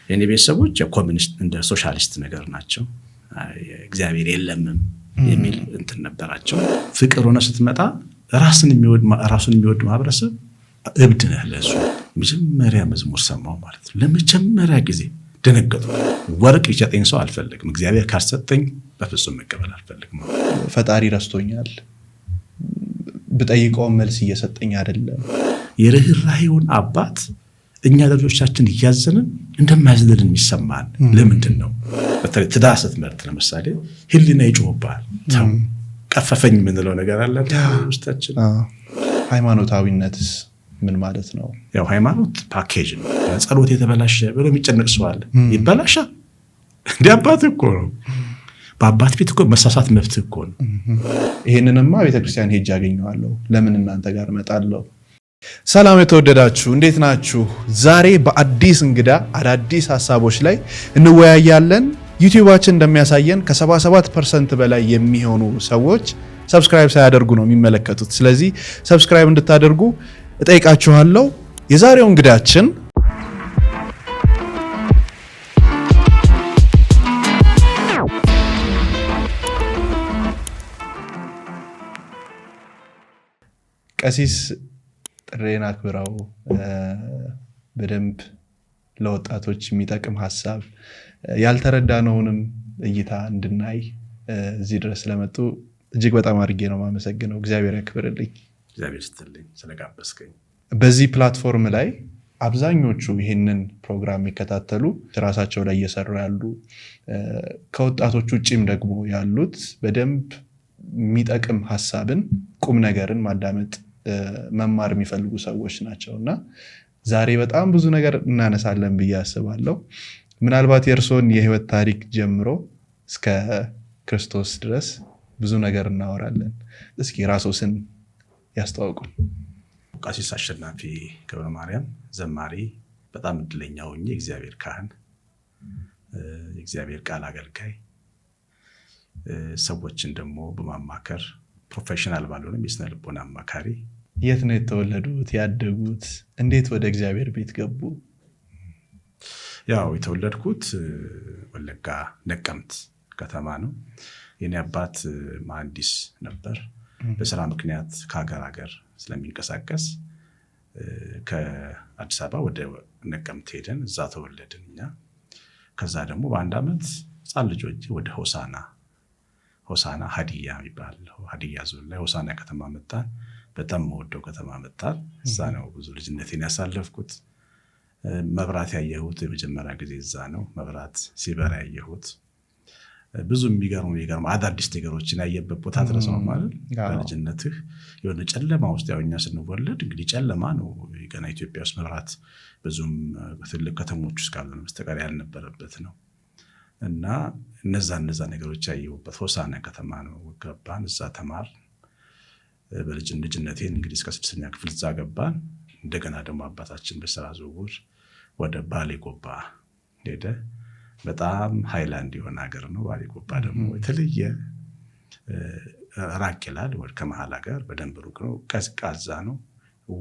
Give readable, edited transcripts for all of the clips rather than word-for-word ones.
የኔ ቤተሰቦች ኮሚኒስት እንደ ሶሻሊስት ነገር ናቸው። እግዚአብሔር የለምም የሚል እንትን ነበራቸው። ፍቅር ሆነ ስትመጣ ራሱን የሚወድ ማህበረሰብ እብድ ነህ ለሱ። መጀመሪያ መዝሙር ሰማው ማለት ነው። ለመጀመሪያ ጊዜ ደነገጡ። ወርቅ ይሰጠኝ ሰው አልፈልግም፣ እግዚአብሔር ካልሰጠኝ በፍጹም መቀበል አልፈልግም። ፈጣሪ ረስቶኛል፣ ብጠይቀው መልስ እየሰጠኝ አይደለም። የርህራሄውን አባት እኛ ልጆቻችን እያዘንን እንደማያዝልን የሚሰማን ለምንድን ነው? በተለይ ትዳር ስትመርጥ ለምሳሌ ህሊና ይጮህብሃል። ቀፈፈኝ የምንለው ነገር አለ ውስጣችን። ሃይማኖታዊነትስ ምን ማለት ነው? ያው ሃይማኖት ፓኬጅ ነው። ጸሎት የተበላሸ ብሎ የሚጨነቅ ሰው አለ። ይበላሻል እንደ አባት እኮ ነው። በአባት ቤት እኮ መሳሳት መብት እኮ ነው። ይሄንንማ ቤተክርስቲያን ሄጅ ያገኘዋለሁ፣ ለምን እናንተ ጋር እመጣለሁ? ሰላም የተወደዳችሁ እንዴት ናችሁ? ዛሬ በአዲስ እንግዳ አዳዲስ ሐሳቦች ላይ እንወያያለን። ዩቲዩባችን እንደሚያሳየን ከ77% በላይ የሚሆኑ ሰዎች ሰብስክራይብ ሳያደርጉ ነው የሚመለከቱት። ስለዚህ ሰብስክራይብ እንድታደርጉ እጠይቃችኋለሁ። የዛሬው እንግዳችን ቀሲስ ጥሬን አክብረው በደንብ ለወጣቶች የሚጠቅም ሐሳብ ያልተረዳነውንም እይታ እንድናይ እዚህ ድረስ ስለመጡ እጅግ በጣም አድርጌ ነው የማመሰግነው። እግዚአብሔር ያክብርልኝ። እግዚአብሔር ይስጥልኝ ስለጋበዝከኝ። በዚህ ፕላትፎርም ላይ አብዛኞቹ ይህንን ፕሮግራም የሚከታተሉ ራሳቸው ላይ እየሰሩ ያሉ ከወጣቶች ውጪም ደግሞ ያሉት በደንብ የሚጠቅም ሐሳብን ቁም ነገርን ማዳመጥ መማር የሚፈልጉ ሰዎች ናቸውና ዛሬ በጣም ብዙ ነገር እናነሳለን ብዬ አስባለሁ። ምናልባት የእርሶን የህይወት ታሪክ ጀምሮ እስከ ክርስቶስ ድረስ ብዙ ነገር እናወራለን። እስኪ ራስዎን ያስተዋውቁ። ቀሲስ አሸናፊ ገብረ ማርያም ዘማሪ፣ በጣም እድለኛ ሆኜ እግዚአብሔር ካህን፣ የእግዚአብሔር ቃል አገልጋይ፣ ሰዎችን ደግሞ በማማከር ፕሮፌሽናል ባልሆንም የስነ ልቦና አማካሪ። የት ነው የተወለዱት ያደጉት? እንዴት ወደ እግዚአብሔር ቤት ገቡ? ያው የተወለድኩት ወለጋ ነቀምት ከተማ ነው። የኔ አባት መሐንዲስ ነበር። በስራ ምክንያት ከሀገር ሀገር ስለሚንቀሳቀስ ከአዲስ አበባ ወደ ነቀምት ሄደን እዛ ተወለድን እኛ። ከዛ ደግሞ በአንድ ዓመት ህፃን ልጆች ወደ ሆሳና ሀዲያ የሚባል ሀዲያ ዞን ላይ ሆሳና ከተማ መጣን። በጣም የምወደው ከተማ መጣን። እዛ ነው ብዙ ልጅነቴን ያሳለፍኩት። መብራት ያየሁት የመጀመሪያ ጊዜ እዛ ነው። መብራት ሲበራ ያየሁት። ብዙ የሚገርሙ አዳዲስ ነገሮችን ያየበት ቦታ ትረሳው ማለት በልጅነትህ የሆነ ጨለማ ውስጥ ያው እኛ ስንወለድ እንግዲህ ጨለማ ነው። ገና ኢትዮጵያ ውስጥ መብራት ብዙም ትልቅ ከተሞች ውስጥ ካሉ በስተቀር ያልነበረበት ነው። እና እነዛ ነገሮች ያየሁበት ሆሳና ከተማ ነው ገባን። እዛ ተማር በልጅነቴን እንግዲህ እስከ 6ኛ ክፍል እዛ ገባን። እንደገና ደግሞ አባታችን በስራ ዝውውር ወደ ባሌ ጎባ ሄደ። በጣም ሃይላንድ የሆነ ሀገር ነው ባሌ ጎባ። ደግሞ የተለየ ራቅ ይላል ከመሀል ሀገር፣ በደንብ ሩቅ ነው፣ ቀዝቃዛ ነው፣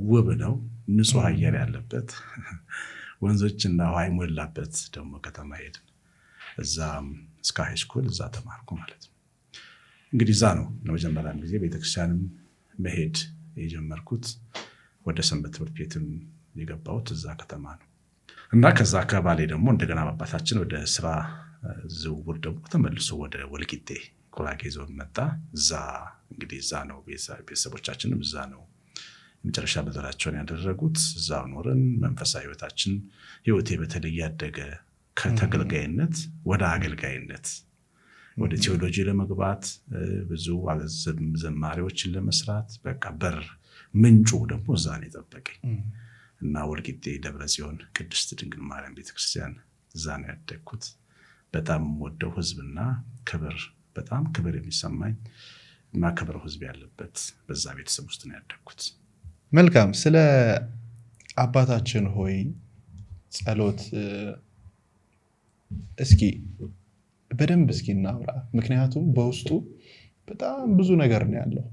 ውብ ነው፣ ንጹህ አየር ያለበት ወንዞችና ውሃ የሞላበት ደግሞ ከተማ ሄድን። እዛ እስከ ሃይ ስኩል እዛ ተማርኩ ማለት ነው። እንግዲህ እዛ ነው ለመጀመሪያ ጊዜ ቤተክርስቲያንም መሄድ የጀመርኩት። ወደ ሰንበት ትምህርት ቤትም የገባሁት እዛ ከተማ ነው። እና ከዛ ከባሌ ደግሞ እንደገና አባታችን ወደ ስራ ዝውውር ደግሞ ተመልሶ ወደ ወልቂጤ ጉራጌ ዞን መጣ። እዛ እንግዲህ እዛ ነው ቤተሰቦቻችንም እዛ ነው የመጨረሻ በዘራቸውን ያደረጉት። እዛ ኖርን። መንፈሳዊ ህይወቴ በተለይ ያደገ ከተገልጋይነት ወደ አገልጋይነት፣ ወደ ቴዎሎጂ ለመግባት ብዙ ዘማሪዎችን ለመስራት በቃ በር ምንጩ ደግሞ እዛ ነው የጠበቀኝ። እና ወልቂጤ ደብረ ጽዮን ቅድስት ድንግል ማርያም ቤተክርስቲያን እዛ ነው ያደግኩት። በጣም ወደው ህዝብና በጣም ክብር የሚሰማኝ ማከብረው ህዝብ ያለበት በዛ ቤተሰብ ውስጥ ነው ያደግኩት። መልካም። ስለ አባታችን ሆይ ጸሎት እስኪ በደንብ እናውራ። ምክንያቱም በውስጡ በጣም ብዙ ነገር ነው ያለው።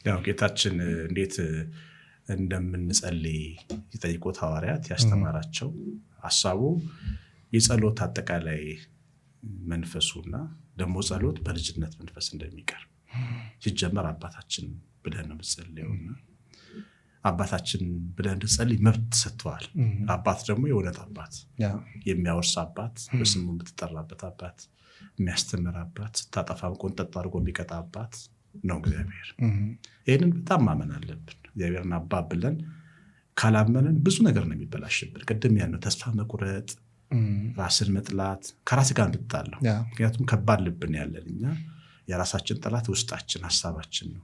ያው ጌታችን እንዴት እንደምንጸልይ የጠይቁት ሐዋርያት ያስተማራቸው ሐሳቡ የጸሎት አጠቃላይ መንፈሱና ደግሞ ጸሎት በልጅነት መንፈስ እንደሚቀር ሲጀመር አባታችን ብለን ነው የምንጸልየውና አባታችን ብለን እንድንጸልይ መብት ሰጥቷል። አባት ደግሞ የእውነት አባት፣ የሚያወርስ አባት፣ በስሙ የምትጠራበት አባት፣ የሚያስተምር አባት፣ ስታጠፋም ቆንጠጥ አድርጎ የሚቀጣ አባት ነው እግዚአብሔር። ይህንን በጣም ማመን አለብን። እግዚአብሔርን አባት ብለን ካላመንን ብዙ ነገር ነው የሚበላሽብን። ቅድም ያለው ተስፋ መቁረጥ፣ ራስን መጥላት፣ ከራስ ጋር እንድጣለው። ምክንያቱም ከባድ ልብን ያለን እኛ የራሳችን ጠላት ውስጣችን ሀሳባችን ነው።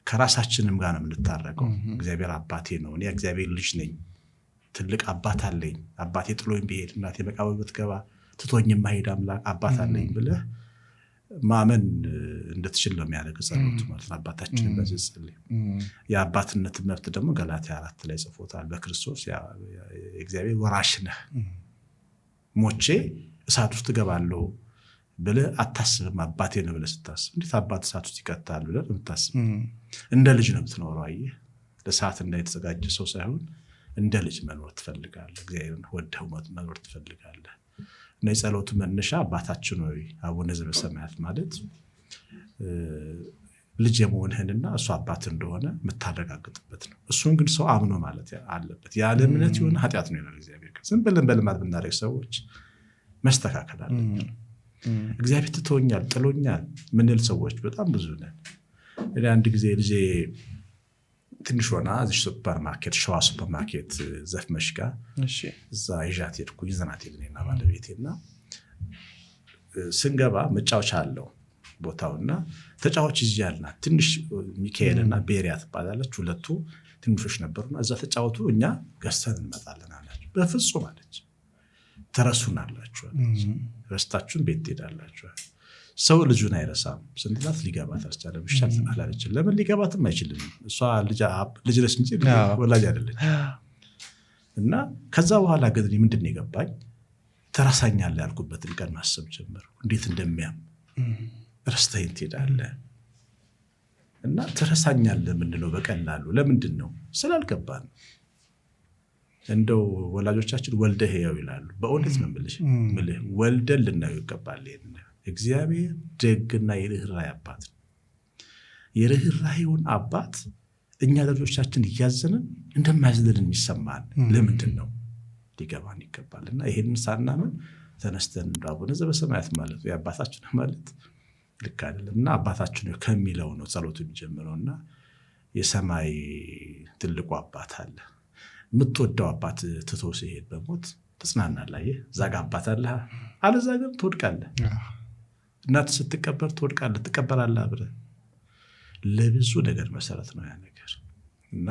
ከራሳችንም ጋር ነው የምንታረቀው። እግዚአብሔር አባቴ ነው፣ እኔ እግዚአብሔር ልጅ ነኝ፣ ትልቅ አባት አለኝ፣ አባቴ ጥሎኝ ቢሄድ እናቴ መቃብር ብትገባ ትቶኝ የማይሄድ አምላክ አባት አለኝ ብለህ ማመን እንድትችል ነው የሚያደርገው ጸሎት ማለት ነው። አባታችንን በዚህ ጸልይ። የአባትነት መብት ደግሞ ገላትያ 4 ላይ ጽፎታል። በክርስቶስ የእግዚአብሔር ወራሽ ነህ፣ ሞቼ እሳት ውስጥ እገባለሁ ብለህ አታስብም። አባቴ ነው ብለህ ስታስብ እንዴት አባት እሳት ውስጥ ይከታል ብለህ የምታስብ እንደ ልጅ ነው የምትኖረው። አየህ፣ ለእሳት የተዘጋጀ ሰው ሳይሆን እንደ ልጅ መኖር ትፈልጋለህ። እግዚአብሔርን ወደው መኖር ትፈልጋለህ። እና የጸሎቱ መነሻ አባታችን ሆይ አቡነ ዘበሰማያት ማለት ልጅ የመሆንህንና እሱ አባት እንደሆነ የምታረጋግጥበት ነው። እሱን ግን ሰው አምኖ ማለት አለበት። ያለ እምነት የሆነ ኃጢአት ነው ይላል እግዚአብሔር። ዝም ብለን በልማድ ብናደርግ ሰዎች መስተካከል አለብን። እግዚአብሔር ትቶኛል ጥሎኛል ምንል ሰዎች በጣም ብዙ ነን። እኔ አንድ ጊዜ ልጄ ትንሽ ሆና እዚህ ሱፐርማርኬት ሸዋ ሱፐርማርኬት ዘፍመሽ ጋር እዛ ይዣት ሄድኩኝ። ይዘናት ሄድንና ባለቤቴና ስንገባ መጫወቻ አለው ቦታውና ተጫዋች ይዤ ያልናት ትንሽ ሚካኤልና ቤሪያ ትባላለች። ሁለቱ ትንሾች ነበሩና እዛ ተጫወቱ፣ እኛ ገዝተን እንመጣለን አላቸው። በፍጹም አለች፣ ትረሱናላችሁ፣ ረስታችሁን ቤት ትሄዳላችኋል። ሰው ልጁን አይረሳም። ስንትላት ሊገባት አልቻለም። አላለችም። ለምን ሊገባትም አይችልም። እሷ ልጅ ነች እንጂ ወላጅ አይደለች። እና ከዛ በኋላ ግን ምንድን የገባኝ ትረሳኛለህ ያልኩበትን ቀን ማሰብ ጀመርኩ። እንዴት እንደሚያም ረስተኸኝ ትሄዳለህ እና ትረሳኛለህ የምንለው በቀላሉ ለምንድን ነው? ስላልገባን። እንደው ወላጆቻችን ወልደህ ሕያው ይላሉ። በእውነት ነው የምልህ፣ ወልደን ልናየው ይገባል። እግዚአብሔር ደግና የርኅራኄ አባት ነው። የርኅራኄውን አባት እኛ ልጆቻችን እያዘንን እንደማያዝልን የሚሰማን ለምንድን ነው? ሊገባን ይገባልና ይሄንን ሳናምን ተነስተን እንደ አቡነ ዘበሰማያት ማለት የአባታችን ማለት ልክ አይደለም። እና አባታችን ከሚለው ነው ጸሎቱ የሚጀምረውና የሰማይ ትልቁ አባት አለ። የምትወደው አባት ትቶ ሲሄድ በሞት ትጽናናለህ። እዛ ጋ አባት አለ፣ አለዛ ግን ትወድቃለህ። እናት ስትቀበር ትወድቃለህ፣ ትቀበራለህ አብረህ። ለብዙ ነገር መሰረት ነው ያ ነገር። እና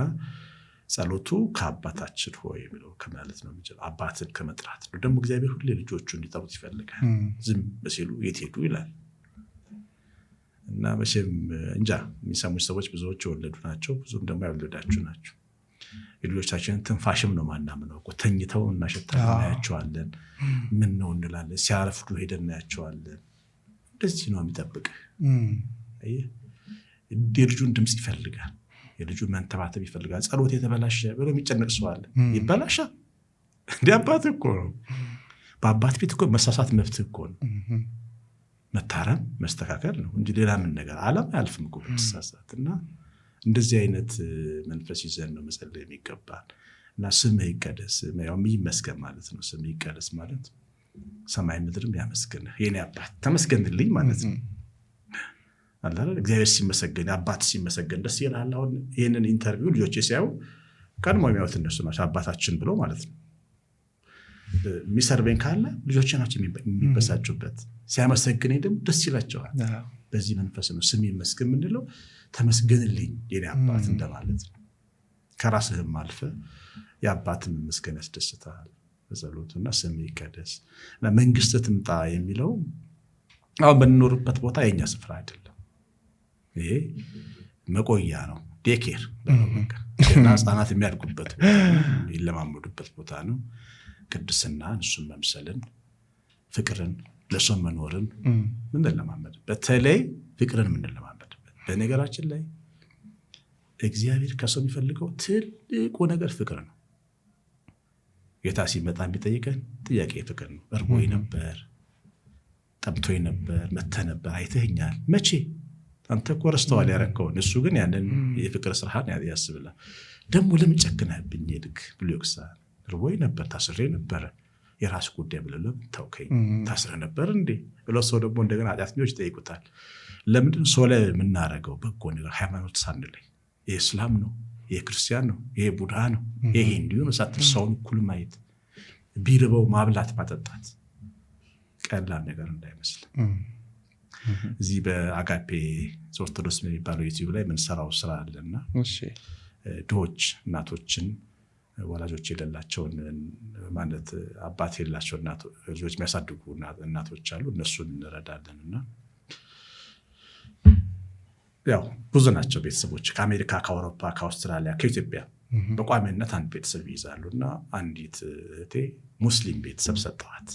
ጸሎቱ ከአባታችን ሆይ ብሎ ከማለት ነው የሚጀምረው፣ አባትን ከመጥራት ነው። ደግሞ እግዚአብሔር ሁሌ ልጆቹ እንዲጠሩት ይፈልጋል። ዝም ሲሉ የት ሄዱ ይላል። እና መቼም እንጃ የሚሰሙች ሰዎች ብዙዎች የወለዱ ናቸው፣ ብዙም ደግሞ ያልወለዳችሁ ናቸው። የልጆቻችንን ትንፋሽም ነው ማናምነው እኮ። ተኝተው እናሸታለን፣ እናያቸዋለን፣ ምን ነው እንላለን። ሲያረፍዱ ሄደን እናያቸዋለን። እንደዚህ ነው የሚጠብቅህ። የልጁን ድምፅ ይፈልጋል፣ የልጁን መንተባተብ ይፈልጋል። ጸሎት የተበላሸ ብሎ የሚጨነቅ ሰው አለ። ይበላሻል እንዲህ አባት እኮ ነው። በአባት ቤት እኮ መሳሳት መብት እኮ ነው። መታረም መስተካከል ነው እንጂ ሌላ ምን ነገር ዓለም አያልፍም እኮ ብትሳሳት። እና እንደዚህ አይነት መንፈስ ይዘን ነው መጸለይ የሚገባል። እና ስምህ ይቀደስ ይመስገን ማለት ነው። ስምህ ይቀደስ ማለት ሰማይ ምድርም ያመስግንህ የኔ አባት ተመስገንልኝ ማለት ነው። እግዚአብሔር ሲመሰገን አባት ሲመሰገን ደስ ይላል። አሁን ይህንን ኢንተርቪው ልጆቼ ሲያዩ ቀድሞ የሚያዩት እነሱ ናቸው፣ አባታችን ብሎ ማለት ነው። የሚሰርበኝ ካለ ልጆቼ ናቸው የሚበሳጩበት። ሲያመሰግነኝ ደግሞ ደስ ይላቸዋል። በዚህ መንፈስ ነው ስም ይመስገን የምንለው። ተመስገንልኝ የኔ አባት እንደማለት ነው። ከራስህም አልፈ የአባትን መመስገን ያስደስታል በጸሎቱና ስም ይቀደስ እና መንግስት ትምጣ የሚለው አሁን በንኖርበት ቦታ የኛ ስፍራ አይደለም። ይሄ መቆያ ነው፣ ዴኬር እና ህፃናት የሚያድጉበት ቦታ የሚለማመዱበት ቦታ ነው። ቅድስናን፣ እሱን መምሰልን፣ ፍቅርን፣ ለሰው መኖርን ምንለማመድ፣ በተለይ ፍቅርን ምንለማመድበት። በነገራችን ላይ እግዚአብሔር ከሰው የሚፈልገው ትልቁ ነገር ፍቅር ነው። ጌታ ሲመጣ የሚጠይቀን ጥያቄ ፍቅር ነው። እርቦኝ ነበር፣ ጠምቶኝ ነበር፣ መተህ ነበር፣ አይተኸኛል። መቼ? አንተ እኮ ረስተዋል ያረከውን። እሱ ግን ያንን የፍቅር ስራህን ያስብላል። ደግሞ ለምን ጨክነህብኝ ሄድክ ብሎ ይወቅሳል። እርቦኝ ነበር፣ ታስሬ ነበረ፣ የራስ ጉዳይ ብለህ ለምን ተውከኝ? ታስረ ነበር እንዴ ብለው ሰው ደግሞ እንደገና ኃጢአተኞች ይጠይቁታል። ለምንድን ሰው ላይ የምናደርገው በጎ ነገር ሃይማኖት ሳንለይ ይሄ እስላም ነው፣ ይሄ ክርስቲያን ነው፣ ይሄ ቡድሃ ነው፣ ይሄ እንዲሁ ነው ሳትል ሰውን እኩል ማየት፣ ቢርበው ማብላት ማጠጣት ቀላል ነገር እንዳይመስል። እዚህ በአጋፔ ኦርቶዶክስ የሚባለው ዩቲዩብ ላይ የምንሰራው ስራ አለና ድሆች እናቶችን ወላጆች የሌላቸውን ማለት አባት የሌላቸው ልጆች የሚያሳድጉ እናቶች አሉ። እነሱን እንረዳለን እና ያው ብዙ ናቸው ቤተሰቦች ከአሜሪካ፣ ከአውሮፓ፣ ከአውስትራሊያ፣ ከኢትዮጵያ በቋሚነት አንድ ቤተሰብ ይይዛሉ እና አንዲት እህቴ ሙስሊም ቤተሰብ ሰጠዋት።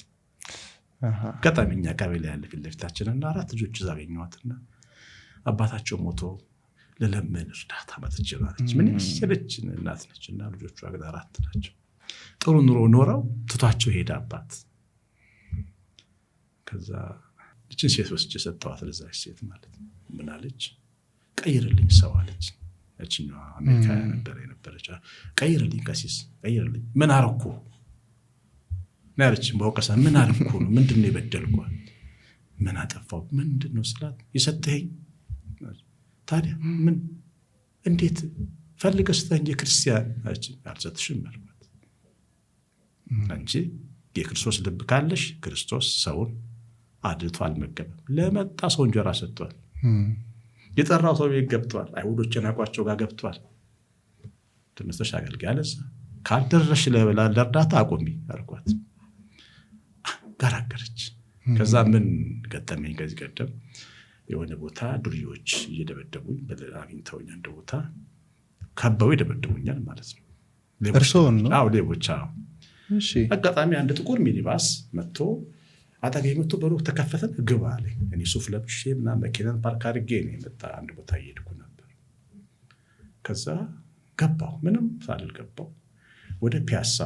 አጋጣሚ እኛ ቀበሌ ያለ ፊት ለፊታችንና 4 ልጆች እዛ አገኘኋትና አባታቸው ሞቶ ለለምን እርዳታ መጥቼላለች። ምን ይችላልች እናት ነችና ልጆቿ ግን 4 ናቸው። ጥሩ ኑሮ ኖረው ትቷቸው ሄደ አባት። ከዛ እቺን ሴት ወስጄ ሰጠዋት ለዛች ሴት ማለት ነው። ምን አለች? ቀይርልኝ ሰው አለች። እቺኛዋ አሜሪካ ነበረች። ቀይርልኝ ቀሲስ ቀይርልኝ። ምን አረኩ ናለች። በወቀሳ ምን አረኩ ነው? ምንድነው የበደልኳት? ምን አጠፋው? ምንድነው ስላት የሰጠኸኝ ታዲያ ምን እንዴት ፈልገህ ስተኝ የክርስቲያን አለች። አልሰጥሽም አልኳት። አንቺ የክርስቶስ ልብ ካለሽ ክርስቶስ ሰውን አድልቶ አልመገበም። ለመጣ ሰው እንጀራ ሰጥቷል። የጠራው ሰው ቤት ገብቷል። አይሁዶችን አቋቸው ጋር ገብቷል። ትንሽ አገልጋይ አለዛ ካልደረሽ ለእርዳታ አቁሚ አልኳት። ጋራገረች። ከዛ ምን ገጠመኝ? ከዚህ ቀደም የሆነ ቦታ ዱርዮች እየደበደቡኝ አግኝተውኝ አንድ ቦታ ከበው ይደበደቡኛል ማለት ነው። እርሶን ነው? አዎ ሌቦች። እሺ። አጋጣሚ አንድ ጥቁር ሚኒባስ መጥቶ አጠገቤ መጥቶ በሩ ተከፈተን ግባ አለኝ። እኔ ሱፍ ለብሼ ምናምን መኪናን ፓርክ አድርጌ ነው የመጣ አንድ ቦታ እየሄድኩ ነበር። ከዛ ገባሁ፣ ምንም ሳልል ገባሁ ወደ ፒያሳ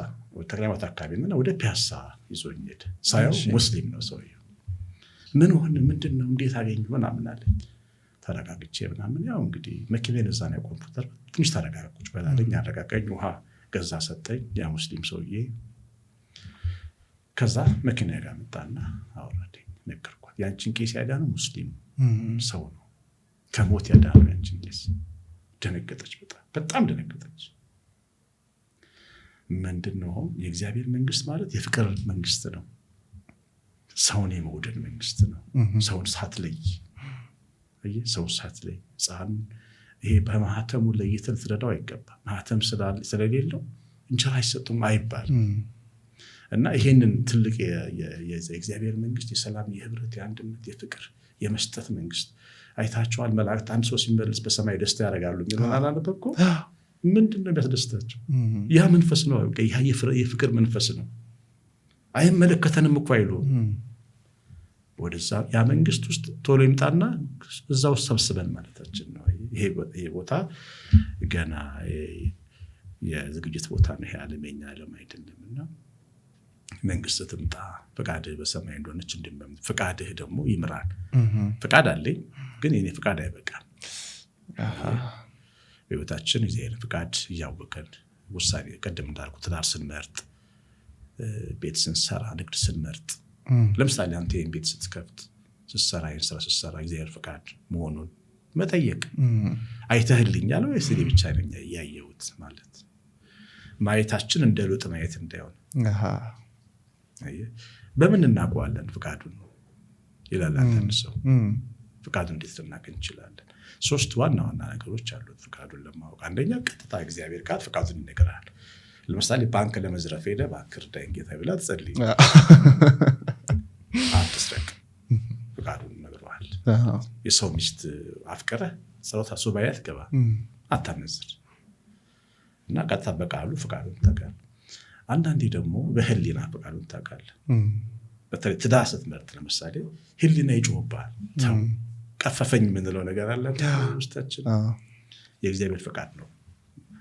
ተክለሃይማኖት አካባቢ እና ወደ ፒያሳ ይዞኝ ሄደ። ሳየው ሙስሊም ነው ሰውየው። ምን ሆነ? ምንድነው? እንዴት አገኘ? ምናምን አለኝ። ተረጋግቼ ምናምን ያው እንግዲህ መኪናዬን እዛ ነው ያቆምኩት። ትንሽ ተረጋጋች በላለኝ። አረጋጋኝ፣ ውሃ ገዛ ሰጠኝ ያ ሙስሊም ሰውዬ። ከዛ መኪና ጋር መጣና አወራደኝ። ነገርኳት። ያንቺን ቄስ ያዳነው ሙስሊም ሰው ነው፣ ከሞት ያዳነው ያንቺን ቄስ። ደነገጠች፣ በጣም ደነገጠች። ምንድነው? የእግዚአብሔር መንግስት ማለት የፍቅር መንግስት ነው። ሰውን የመውደድ መንግስት ነው። ሰውን ሳትለይ ሰው ሳትለይ ሕፃን ይሄ በማህተሙ ለይተን ትረዳው አይገባም። ማህተም ስለሌለው እንጀራ አይሰጡም አይባልም። እና ይሄንን ትልቅ የእግዚአብሔር መንግስት የሰላም፣ የህብረት፣ የአንድነት፣ የፍቅር፣ የመስጠት መንግስት አይታቸዋል። መላእክት አንድ ሰው ሲመለስ በሰማይ ደስታ ያደርጋሉ የሚለውን አላነበብኩ? ምንድነው የሚያስደስታቸው? ያ መንፈስ ነው። ያ የፍቅር መንፈስ ነው። አይመለከተንም እኮ አይሉ ወደዛ ያ መንግስት ውስጥ ቶሎ ይምጣና እዛ ውስጥ ሰብስበን ማለታችን ነው። ይሄ ቦታ ገና የዝግጅት ቦታ ነው። ይሄ ዓለመኛ ዓለም አይደለምና መንግስት ትምጣ፣ ፈቃድህ በሰማይ እንደሆነች እንድንመም፣ ፈቃድህ ደግሞ ይምራል። ፈቃድ አለኝ ግን የኔ ፈቃድ አይበቃም። በህይወታችን የእግዚአብሔር ፈቃድ እያወቀን ውሳኔ ቀደም እንዳልኩ ትዳር ስንመርጥ፣ ቤት ስንሰራ፣ ንግድ ስንመርጥ፣ ለምሳሌ አንተ ይሄን ቤት ስትከፍት ስትሰራ፣ ይሄን ስራ ስትሰራ እግዚአብሔር ፈቃድ መሆኑን መጠየቅ። አይተህልኛል ወይስ እኔ ብቻ ነኝ ያየሁት ማለት ማየታችን እንደ ሎጥ ማየት እንዳይሆን በምን እናውቀዋለን ፈቃዱን ይላል አንተ ሰው። ፈቃዱን እንዴት ልናገኝ እንችላለን? 3 ዋና ዋና ነገሮች አሉት ፈቃዱን ለማወቅ። አንደኛ ቀጥታ እግዚአብሔር ቃል ፈቃዱን ይነግራል። ለምሳሌ ባንክ ለመዝረፍ ሄደ ባንክ እርዳኝ ጌታ ብላ ትጸልይ፣ አትስረቅ፣ ፈቃዱን ይነግረዋል። የሰው ሚስት አፍቀረህ ጸሎት ሱባኤ አትገባ፣ አታመንዝር እና ቀጥታ በቃሉ ፈቃዱን ታውቃለህ። አንዳንዴ ደግሞ በህሊና ፈቃዱን ታውቃለህ። በተለይ ትዳር ስትመርጥ ለምሳሌ ህሊና ይጮህብሃል። ተው ቀፈፈኝ የምንለው ነገር አለ ውስጣችን። የእግዚአብሔር ፈቃድ ነው።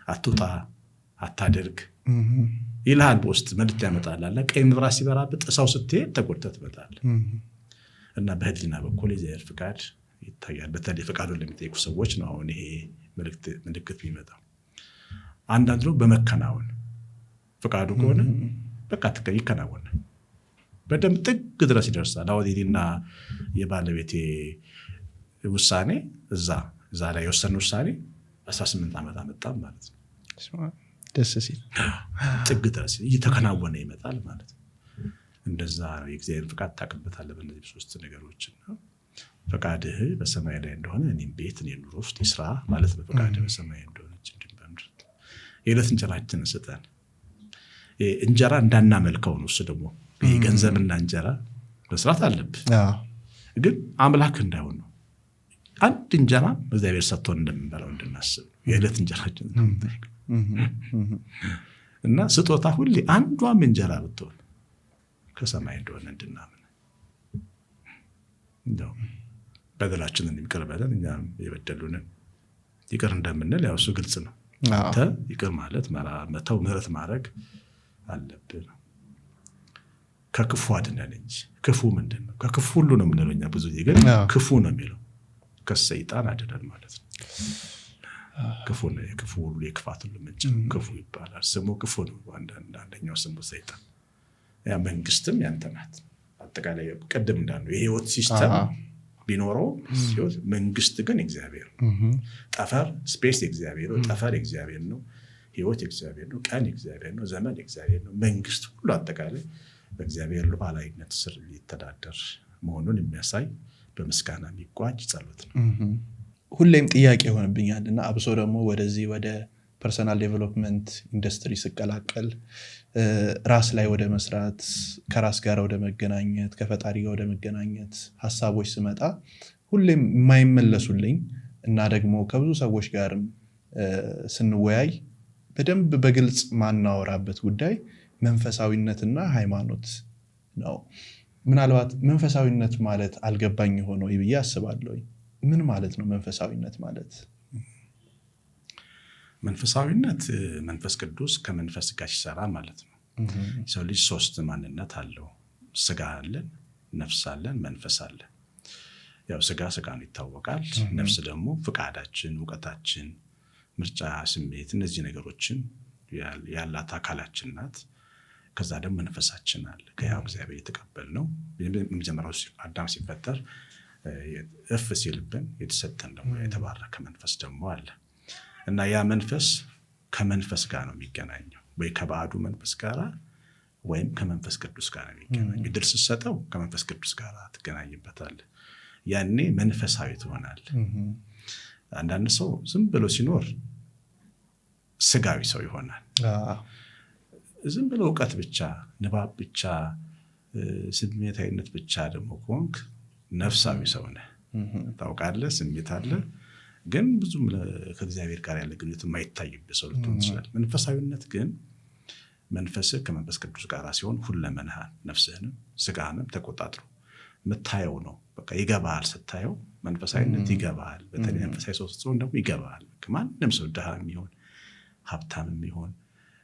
አትውጣ፣ አታደርግ፣ ይልሃል በውስጥ መልእክት ያመጣል አለ። ቀይ መብራት ሲበራብጥ ሰው ስትሄድ ተጎድተህ ትመጣለህ። እና በህሊና በኩል የእግዚአብሔር ፍቃድ ይታያል። በተለይ ፍቃዱን ለሚጠይቁ ሰዎች ነው አሁን ይሄ ምልክት የሚመጣው። አንዳንድ ነው በመከናወን ፍቃዱ ከሆነ በቃ ይከናወናል። በደንብ ጥግ ድረስ ይደርሳል። አሁን የእኔና የባለቤቴ ውሳኔ እዛ ላይ የወሰነ ውሳኔ 18 ዓመት አመጣም ማለት ነው። ደስ ሲል ጥግ ድረስ እየተከናወነ ይመጣል ማለት ነው። እንደዛ ነው የእግዚአብሔር ፍቃድ ታውቅበታለህ በእነዚህ ሶስት ነገሮች። ፈቃድህ በሰማይ ላይ እንደሆነ እኔም ቤት እኔ ኑሮ ውስጥ ይስራ ማለት ነው። ፈቃድህ በሰማይ እንደሆነች እንዲህ በምድር የዕለት እንጀራችንን ስጠን። እንጀራ እንዳናመልከው ነው። እሱ ደግሞ ገንዘብና እንጀራ መስራት አለብህ፣ ግን አምላክ እንዳይሆን ነው። አንድ እንጀራ እግዚአብሔር ሰጥቶን እንደምንበላው እንድናስብ የዕለት እንጀራችንን እና ስጦታ ሁሌ አንዷም እንጀራ ብትሆን ከሰማይ እንደሆነ እንድናምን እንደው በደላችንን ይቅር በለን እኛም የበደሉንን ይቅር እንደምንል ያው እሱ ግልጽ ነው። ይቅር ማለት መተው ምህረት ማድረግ አለብን። ከክፉ አድነን እንጂ ክፉ ምንድን ነው? ከክፉ ሁሉ ነው የምንለው እኛ ብዙ ጊዜ፣ ግን ክፉ ነው የሚለው ከሰይጣን አድነን ማለት ነው። ክፉ ነው፣ የክፉ ሁሉ የክፋት ሁሉ ምንጭ ክፉ ይባላል። ስሙ ክፉ ነው። አንደኛው ስሙ ሰይጣን። ያ መንግስትም ያንተ ናት። አጠቃላይ ቀደም እንዳለው የህይወት ሲስተም ቢኖረው ሲሆን መንግስት ግን እግዚአብሔር ነው። ጠፈር ስፔስ እግዚአብሔር ነው። ጠፈር እግዚአብሔር ነው። ህይወት እግዚአብሔር ነው። ቀን እግዚአብሔር ነው። ዘመን እግዚአብሔር ነው። መንግስት ሁሉ አጠቃላይ በእግዚአብሔር ሉዓላዊነት ስር ሊተዳደር መሆኑን የሚያሳይ በምስጋና የሚቋጭ ጸሎት ነው። ሁሌም ጥያቄ ይሆንብኛል እና አብሶ ደግሞ ወደዚህ ወደ ፐርሰናል ዴቨሎፕመንት ኢንዱስትሪ ስቀላቀል ራስ ላይ ወደ መስራት፣ ከራስ ጋር ወደ መገናኘት፣ ከፈጣሪ ጋር ወደ መገናኘት ሀሳቦች ስመጣ ሁሌም የማይመለሱልኝ እና ደግሞ ከብዙ ሰዎች ጋርም ስንወያይ በደንብ በግልጽ ማናወራበት ጉዳይ መንፈሳዊነትና ሃይማኖት ነው። ምናልባት መንፈሳዊነት ማለት አልገባኝ ሆኖ ብዬ አስባለሁ። ምን ማለት ነው መንፈሳዊነት ማለት? መንፈሳዊነት መንፈስ ቅዱስ ከመንፈስ ጋር ሲሰራ ማለት ነው። ሰው ልጅ ሶስት ማንነት አለው። ስጋ አለን፣ ነፍስ አለን፣ መንፈስ አለን። ያው ስጋ ነው ይታወቃል። ነፍስ ደግሞ ፍቃዳችን፣ እውቀታችን፣ ምርጫ፣ ስሜት እነዚህ ነገሮችን ያላት አካላችን ናት። ከዛ ደግሞ መንፈሳችን አለ። ከያው እግዚአብሔር የተቀበልነው የመጀመሪያው አዳም ሲፈጠር እፍ ሲልብን የተሰጠን ደግሞ የተባረከ መንፈስ ደግሞ አለ እና ያ መንፈስ ከመንፈስ ጋር ነው የሚገናኘው። ወይ ከባዕዱ መንፈስ ጋር ወይም ከመንፈስ ቅዱስ ጋር ነው የሚገናኘው። እድል ስትሰጠው ከመንፈስ ቅዱስ ጋር ትገናኝበታለህ። ያኔ መንፈሳዊ ትሆናለህ። አንዳንድ ሰው ዝም ብሎ ሲኖር ስጋዊ ሰው ይሆናል። ዝም ብሎ እውቀት ብቻ፣ ንባብ ብቻ፣ ስሜታዊነት ብቻ ደግሞ ከሆንክ ነፍሳዊ ሰው ነህ። ታውቃለህ፣ ስሜት አለ፣ ግን ብዙም ከእግዚአብሔር ጋር ያለ ግንኙነት የማይታይብህ ሰው ልትሆን ትችላለህ። መንፈሳዊነት ግን መንፈስህ ከመንፈስ ቅዱስ ጋር ሲሆን ሁለመናህን፣ ነፍስህንም ስጋህንም ተቆጣጥሮ የምታየው ነው። በቃ ይገባሃል። ስታየው መንፈሳዊነት ይገባሃል። በተለይ መንፈሳዊ ሰው ስትሆን ደግሞ ይገባሃል። ማንም ሰው ድሃ የሚሆን ሀብታም የሚሆን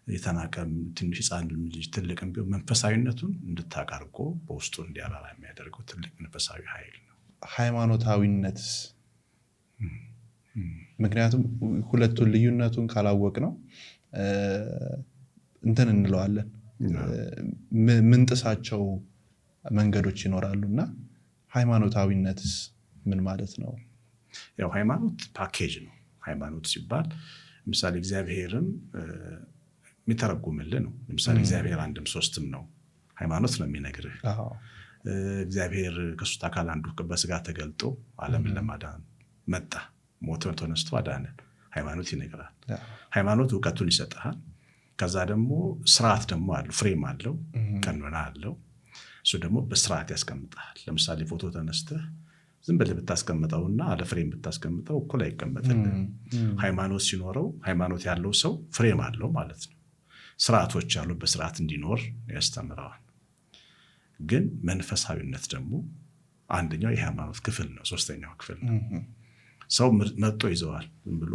የተናቀም ትንሽ ህፃን ልጅ ትልቅም ቢሆን መንፈሳዊነቱን እንድታቃርጎ በውስጡ እንዲያበራ የሚያደርገው ትልቅ መንፈሳዊ ኃይል ነው። ሃይማኖታዊነትስ? ምክንያቱም ሁለቱን ልዩነቱን ካላወቅ ነው እንትን እንለዋለን፣ ምንጥሳቸው መንገዶች ይኖራሉ። እና ሃይማኖታዊነትስ ምን ማለት ነው? ያው ሃይማኖት ፓኬጅ ነው። ሃይማኖት ሲባል ለምሳሌ እግዚአብሔርን የሚተረጉምልህ ነው። ለምሳሌ እግዚአብሔር አንድም ሶስትም ነው ሃይማኖት ነው የሚነግርህ። እግዚአብሔር ከሶስት አካል አንዱ በስጋ ተገልጦ ዓለምን ለማዳን መጣ፣ ሞቶ ተነስቶ አዳነን። ሃይማኖት ይነግራል። ሃይማኖት እውቀቱን ይሰጥሃል። ከዛ ደግሞ ስርዓት ደግሞ አለው፣ ፍሬም አለው፣ ቀኖና አለው። እሱ ደግሞ በስርዓት ያስቀምጣል። ለምሳሌ ፎቶ ተነስተህ ዝም ብለህ ብታስቀምጠውና አለ ፍሬም ብታስቀምጠው እኩል አይቀመጥልህም። ሃይማኖት ሲኖረው ሃይማኖት ያለው ሰው ፍሬም አለው ማለት ነው። ስርዓቶች አሉ፣ በስርዓት እንዲኖር ያስተምረዋል። ግን መንፈሳዊነት ደግሞ አንደኛው የሃይማኖት ክፍል ነው። ሶስተኛው ክፍል ነው። ሰው መጥቶ ይዘዋል። ዝም ብሎ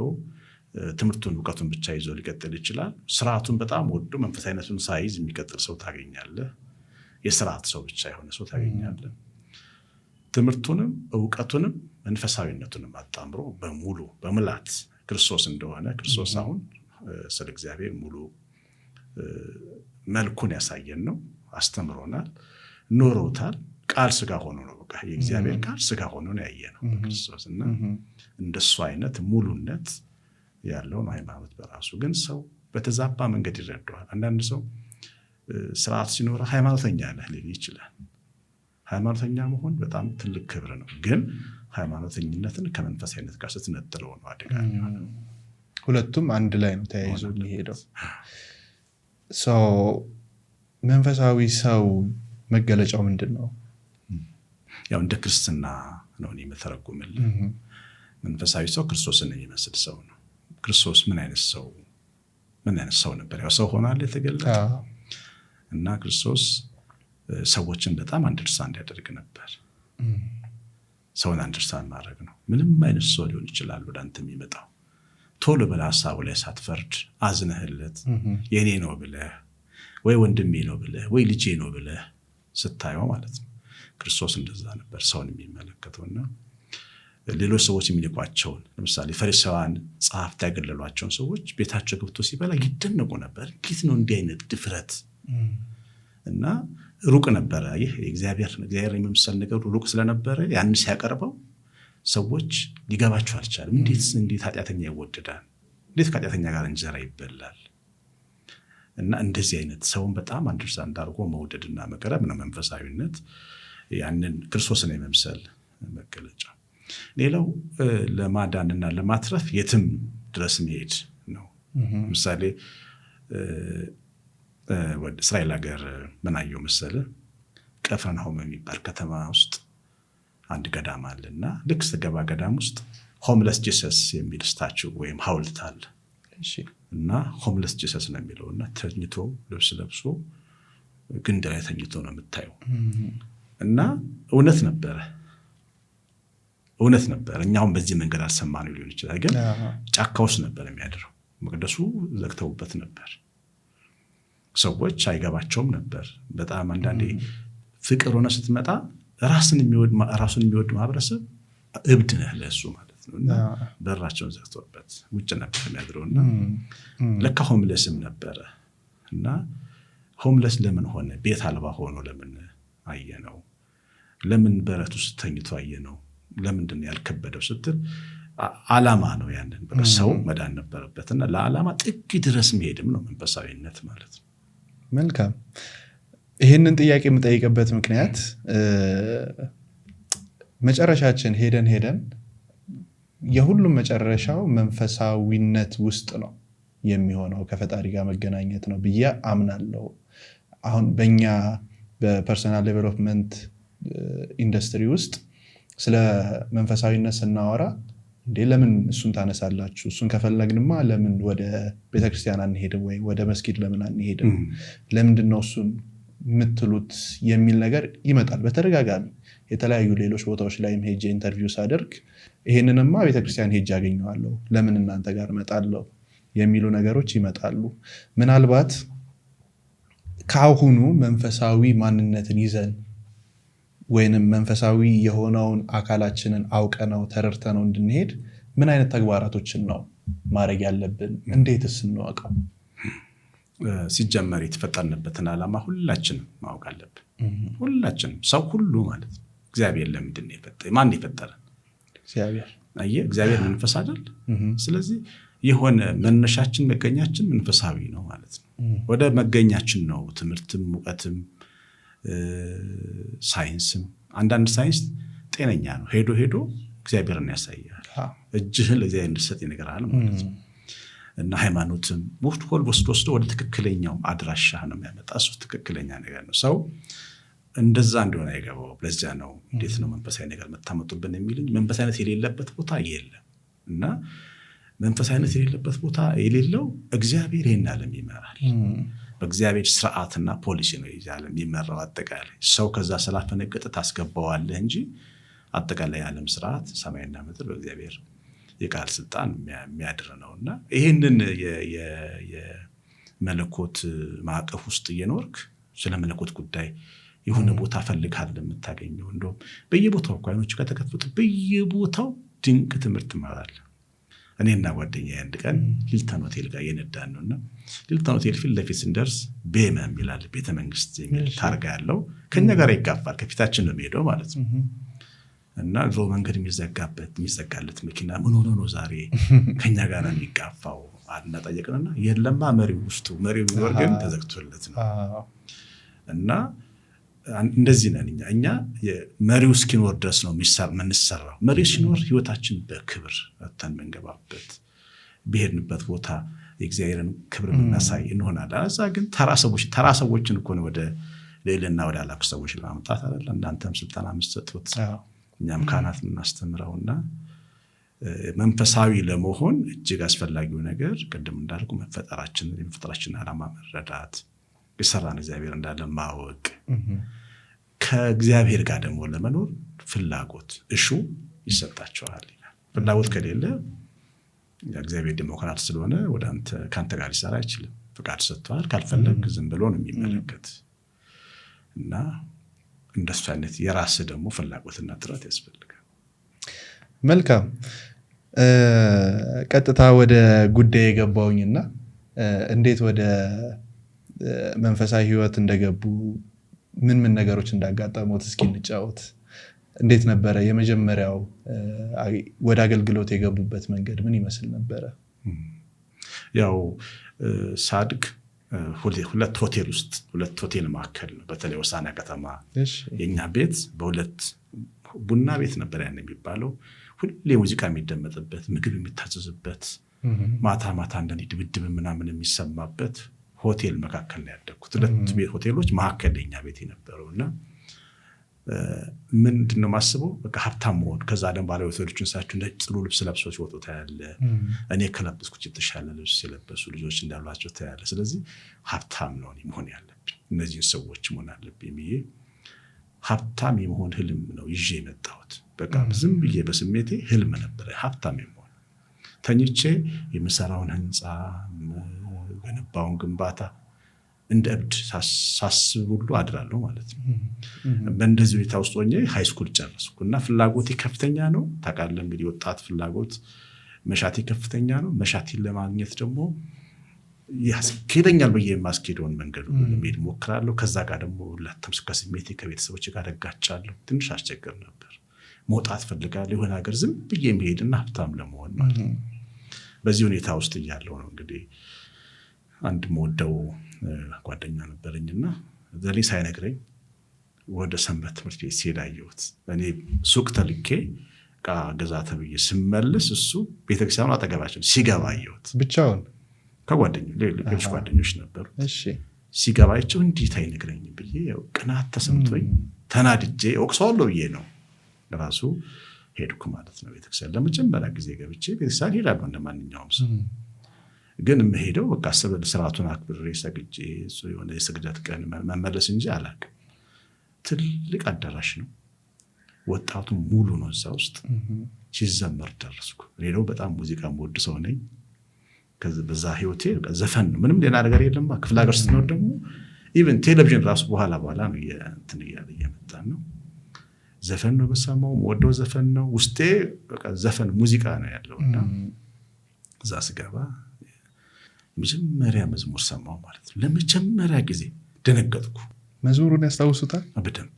ትምህርቱን እውቀቱን ብቻ ይዞ ሊቀጥል ይችላል። ስርዓቱን በጣም ወዶ መንፈሳዊነቱን ሳይዝ የሚቀጥል ሰው ታገኛለህ። የስርዓት ሰው ብቻ የሆነ ሰው ታገኛለህ። ትምህርቱንም እውቀቱንም መንፈሳዊነቱንም አጣምሮ በሙሉ በሙላት ክርስቶስ እንደሆነ ክርስቶስ አሁን ስለ እግዚአብሔር ሙሉ መልኩን ያሳየን ነው። አስተምሮናል፣ ኖሮታል። ቃል ስጋ ሆኖ ነው። በቃ የእግዚአብሔር ቃል ስጋ ሆኖ ነው ያየነው በክርስቶስ እና እንደሱ አይነት ሙሉነት ያለው ሃይማኖት በራሱ ግን ሰው በተዛባ መንገድ ይረዳዋል። አንዳንድ ሰው ስርዓት ሲኖር ሃይማኖተኛ ነህ ሊል ይችላል። ሃይማኖተኛ መሆን በጣም ትልቅ ክብር ነው። ግን ሃይማኖተኝነትን ከመንፈሳዊነት ጋር ስትነጥለው ነው አደጋ የሚሆነው። ሁለቱም አንድ ላይ ነው ተያይዞ የሚሄደው። መንፈሳዊ ሰው መገለጫው ምንድን ነው? ያው እንደ ክርስትና ነው የምተረጉምልህ። መንፈሳዊ ሰው ክርስቶስን የሚመስል ሰው ነው። ክርስቶስ ምን አይነት ሰው ነበር? ያው ሰው ሆኗል የተገለጠ እና ክርስቶስ ሰዎችን በጣም አንደርስታንድ ያደርግ ነበር። ሰውን አንደርስታንድ ማድረግ ነው። ምንም አይነት ሰው ሊሆን ይችላል ወደ አንተ የሚመጣው ቶሎ ብለህ ሀሳቡ ላይ ሳትፈርድ አዝነህለት የኔ ነው ብለህ ወይ ወንድሜ ነው ብለህ ወይ ልጄ ነው ብለህ ስታየው ማለት ነው። ክርስቶስ እንደዛ ነበር ሰውን የሚመለከተውና ሌሎች ሰዎች የሚልቋቸውን ለምሳሌ ፈሪሳውያን ጸሐፍት ያገለሏቸውን ሰዎች ቤታቸው ገብቶ ሲበላ ይደነቁ ነበር። እንዴት ነው እንዲህ አይነት ድፍረት? እና ሩቅ ነበረ። ይህ እግዚአብሔር የሚመስል ነገር ሩቅ ስለነበረ ያን ሲያቀርበው ሰዎች ሊገባቸው አልቻለም። እንዴት ኃጢአተኛ ይወደዳል? እንዴት ከኃጢአተኛ ጋር እንጀራ ይበላል? እና እንደዚህ አይነት ሰውን በጣም አንደርስታንድ አድርጎ መውደድና መቅረብ ነው መንፈሳዊነት፣ ያንን ክርስቶስን የመምሰል መገለጫ። ሌላው ለማዳንና ለማትረፍ የትም ድረስ መሄድ ነው። ለምሳሌ ወደ እስራኤል ሀገር ምን አየሁ መሰለህ? ቅፍርናሆም የሚባል ከተማ ውስጥ አንድ ገዳም አለና ልክ ስትገባ ገዳም ውስጥ ሆምለስ ጂሰስ የሚል ስታቹ ወይም ሐውልት አለ እና ሆምለስ ጂሰስ ነው የሚለውና ተኝቶ ልብስ ለብሶ ግንድ ላይ ተኝቶ ነው የምታየው። እና እውነት ነበረ። እኛውም በዚህ መንገድ አልሰማነው ሊሆን ይችላል፣ ግን ጫካ ውስጥ ነበር የሚያድረው። መቅደሱ ዘግተውበት ነበር። ሰዎች አይገባቸውም ነበር። በጣም አንዳንዴ ፍቅር ሆነ ስትመጣ ራሱን የሚወድ ማህበረሰብ እብድ ነህ ለእሱ ማለት ነው። እና በራቸውን ዘግተውበት ውጭ ነበር የሚያድረውና ለካ ሆምለስም ነበረ። እና ሆምለስ ለምን ሆነ? ቤት አልባ ሆኖ ለምን አየነው? ለምን በረት ውስጥ ተኝቶ አየነው? ለምንድን ያልከበደው ስትል ዓላማ ነው። ያንን ሰው መዳን ነበረበትና ለዓላማ ጥግ ድረስ መሄድም ነው መንፈሳዊነት ማለት ነው። መልካም። ይህንን ጥያቄ የምጠይቅበት ምክንያት መጨረሻችን ሄደን የሁሉም መጨረሻው መንፈሳዊነት ውስጥ ነው የሚሆነው፣ ከፈጣሪ ጋር መገናኘት ነው ብዬ አምናለሁ። አሁን በእኛ በፐርሰናል ዴቨሎፕመንት ኢንዱስትሪ ውስጥ ስለ መንፈሳዊነት ስናወራ ለምን እሱን ታነሳላችሁ? እሱን ከፈለግንማ ለምን ወደ ቤተክርስቲያን አንሄድም? ወይ ወደ መስጊድ ለምን አንሄድም? ለምንድነው እሱን የምትሉት የሚል ነገር ይመጣል በተደጋጋሚ። የተለያዩ ሌሎች ቦታዎች ላይም ሄጄ ኢንተርቪው ሳደርግ ይሄንንማ ቤተክርስቲያን ሄጄ አገኘዋለሁ፣ ለምን እናንተ ጋር እመጣለሁ የሚሉ ነገሮች ይመጣሉ። ምናልባት ከአሁኑ መንፈሳዊ ማንነትን ይዘን ወይንም መንፈሳዊ የሆነውን አካላችንን አውቀነው ተረድተነው እንድንሄድ ምን አይነት ተግባራቶችን ነው ማድረግ ያለብን? እንዴትስ እንወቀው? ሲጀመር የተፈጠርንበትን ዓላማ ሁላችንም ማወቅ አለብን። ሁላችንም፣ ሰው ሁሉ ማለት ነው። እግዚአብሔር ለምንድን ነው የፈጠረን? ማን የፈጠረን? እግዚአብሔር መንፈስ አይደል? ስለዚህ የሆነ መነሻችን መገኛችን መንፈሳዊ ነው ማለት ነው። ወደ መገኛችን ነው ትምህርትም እውቀትም ሳይንስም። አንዳንድ ሳይንስ ጤነኛ ነው፣ ሄዶ እግዚአብሔርን ያሳያል። እጅህን ለእግዚአብሔር እንድትሰጥ ይነግራል ማለት ነው። እና ሃይማኖትም ወስዶ ወደ ትክክለኛው አድራሻ ነው የሚያመጣ። እሱ ትክክለኛ ነገር ነው። ሰው እንደዛ እንደሆነ አይገባው። ለዚያ ነው እንዴት ነው መንፈሳዊ ነገር መታመጡብን የሚልኝ። መንፈሳዊነት የሌለበት ቦታ የለም። እና መንፈሳዊነት የሌለበት ቦታ የሌለው እግዚአብሔር ይህን ዓለም ይመራል። በእግዚአብሔር ስርዓትና ፖሊሲ ነው ይህ ዓለም የሚመራው። አጠቃላይ ሰው ከዛ ስላፈነገጠ ታስገባዋለህ እንጂ አጠቃላይ የዓለም ስርዓት ሰማይና ምድር በእግዚአብሔር የቃል ስልጣን የሚያድር ነውና ይህንን የመለኮት ማዕቀፍ ውስጥ እየኖርክ ስለ መለኮት ጉዳይ የሆነ ቦታ ፈልጋለህ የምታገኘው እንደውም በየቦታው አይኖች ከተከፈቱ በየቦታው ድንቅ ትምህርት ማለት እኔና ጓደኛዬ አንድ ቀን ሂልተን ሆቴል ጋር የነዳን ነውና ሂልተን ሆቴል ፊት ለፊት ስንደርስ ቤመም ይላል ቤተ መንግስት የሚል ታርጋ ያለው ከኛ ጋር ይጋፋል ከፊታችን ነው የሚሄደው ማለት ነው እና ድሮ መንገድ የሚዘጋለት መኪና ምን ሆኖ ነው ዛሬ ከኛ ጋር የሚጋፋው አልና ጠየቅንና የለማ መሪው ቢኖር ግን ተዘግቶለት ነው እና እንደዚህ ነን እኛ መሪው እስኪኖር ድረስ ነው የምንሰራው መሪው ሲኖር ህይወታችን በክብር አጥተን መንገባበት በሄድንበት ቦታ የእግዚአብሔርን ክብር እናሳይ እንሆናለን አዛ ግን ተራ ሰዎችን እኮ ነው ወደ ሌላና ወደ አላክ ሰዎች ለማምጣት አይደል እናንተም ስልጣን መስጠት እኛም ካህናት እናስተምረውና መንፈሳዊ ለመሆን እጅግ አስፈላጊው ነገር ቅድም እንዳልኩ መፈጠራችን ዓላማ መረዳት የሰራን እግዚአብሔር እንዳለ ማወቅ ከእግዚአብሔር ጋር ደግሞ ለመኖር ፍላጎት እሹ ይሰጣቸዋል ይላል ፍላጎት ከሌለ እግዚአብሔር ዲሞክራት ስለሆነ ወደ ካንተ ጋር ሊሰራ አይችልም ፍቃድ ሰጥቷል ካልፈለግ ዝም ብሎ ነው የሚመለከት እና እንደሱ አይነት የራስ ደግሞ ፍላጎትና ጥረት ያስፈልጋል መልካም ቀጥታ ወደ ጉዳይ የገባውኝና እንዴት ወደ መንፈሳዊ ህይወት እንደገቡ ምን ነገሮች እንዳጋጠሙት እስኪ እንጫወት እንዴት ነበረ የመጀመሪያው ወደ አገልግሎት የገቡበት መንገድ ምን ይመስል ነበረ ያው ሳድግ ሁለት ሆቴል ማከል ነው በተለይ ወሳና ከተማ የኛ ቤት በሁለት ቡና ቤት ነበር ያን የሚባለው ሁሌ ሙዚቃ የሚደመጥበት ምግብ የሚታዘዝበት ማታ እንደኔ ድብድብ ምናምን የሚሰማበት ሆቴል መካከል ላይ ያደኩት ሁለት ቤት ሆቴሎች መካከል የኛ ቤት የነበረውና ምንድነው ማስበው በቃ ሀብታም መሆን ከዛ ደግሞ ባለቤቶቹን ሳችሁ ነጭ ጥሩ ልብስ ለብሰው ሲወጡ ታያለ እኔ ከለበስኩት የተሻለ ልብስ ሲለበሱ ልጆች እንዳሏቸው ታያለ ስለዚህ ሀብታም ነው መሆን ያለብኝ እነዚህ ሰዎች መሆን አለብኝ ብዬ ሀብታም የመሆን ህልም ነው ይዤ የመጣሁት በቃ ዝም ብዬ በስሜቴ ህልም ነበር ሀብታም የመሆን ተኝቼ የምሰራውን ህንጻ ገነባውን ግንባታ እንደ እብድ ሳስብ ሁሉ አድራለሁ ማለት ነው በእንደዚህ ሁኔታ ውስጥ ሆኜ ሃይ ስኩል ጨረስኩና ፍላጎቴ ከፍተኛ ነው ታውቃለህ እንግዲህ ወጣት ፍላጎት መሻቴ ከፍተኛ ነው መሻቴን ለማግኘት ደግሞ ያስኬደኛል ብዬ የማስኬደውን መንገድ ሁሉ ለመሄድ ሞክራለሁ ከዛ ጋር ደግሞ ለተምስከ ስሜቴ ከቤተሰቦቼ ጋር ደጋጫለሁ ትንሽ አስቸግር ነበር መውጣት ፈልጋለሁ የሆነ ሀገር ዝም ብዬ መሄድና ሀብታም ለመሆን ማለት ነው በዚህ ሁኔታ ውስጥ እያለሁ ነው እንግዲህ አንድ ሞደው ጓደኛ ነበርኝና ዘሌ ሳይነግረኝ ወደ ሰንበት ትምህርት ቤት ሲሄዳየሁት እኔ ሱቅ ተልኬ ገዛ ተብዬ ስመለስ እሱ ቤተክርስቲያኑ አጠገባችን ሲገባየሁት ብቻውን ከጓደኞች ጓደኞች ነበሩ ሲገባቸው እንዴት አይነግረኝ ብዬ ያው ቅናት ተሰምቶኝ ተናድጄ ወቅሰዋለሁ ብዬ ነው ራሱ ሄድኩ ማለት ነው ቤተክርስቲያን ለመጀመሪያ ጊዜ ገብቼ ቤተክርስቲያን ሄዳለሁ እንደማንኛውም ሰው ግን መሄደው በቃ ስርዓቱን አክብሬ ሰግጄ የሆነ የስግደት ቀን መመለስ እንጂ አላውቅም ትልቅ አዳራሽ ነው ወጣቱ ሙሉ ነው እዛ ውስጥ ሲዘመር ደረስኩ ሌላው በጣም ሙዚቃ የምወድ ሰው ነኝ በዛ ህይወቴ ዘፈን ነው ምንም ሌላ ነገር የለም ክፍለ ሀገር ስትኖር ደግሞ ኢቭን ቴሌቪዥን ራሱ በኋላ ነው እንትን እያለ እየመጣን ነው ዘፈን ነው በሰማው ወደው ዘፈን ነው ውስጤ በቃ ዘፈን ሙዚቃ ነው ያለውና እዛ ስገባ መጀመሪያ መዝሙር ሰማው ማለት ነው ለመጀመሪያ ጊዜ ደነገጥኩ መዝሙሩን ያስታውሱታል በደንብ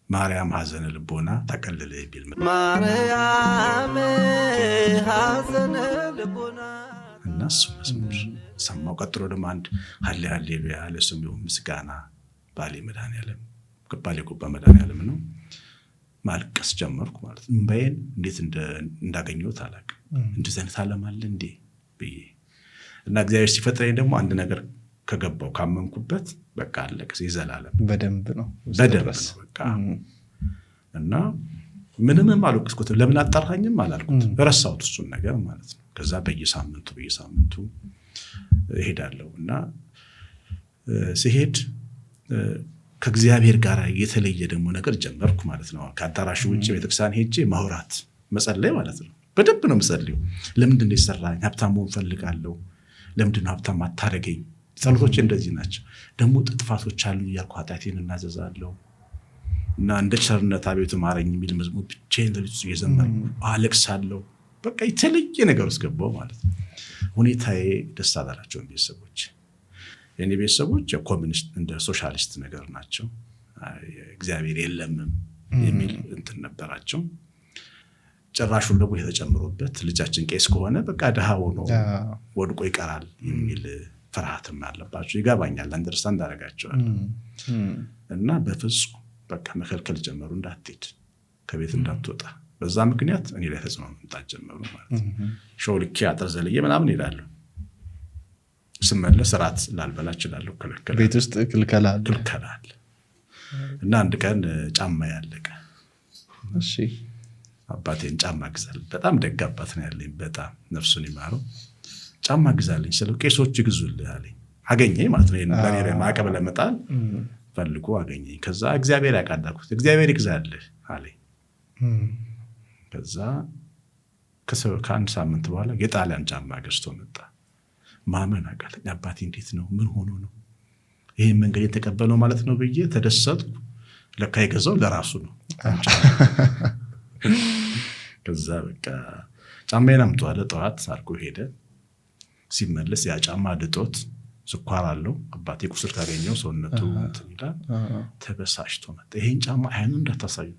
ማርያም ሐዘነ ልቦና ተቀለለ ይብል ማርያም ሐዘነ ልቦና እና እሱ መዝሙር ሰማው ቀጥሎ ደግሞ አንድ ሃሌሉያ ለስሙ ምስጋና ባሌ መድኃኔዓለም መድኃኔዓለም ነው ማልቀስ ጀመርኩ ማለት ነው እንባዬን እንዴት እንዳገኘሁት አላውቅም እንደዚህ አይነት ዓለም አለ እንዴ ብዬ እና እግዚአብሔር ሲፈጥረኝ ደግሞ አንድ ነገር ከገባው ካመንኩበት በቃ አለቀስ ይዘላለም በደንብ ነው በቃ እና ምንም አልወቅስኩትም ለምን አጣራኝም አላልኩትም ረሳሁት እሱን ነገር ማለት ነው ከዛ በየሳምንቱ እሄዳለሁ እና ሲሄድ ከእግዚአብሔር ጋር የተለየ ደግሞ ነገር ጀመርኩ ማለት ነው ከአዳራሹ ውጭ ቤተክርስቲያን ሄጄ ማውራት መጸለይ ማለት ነው በደንብ ነው የምጸልየው። ለምንድን ነው የሰራኝ? ሀብታም መሆን ፈልጋለሁ። ለምንድን ነው ሀብታም አታረገኝ? ጸሎቶች እንደዚህ ናቸው። ደግሞ ጥፋቶች አሉ እያልኩ ኃጢአቴን እናዘዛለሁ እና እንደ ቸርነት አቤቱ ማረኝ የሚል መዝሙር ብቻዬን ለልጅ እየዘመርኩ አለቅሳለሁ። በቃ የተለየ ነገር ውስጥ ገባሁ ማለት ነው። ሁኔታዬ ደስ አላላቸውም ቤተሰቦች። የኔ ቤተሰቦች የኮሚኒስት እንደ ሶሻሊስት ነገር ናቸው። እግዚአብሔር የለምም የሚል እንትን ነበራቸው። ጭራሹን ደግሞ የተጨምሮበት ልጃችን ቄስ ከሆነ በቃ ድሃ ሆኖ ወድቆ ይቀራል የሚል ፍርሃትም አለባቸው። ይገባኛል፣ አንደርስታንድ አደርጋቸዋለሁ። እና በፍጹም በቃ መከልከል ጀመሩ። እንዳትሄድ፣ ከቤት እንዳትወጣ። በዛ ምክንያት እኔ ላይ ተጽዕኖ መምጣት ጀመሩ ማለት ነው። ሾልኬ አጥር ዘልዬ ምናምን እሄዳለሁ። ስመለስ እራት ላልበላ እችላለሁ። ቤት ውስጥ ክልከላ አለ። እና አንድ ቀን ጫማ ያለቀ። እሺ፣ አባቴን ጫማ ግዛልኝ። በጣም ደግ አባት ነው ያለኝ፣ በጣም ነፍሱን ይማረው። ጫማ ግዛልኝ ስለው ቄሶች ይግዙልህ አለኝ። አገኘኝ ማለት ነው። በኔ ላይ ማዕቀብ ለመጣል ፈልጎ አገኘኝ። ከዛ እግዚአብሔር ያቃዳልኩት እግዚአብሔር ይግዛልህ አለኝ። ከዛ ከአንድ ሳምንት በኋላ የጣሊያን ጫማ ገዝቶ መጣ። ማመን አቃተኝ። አባቴ እንዴት ነው? ምን ሆኖ ነው ይህን መንገድ የተቀበለው ማለት ነው ብዬ ተደሰጥኩ። ለካ የገዛው ለራሱ ነው። ከዛ በቃ ጫማዬን አምጡ አለ። ጠዋት አድርጎ ሄደ። ሲመለስ ያ ጫማ ድጦት ስኳር አለው። አባቴ ቁስል ካገኘው ሰውነቱ እንትን ይላል። ተበሳጭቶ መጣ። ይሄን ጫማ አይኑ እንዳታሳዩ፣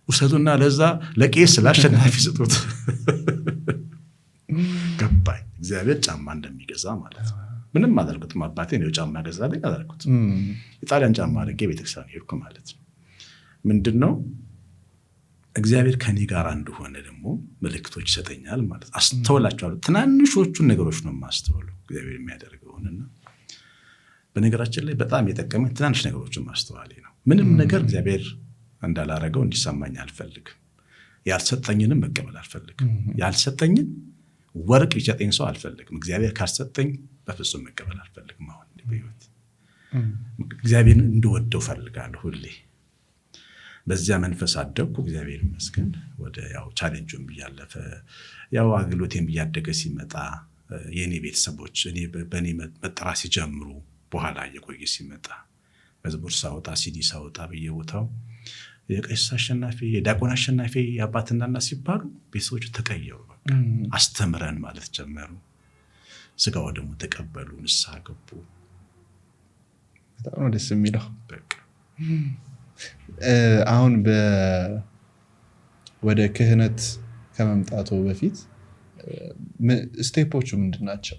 ውሰዱና ለዛ ለቄስ ለአሸናፊ ስጡት። ገባኝ እግዚአብሔር ጫማ እንደሚገዛ ማለት ነው። ምንም አላልኩትም። አባቴ ነው ጫማ ገዛልኝ አላልኩትም። የጣሊያን ጫማ አድርጌ ቤተክርስቲያን ሄድኩ ማለት ነው። ምንድን ነው እግዚአብሔር ከኔ ጋር እንደሆነ ደግሞ ምልክቶች ይሰጠኛል ማለት አስተውላቸዋለሁ። ትናንሾቹን ነገሮች ነው የማስተውለው እግዚአብሔር የሚያደርገውንና በነገራችን ላይ በጣም የጠቀመኝ ትናንሽ ነገሮችን ማስተዋሌ ነው። ምንም ነገር እግዚአብሔር እንዳላረገው እንዲሰማኝ አልፈልግም። ያልሰጠኝንም መቀበል አልፈልግም። ያልሰጠኝን ወርቅ ቢሰጠኝ ሰው አልፈልግም። እግዚአብሔር ካልሰጠኝ በፍጹም መቀበል አልፈልግም። አሁን በህይወት እግዚአብሔር እንደወደው ፈልጋለሁ ሁሌ። በዚያ መንፈስ አደግኩ። እግዚአብሔር ይመስገን። ወደ ያው ቻሌንጁን ብያለፈ ያው አገልግሎቴን ብያደገ ሲመጣ የኔ ቤተሰቦች በኔ መጠራ ሲጀምሩ በኋላ እየቆየ ሲመጣ መዝሙር ሳወጣ ሲዲ ሳወጣ በየቦታው የቀሲስ አሸናፊ የዲያቆን አሸናፊ የአባትና እናት ሲባሉ ቤተሰቦች ተቀየሩ። በቃ አስተምረን ማለት ጀመሩ። ስጋው ደግሞ ተቀበሉ፣ ንስሐ ገቡ። በጣም ደስ የሚለው በቃ አሁን ወደ ክህነት ከመምጣቱ በፊት ስቴፖቹ ምንድን ናቸው?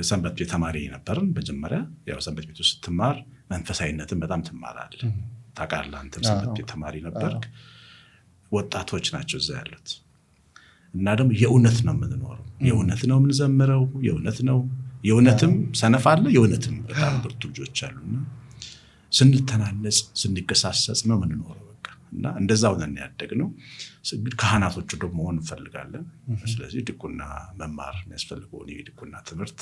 ሰንበት ቤት ተማሪ ነበርን። መጀመሪያ ያው ሰንበት ቤት ውስጥ ስትማር መንፈሳዊነትን በጣም ትማራለህ። ታውቃለህ፣ አንተም ሰንበት ቤት ተማሪ ነበርክ። ወጣቶች ናቸው እዛ ያሉት እና ደግሞ የእውነት ነው የምንኖረው፣ የእውነት ነው የምንዘምረው፣ የእውነትም ሰነፍ አለ፣ የእውነትም በጣም ብርቱ ልጆች አሉና ስንተናነጽ ስንገሳሰጽ ነው የምንኖረው። በቃ እና እንደዛው ነን ያደግነው። ካህናቶቹ ደግሞ መሆን እንፈልጋለን። ስለዚህ ድቁና መማር የሚያስፈልገው የድቁና ትምህርት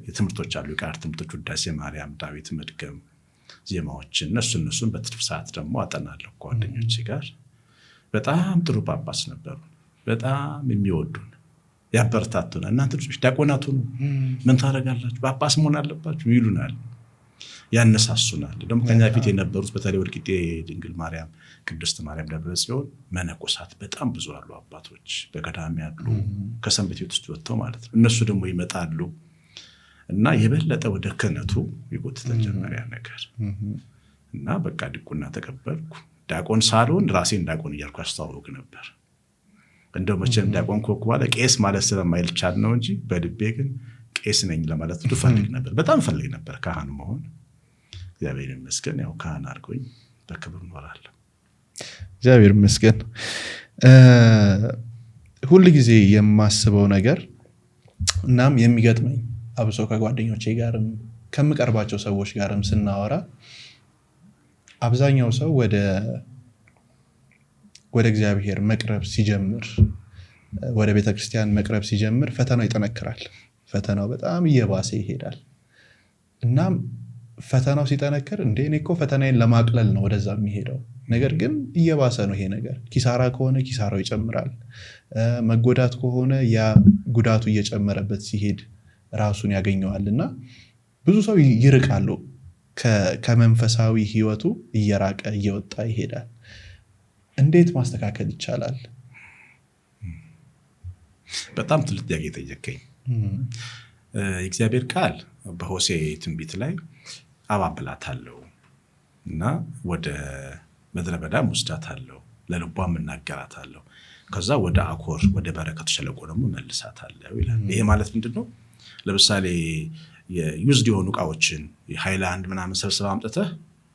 የትምህርቶች አሉ። የቃል ትምህርቶች፣ ውዳሴ ማርያም፣ ዳዊት፣ መድገም፣ ዜማዎችን እነሱን በትርፍ ሰዓት ደግሞ አጠናለሁ ጓደኞቼ ጋር። በጣም ጥሩ ጳጳስ ነበሩ። በጣም የሚወዱን ያበረታቱን። እናንተ ልጆች ዲያቆናት ሁኑ፣ ምን ታደርጋላችሁ፣ ጳጳስ መሆን አለባችሁ ይሉናል፣ ያነሳሱናል። ደግሞ ከኛ ፊት የነበሩት በተለይ ወልቂጤ ድንግል ማርያም፣ ቅድስት ማርያም፣ ደብረ ጽዮን መነኮሳት በጣም ብዙ አሉ። አባቶች በገዳም ያሉ ከሰንበት ቤት ውስጥ ወጥተው ማለት ነው። እነሱ ደግሞ ይመጣሉ እና የበለጠ ወደ ክህነቱ ይጎትተን ጀመረ ያ ነገር እና በቃ ድቁና ተቀበልኩ። ዲያቆን ሳልሆን ራሴን ዲያቆን እያልኩ አስተዋውቅ ነበር። እንደው መቼም ዲያቆን ኮኩ ባለ ቄስ ማለት ስለማይቻል ነው እንጂ በልቤ ግን ቄስ ነኝ ለማለት ፈልግ ነበር። በጣም ፈልግ ነበር ካህን መሆን። እግዚአብሔር ይመስገን ያው ካህን አድርጎኝ በክብር እኖራለሁ። እግዚአብሔር ይመስገን። ሁል ጊዜ የማስበው ነገር እናም የሚገጥመኝ አብሶ ከጓደኞቼ ጋርም ከምቀርባቸው ሰዎች ጋርም ስናወራ አብዛኛው ሰው ወደ እግዚአብሔር መቅረብ ሲጀምር፣ ወደ ቤተክርስቲያን መቅረብ ሲጀምር ፈተናው ይጠነክራል። ፈተናው በጣም እየባሰ ይሄዳል። እናም ፈተናው ሲጠነክር እንዴ እኔ እኮ ፈተናዬን ለማቅለል ነው ወደዛ የሚሄደው፣ ነገር ግን እየባሰ ነው ይሄ ነገር። ኪሳራ ከሆነ ኪሳራው ይጨምራል፣ መጎዳት ከሆነ ያ ጉዳቱ እየጨመረበት ሲሄድ ራሱን ያገኘዋል እና ብዙ ሰው ይርቃሉ፣ ከመንፈሳዊ ህይወቱ እየራቀ እየወጣ ይሄዳል። እንዴት ማስተካከል ይቻላል? በጣም ትልቅ ጥያቄ ጠየቀኝ። የእግዚአብሔር ቃል በሆሴ ትንቢት ላይ አባብላታለሁ እና ወደ ምድረ በዳ ወስዳታለሁ፣ ለልቧም እናገራታለሁ፣ ከዛ ወደ አኮር ወደ በረከቱ ሸለቆ ደግሞ መልሳታለሁ ይላል። ይሄ ማለት ምንድነው? ለምሳሌ የዩዝድ የሆኑ እቃዎችን የሃይላንድ ምናምን ሰብስበህ አምጥተህ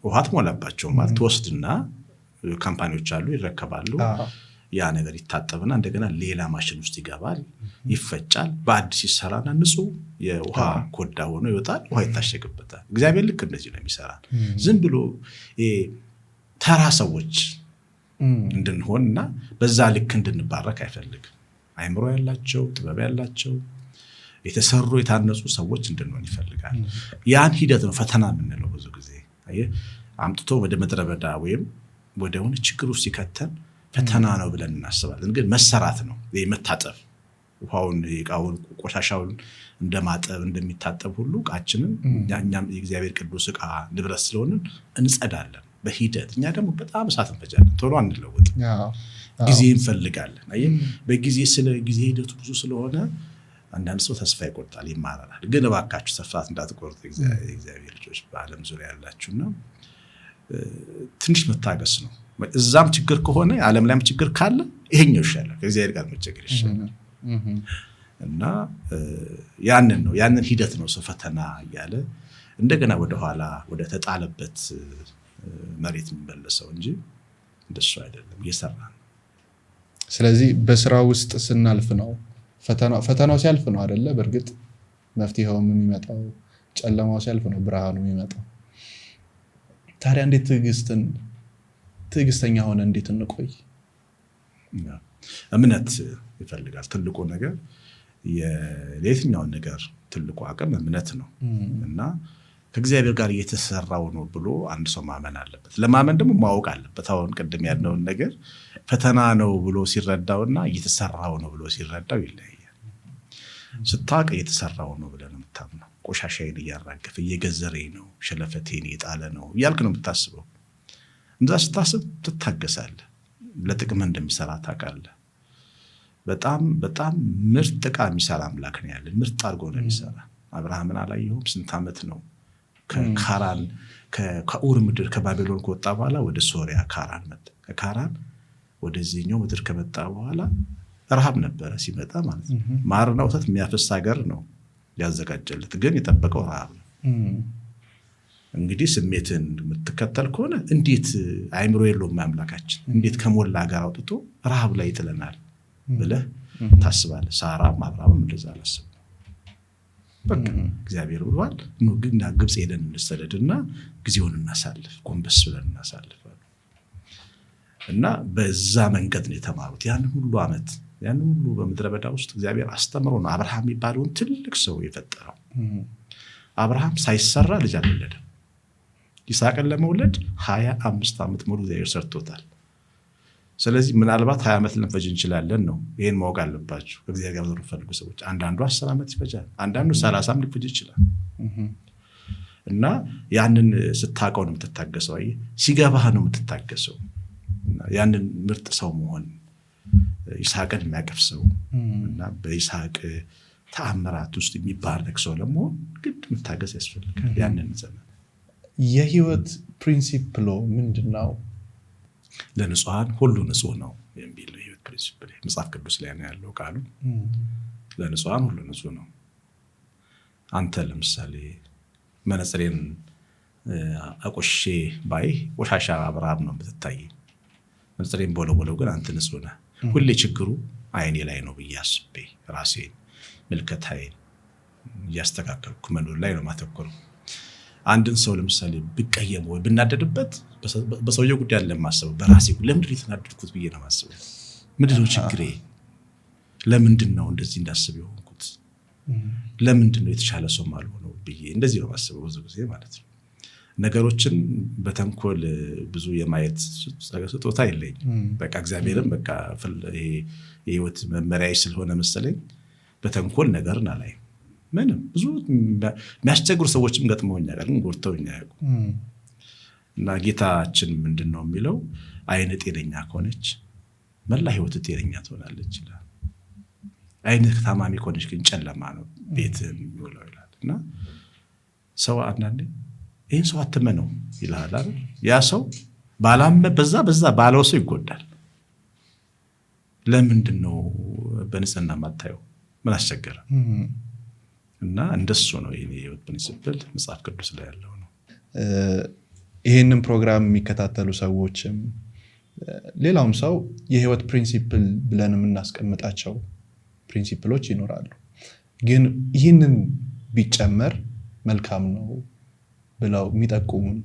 ውሃ ትሞላባቸው ማለት ትወስድና ካምፓኒዎች አሉ ይረከባሉ። ያ ነገር ይታጠብና እንደገና ሌላ ማሽን ውስጥ ይገባል፣ ይፈጫል፣ በአዲስ ይሰራና ንጹህ የውሃ ኮዳ ሆኖ ይወጣል፣ ውሃ ይታሸግበታል። እግዚአብሔር ልክ እንደዚህ ነው የሚሰራ። ዝም ብሎ ተራ ሰዎች እንድንሆንና በዛ ልክ እንድንባረክ አይፈልግም። አይምሮ ያላቸው ጥበብ ያላቸው የተሰሩ የታነጹ ሰዎች እንድንሆን ይፈልጋል። ያን ሂደት ነው ፈተና የምንለው። ብዙ ጊዜ አምጥቶ ወደ ምድረ በዳ ወይም ወደ ሆነ ችግር ውስጥ ሲከተን ፈተና ነው ብለን እናስባለን። ግን መሰራት ነው መታጠብ። ውሃውን የእቃውን ቆሻሻውን እንደማጠብ እንደሚታጠብ ሁሉ እቃችንን እኛም የእግዚአብሔር ቅዱስ እቃ ንብረት ስለሆንን እንጸዳለን በሂደት። እኛ ደግሞ በጣም እሳት እንፈጃለን፣ ቶሎ አንለወጥ፣ ጊዜ እንፈልጋለን። በጊዜ ስለ ጊዜ ሂደቱ ብዙ ስለሆነ አንዳንድ ሰው ተስፋ ይቆርጣል፣ ይማራል። ግን እባካችሁ ተስፋ እንዳትቆርጡ የእግዚአብሔር ልጆች በዓለም ዙሪያ ያላችሁና ትንሽ መታገስ ነው። እዛም ችግር ከሆነ ዓለም ላይም ችግር ካለ ይሄኛው ይሻላል፣ ከእግዚአብሔር ጋር መቸገር ይሻላል። እና ያንን ሂደት ነው ሰው ፈተና እያለ እንደገና ወደኋላ ወደ ተጣለበት መሬት የሚመለሰው እንጂ እንደሱ አይደለም፣ እየሰራ ነው። ስለዚህ በስራ ውስጥ ስናልፍ ነው ፈተናው ሲያልፍ ነው አይደለ? በእርግጥ መፍትሄው የሚመጣው ጨለማው ሲያልፍ ነው ብርሃኑ የሚመጣው። ታዲያ እንዴት ትዕግስተኛ ሆነ እንዴት እንቆይ? እምነት ይፈልጋል። ትልቁ ነገር የየትኛውን ነገር ትልቁ አቅም እምነት ነው እና ከእግዚአብሔር ጋር እየተሰራው ነው ብሎ አንድ ሰው ማመን አለበት። ለማመን ደግሞ ማወቅ አለበት። አሁን ቅድም ያለውን ነገር ፈተና ነው ብሎ ሲረዳውና እየተሰራው ነው ብሎ ሲረዳው ይለያያል። ስታውቅ እየተሰራው ነው ብለህ ነው የምታምነው። ቆሻሻዬን እያራገፈ እየገዘረኝ ነው፣ ሸለፈቴን እየጣለ ነው እያልክ ነው የምታስበው። እንደዛ ስታስብ ትታገሳለህ፣ ለጥቅም እንደሚሰራ ታውቃለህ። በጣም በጣም ምርጥ ዕቃ የሚሰራ አምላክ ነው ያለን። ምርጥ አድርጎ ነው የሚሰራ። አብርሃምን አላየሁም? ስንት ዓመት ነው ከካራን ከኡር ምድር ከባቢሎን ከወጣ በኋላ ወደ ሶሪያ ካራን መጣ። ከካራን ወደዚህኛው ምድር ከመጣ በኋላ ረሃብ ነበረ ሲመጣ ማለት ነው። ማርና ወተት የሚያፈስ ሀገር ነው ያዘጋጀለት፣ ግን የጠበቀው ረሃብ ነው። እንግዲህ ስሜትን የምትከተል ከሆነ እንዴት አይምሮ የለውም አምላካችን፣ እንዴት ከሞላ ሀገር አውጥቶ ረሃብ ላይ ይጥለናል ብለህ ታስባለህ። ሳራም አብርሃምም እንደዛ አላሰቡም። በቃ እግዚአብሔር ብሏል፣ ግና ግብፅ ሄደን እንሰደድና ጊዜውን እናሳልፍ፣ ጎንበስ ብለን እናሳልፍ እና በዛ መንገድ ነው የተማሩት። ያንን ሁሉ ዓመት ያንን ሁሉ በምድረ በዳ ውስጥ እግዚአብሔር አስተምሮ ነው አብርሃም የሚባለውን ትልቅ ሰው የፈጠረው። አብርሃም ሳይሰራ ልጅ አልወለደም። ይስሐቅን ለመውለድ 25 ዓመት ሙሉ እግዚአብሔር ሰርቶታል። ስለዚህ ምናልባት 20 ዓመት ልንፈጅ እንችላለን ነው። ይሄን ማወቅ አለባችሁ። እግዚአብሔር ጋር መኖር ፈልጉ ሰዎች አንዳንዱ 10 ዓመት ይፈጃል፣ አንዳንዱ 30 ሊፈጅ ይችላል። እና ያንን ስታውቀው ነው የምትታገሰው። አይ ሲገባህ ነው የምትታገሰው። ያንን ምርጥ ሰው መሆን ይስሐቅን የሚያቀፍ ሰው እና በይስሐቅ ተአምራት ውስጥ የሚባረክ ሰው ለመሆን ግድ መታገስ ያስፈልጋል። ያንን ዘመን የህይወት ፕሪንሲፕል ምንድነው? ለንጹሃን ሁሉ ንጹህ ነው የሚል የህይወት ፕሪንሲፕል መጽሐፍ ቅዱስ ላይ ነው ያለው ቃሉ። ለንጹሃን ሁሉ ንጹህ ነው። አንተ ለምሳሌ መነጽሬን አቆሼ ባይ ቆሻሻ አብርሃም ነው የምትታይ። መነጽሬን ቦለቦለው ግን አንተ ንጹህ ነህ። ሁሌ ችግሩ አይኔ ላይ ነው ብዬ አስቤ ራሴን ምልከታዬን እያስተካከልኩ መኖር ላይ ነው ማተኮር። አንድን ሰው ለምሳሌ ብቀየመው ወይ ብናደድበት በሰውየው ጉዳይ አይደለም ማሰበው፣ በራሴ ለምንድን ነው የተናደድኩት ብዬ ነው ማሰበው። ምንድነው ችግሬ? ለምንድን ነው እንደዚህ እንዳስብ የሆንኩት? ለምንድን ነው የተሻለ ሰው ማልሆነው ብዬ እንደዚህ ነው ማሰበው ብዙ ጊዜ ማለት ነው። ነገሮችን በተንኮል ብዙ የማየት ስጦታ የለኝም። በቃ እግዚአብሔርም በቃ የህይወት መመሪያ ስለሆነ መሰለኝ በተንኮል ነገርን አላይም። ምንም ብዙ የሚያስቸግሩ ሰዎችም ገጥመውኛል፣ ግን ጎድተውኝ አያውቁም። እና ጌታችን ምንድን ነው የሚለው? አይን ጤነኛ ከሆነች መላ ህይወት ጤነኛ ትሆናለች ይላል። አይን ታማሚ ከሆነች ግን ጨለማ ነው ቤትህን የሚውለው ይላል። እና ሰው አንዳንዴ ይህን ሰው አትመነው ይልሃል አይደል? ያ ሰው በዛ ባለው ሰው ይጎዳል። ለምንድን ነው በንጽህና ማታየው? ምን አስቸገረ? እና እንደሱ ነው የህይወት ፕሪንሲፕል መጽሐፍ ቅዱስ ላይ ያለው ነው። ይህንን ፕሮግራም የሚከታተሉ ሰዎችም ሌላውም ሰው የህይወት ፕሪንሲፕል ብለን የምናስቀምጣቸው ፕሪንሲፕሎች ይኖራሉ። ግን ይህንን ቢጨመር መልካም ነው ብለው የሚጠቁሙን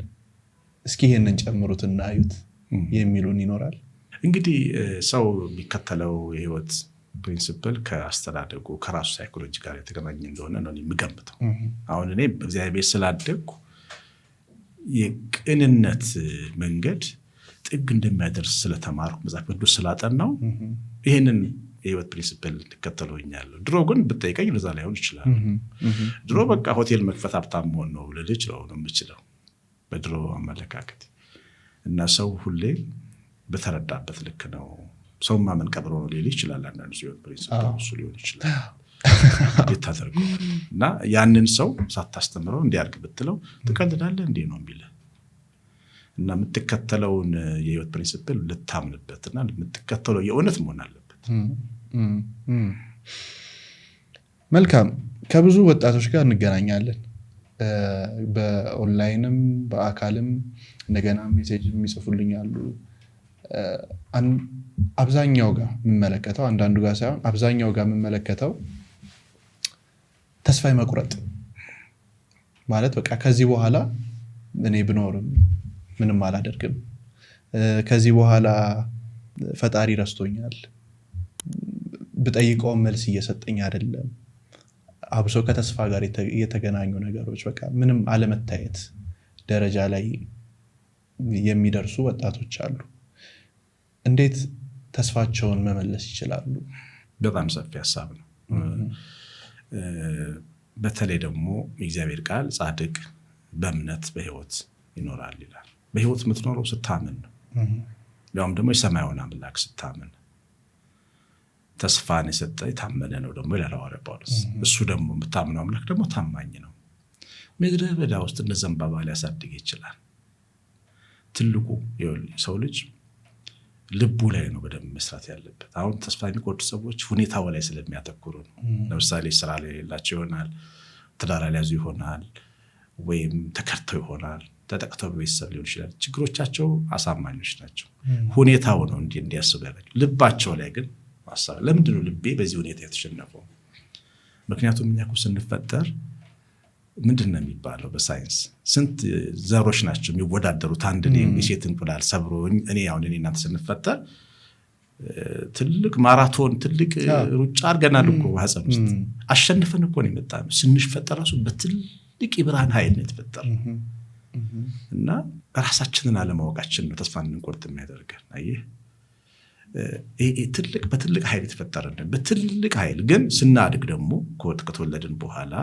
እስኪ ይህንን ጨምሩትና አዩት የሚሉን ይኖራል። እንግዲህ ሰው የሚከተለው የህይወት ፕሪንሲፕል ከአስተዳደጉ ከራሱ ሳይኮሎጂ ጋር የተገናኘ እንደሆነ ነው የምገምተው። አሁን እኔ በእግዚአብሔር ስላደግኩ የቅንነት መንገድ ጥግ እንደሚያደርስ ስለተማርኩ መጽሐፍ ቅዱስ ስላጠናው ይህንን የህይወት ፕሪንሲፕል ልከተለውኛለሁ። ድሮ ግን ብጠይቀኝ ለዛ ላይሆን ይችላል። ድሮ በቃ ሆቴል መክፈት ሀብታም መሆን ነው ልልች ነው የምችለው በድሮ አመለካከት። እና ሰው ሁሌ በተረዳበት ልክ ነው ሰው ማመን ቀብሮ ነው ሊል ይችላል። አንዳንዱ ህይወት ፕሪንሲፕል እሱ ሊሆን ይችላል የታደርጉ እና ያንን ሰው ሳታስተምረው እንዲያርግ ብትለው ትቀልዳለህ እንዴ ነው የሚልህ። እና የምትከተለውን የህይወት ፕሪንሲፕል ልታምንበትና የምትከተለው የእውነት መሆን አለበት። መልካም። ከብዙ ወጣቶች ጋር እንገናኛለን፣ በኦንላይንም በአካልም እንደገና ሜሴጅ የሚጽፉልኛሉ። አብዛኛው ጋር የምመለከተው አንዳንዱ ጋር ሳይሆን አብዛኛው ጋር የምመለከተው ተስፋ መቁረጥ ማለት በቃ ከዚህ በኋላ እኔ ብኖርም ምንም አላደርግም፣ ከዚህ በኋላ ፈጣሪ ረስቶኛል፣ ብጠይቀው መልስ እየሰጠኝ አይደለም። አብሶ ከተስፋ ጋር የተገናኙ ነገሮች በቃ ምንም አለመታየት ደረጃ ላይ የሚደርሱ ወጣቶች አሉ። እንዴት ተስፋቸውን መመለስ ይችላሉ? በጣም ሰፊ ሀሳብ ነው። በተለይ ደግሞ የእግዚአብሔር ቃል ጻድቅ በእምነት በህይወት ይኖራል ይላል። በህይወት የምትኖረው ስታምን ነው። ያውም ደግሞ የሰማዩን አምላክ ስታምን። ተስፋን የሰጠ የታመነ ነው ደግሞ ይላል ሐዋርያው ጳውሎስ። እሱ ደግሞ የምታምነው አምላክ ደግሞ ታማኝ ነው። ምድረ በዳ ውስጥ እንደ ዘንባባ ሊያሳድግ ይችላል። ትልቁ ሰው ልጅ ልቡ ላይ ነው በደንብ መስራት ያለበት። አሁን ተስፋ የሚቆርጡ ሰዎች ሁኔታው ላይ ስለሚያተኩሩ ነው። ለምሳሌ ስራ ላይ የሌላቸው ይሆናል፣ ትዳር ያልያዙ ይሆናል፣ ወይም ተከርተው ይሆናል፣ ተጠቅተው በቤተሰብ ሊሆን ይችላል። ችግሮቻቸው አሳማኞች ናቸው። ሁኔታው ነው እንዲያስቡ ያላቸው። ልባቸው ላይ ግን ማሰብ። ለምንድን ነው ልቤ በዚህ ሁኔታ የተሸነፈው? ምክንያቱም እኛ እኮ ስንፈጠር ምንድን ነው የሚባለው በሳይንስ ስንት ዘሮች ናቸው የሚወዳደሩት አንድ የሴት እንቁላል ሰብሮ። እኔ እናንተ ስንፈጠር ትልቅ ማራቶን ትልቅ ሩጫ አድርገናል እኮ ሀፀን ውስጥ አሸንፈን እኮ ነው የመጣነው። ስንፈጠር ራሱ በትልቅ የብርሃን ኃይል ነው የተፈጠረው። እና ራሳችንን አለማወቃችን ነው ተስፋ እንድንቆርጥ የሚያደርገን። አየህ በትልቅ ኃይል የተፈጠረን በትልቅ ኃይል ግን ስናድግ ደግሞ ከተወለድን በኋላ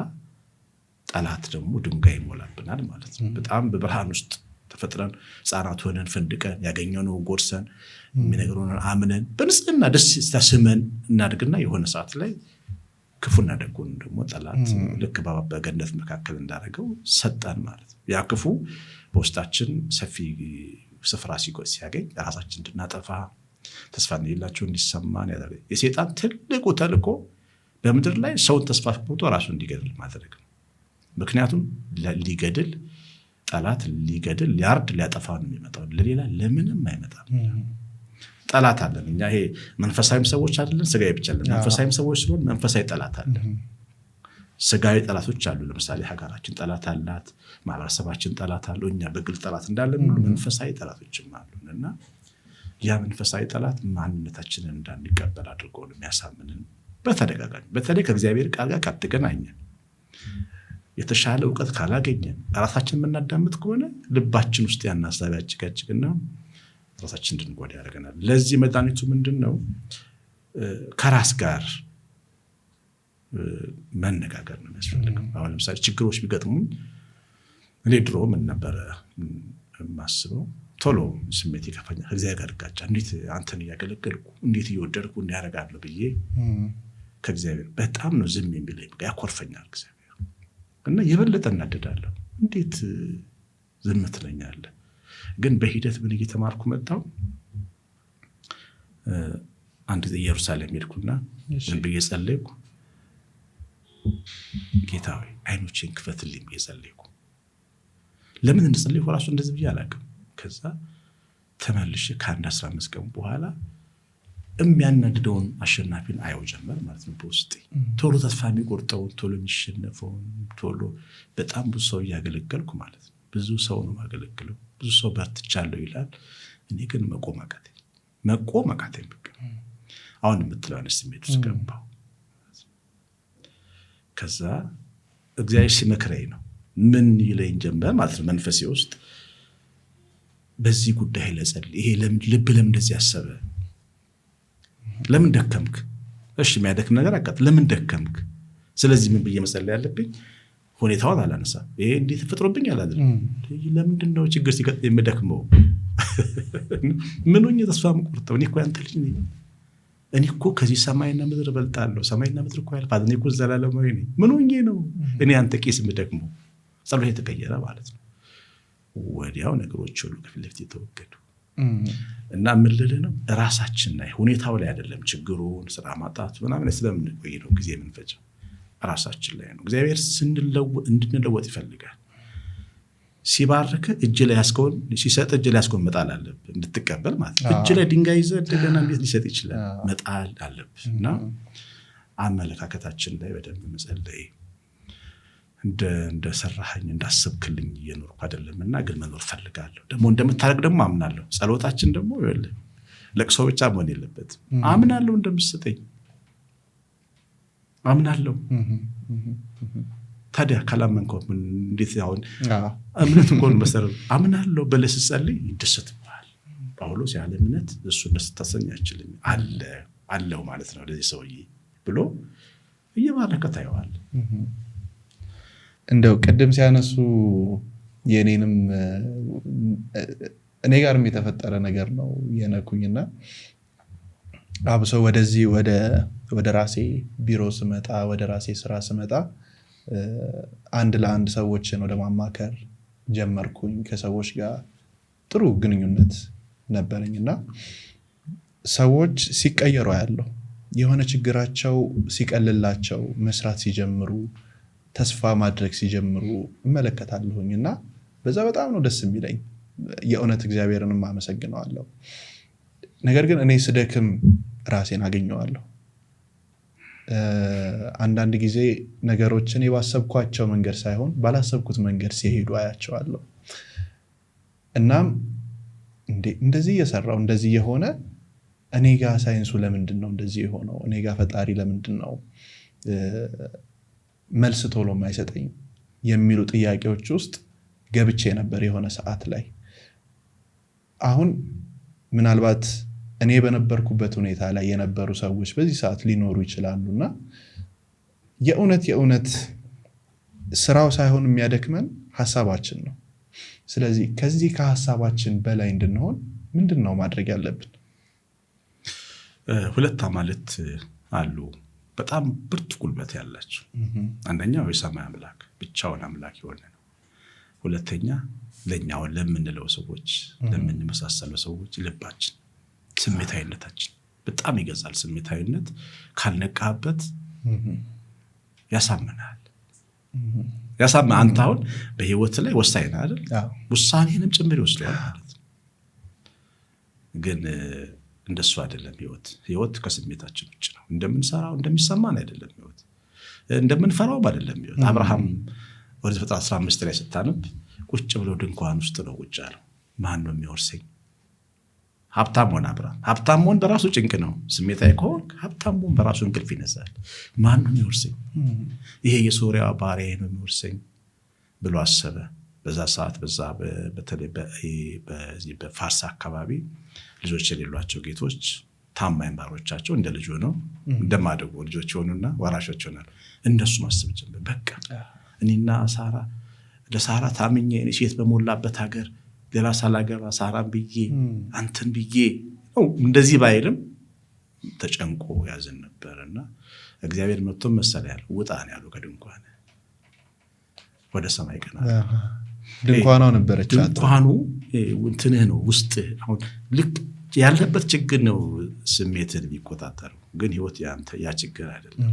ጠላት ደግሞ ድንጋይ ይሞላብናል ማለት ነው። በጣም በብርሃን ውስጥ ተፈጥረን ህፃናት ሆነን ፈንድቀን ያገኘነው ጎርሰን የሚነግሩንን አምነን በንጽህና ደስ ስመን እናድግና የሆነ ሰዓት ላይ ክፉና ደጉን ደግሞ ጠላት ልክ በገነት መካከል እንዳደረገው ሰጠን ማለት ነው። ያ ክፉ በውስጣችን ሰፊ ስፍራ ሲያገኝ ራሳችን እንድናጠፋ ተስፋ እንደሌላቸው እንዲሰማን ያደርጋል። የሰይጣን ትልቁ ተልእኮ በምድር ላይ ሰውን ተስፋ ቆርጦ ራሱን እንዲገድል ማድረግ ነው። ምክንያቱም ሊገድል ጠላት ሊገድል ሊያርድ ሊያጠፋ ነው የሚመጣው። ለሌላ ለምንም አይመጣም። ጠላት አለን እኛ። ይሄ መንፈሳዊም ሰዎች አይደለን ስጋዊ ብቻ አይደለን። መንፈሳዊም ሰዎች ስለሆነ መንፈሳዊ ጠላት አለ። ስጋዊ ጠላቶች አሉ። ለምሳሌ ሀገራችን ጠላት አላት፣ ማህበረሰባችን ጠላት አለው። እኛ በግል ጠላት እንዳለን ሁሉ መንፈሳዊ ጠላቶችም አሉንና ያ መንፈሳዊ ጠላት ማንነታችንን እንዳንቀበል አድርጎ ነው የሚያሳምንን በተደጋጋሚ። በተለይ ከእግዚአብሔር ቃል ጋር ከተገናኘን የተሻለ ዕውቀት ካላገኘን ራሳችን የምናዳምጥ ከሆነ ልባችን ውስጥ ያን ሐሳብ ያጭቃጭቅና ራሳችን እንድንጎዳ ያደርገናል። ለዚህ መድኃኒቱ ምንድነው? ከራስ ጋር መነጋገር ነው የሚያስፈልገው። አሁን ለምሳሌ ችግሮች ቢገጥሙኝ እኔ ድሮ ምን ነበር የማስበው? ቶሎ ስሜት ይከፋኛል። እግዚአብሔር ጋር ጋጫ እንዴት አንተን እያገለገልኩ እንዴት እየወደድኩ እንዲያረጋለሁ ብዬ ከእግዚአብሔር በጣም ነው ዝም የሚለኝ። ያኮርፈኛል እግዚአብሔር እና የበለጠ እናደዳለሁ። እንዴት ዝም ትለኛለህ? ግን በሂደት ምን እየተማርኩ መጣሁ። አንድ ጊዜ ኢየሩሳሌም ሄድኩና ምን ብዬ ጸለይኩ? ጌታ ሆይ አይኖቼን ክፈትልኝ ብዬ ጸለይኩ። ለምን እንደጸለይኩ ራሱ እንደዚህ ብዬ አላውቅም። ከዛ ተመልሼ ከአንድ 15 ቀን በኋላ የሚያናድደውን አሸናፊን አየው ጀመር ማለት ነው በውስጤ። ቶሎ ተስፋ የሚቆርጠውን፣ ቶሎ የሚሸነፈውን፣ ቶሎ በጣም ብዙ ሰው እያገለገልኩ ማለት ነው። ብዙ ሰው ነው ማገለግለው፣ ብዙ ሰው በርትቻለሁ ይላል። እኔ ግን መቆም አቃተኝ። በቃ አሁን የምትለው አይነት ስሜት ውስጥ ገባሁ። ከዛ እግዚአብሔር ሲመክረኝ ነው ምን ይለኝ ጀመር ማለት ነው መንፈሴ ውስጥ በዚህ ጉዳይ ለጸልይ። ይሄ ልብ ለምን እንደዚህ ያሰበ? ለምን ደከምክ? እሺ የሚያደክም ነገር አቃጥ ለምን ደከምክ? ስለዚህ ምን ብዬ መጸለይ ያለብኝ? ሁኔታውን አላነሳም። ይሄ እንዴት ተፈጥሮብኝ አላደረም። ለምንድን ነው ችግር ሲገጥ የምደክመው? ምን ሆኜ ተስፋ የምቆርጠው? እኔ እኮ ያንተ ልጅ ነኝ። እኔ እኮ ከዚህ ሰማይና ምድር እበልጣለሁ። ሰማይና ምድር እኮ ያልፋል። እኔ እኮ ዘላለማዊ ነኝ። ምን ሆኜ ነው እኔ አንተ ቄስ የምደክመው? ጸሎት የተቀየረ ማለት ነው። ወዲያው ነገሮች ሁሉ ከፊት ለፊት የተወገዱ እና ምን ልልህ ነው? ራሳችን ላይ ሁኔታው ላይ አይደለም ችግሩን፣ ስራ ማጣቱ ምናምን ስለምንቆይ ነው ጊዜ የምንፈጀው። ራሳችን ላይ ነው። እግዚአብሔር እንድንለወጥ ይፈልጋል። ሲባርክ እጅ ላይ ያስከውን ሲሰጥ እጅ ላይ ያስከውን መጣል አለብህ እንድትቀበል ማለት ነው። እጅ ላይ ድንጋይ ይዘህ እንደገና እንዴት ሊሰጥ ይችላል? መጣል አለብህ። እና አመለካከታችን ላይ በደንብ መጸለይ እንደሰራኸኝ እንዳሰብክልኝ እየኖርኩ አይደለምና ግን መኖር ፈልጋለሁ። ደግሞ እንደምታረግ ደግሞ አምናለሁ። ጸሎታችን ደግሞ ይኸውልህ ለቅሶ ብቻ መሆን የለበትም። አምናለሁ እንደምትሰጠኝ አምናለሁ። ታዲያ ካላመንከው እንዴት አሁን እምነት እንኳን መሰረት አምናለሁ ብለህ ስትጸልይ ይደሰትብሃል። ጳውሎስ ያለ እምነት እሱ እንደስታሰኝ አይችልም አለው ማለት ነው ለዚህ ሰውዬ ብሎ እየባረከ ታየዋል። እንደው ቅድም ሲያነሱ የኔንም እኔ ጋርም የተፈጠረ ነገር ነው የነኩኝና አብሶ ወደዚህ ወደ ራሴ ቢሮ ስመጣ ወደ ራሴ ስራ ስመጣ አንድ ለአንድ ሰዎችን ወደ ማማከር ጀመርኩኝ። ከሰዎች ጋር ጥሩ ግንኙነት ነበረኝና ሰዎች ሲቀየሩ ያለው የሆነ ችግራቸው ሲቀልላቸው መስራት ሲጀምሩ ተስፋ ማድረግ ሲጀምሩ እመለከታለሁኝና በዛ በጣም ነው ደስ የሚለኝ። የእውነት እግዚአብሔርንም አመሰግነዋለሁ። ነገር ግን እኔ ስደክም ራሴን አገኘዋለሁ። አንዳንድ ጊዜ ነገሮችን የባሰብኳቸው መንገድ ሳይሆን ባላሰብኩት መንገድ ሲሄዱ አያቸዋለሁ። እናም እንደዚህ እየሰራው እንደዚህ የሆነ እኔ ጋር ሳይንሱ ለምንድን ነው እንደዚህ የሆነው? እኔ ጋር ፈጣሪ ለምንድን ነው መልስ ቶሎ የማይሰጠኝ የሚሉ ጥያቄዎች ውስጥ ገብቼ ነበር የሆነ ሰዓት ላይ። አሁን ምናልባት እኔ በነበርኩበት ሁኔታ ላይ የነበሩ ሰዎች በዚህ ሰዓት ሊኖሩ ይችላሉና የእውነት ስራው ሳይሆን የሚያደክመን ሐሳባችን ነው። ስለዚህ ከዚህ ከሐሳባችን በላይ እንድንሆን ምንድነው ማድረግ ያለብን? ሁለት አማልክት አሉ በጣም ብርቱ ጉልበት ያላቸው። አንደኛው የሰማይ አምላክ ብቻውን አምላክ የሆነ ነው። ሁለተኛ ለኛው ለምንለው ሰዎች ለምንመሳሰሉ ሰዎች ልባችን፣ ስሜታዊነታችን በጣም ይገዛል። ስሜታዊነት ካልነቃበት ያሳምናል። አንተ አሁን በህይወት ላይ ወሳኝ ነህ አይደል? ውሳኔንም ጭምር ይወስዳል ማለት ነው። ግን እንደሱ አይደለም ህይወት ከስሜታችን ውጭ ነው። እንደምንሰራው እንደሚሰማን አይደለም ህይወት። እንደምንፈራው አይደለም ህይወት። አብርሃም ወደ ዘፍጥረት 15 ላይ ስታነብ ቁጭ ብሎ ድንኳን ውስጥ ነው ቁጭ ያለው። ማን ነው የሚወርሰኝ? ሀብታም ሆነ አብርሃም። ሀብታም ሆነ በራሱ ጭንቅ ነው። ስሜታዊ ከሆንክ ሀብታም ሆነ በራሱ እንቅልፍ ይነሳል። ማን ነው የሚወርሰኝ? ይሄ የሶሪያ ባሪያ ነው የሚወርሰኝ ብሎ አሰበ። በዛ ሰዓት በተለይ በዚህ በፋርስ አካባቢ ልጆች የሌሏቸው ጌቶች ታማኝ ባሮቻቸው እንደ ልጅ ሆነው እንደማደጎ ልጆች ሆኑና ወራሾች ሆናሉ። እንደሱ ማሰብ ጀመረ። በቃ እኔና ሳራ ለሳራ ታምኜ እኔ ሴት በሞላበት ሀገር ሌላ ሳላገባ ሳራን ብዬ አንተን ብዬ ነው እንደዚህ ባይልም ተጨንቆ ያዘን ነበርና እግዚአብሔር መጥቶ መሰለ ውጣ ነው ያለው ከድንኳን ወደ ሰማይ ቀና። ድንኳኗ ነበረች። ድንኳኑ እንትንህ ነው ውስጥ አሁን ልክ ያለበት ችግር ነው ስሜትን ቢቆጣጠረው፣ ግን ህይወት ያ ችግር አይደለም።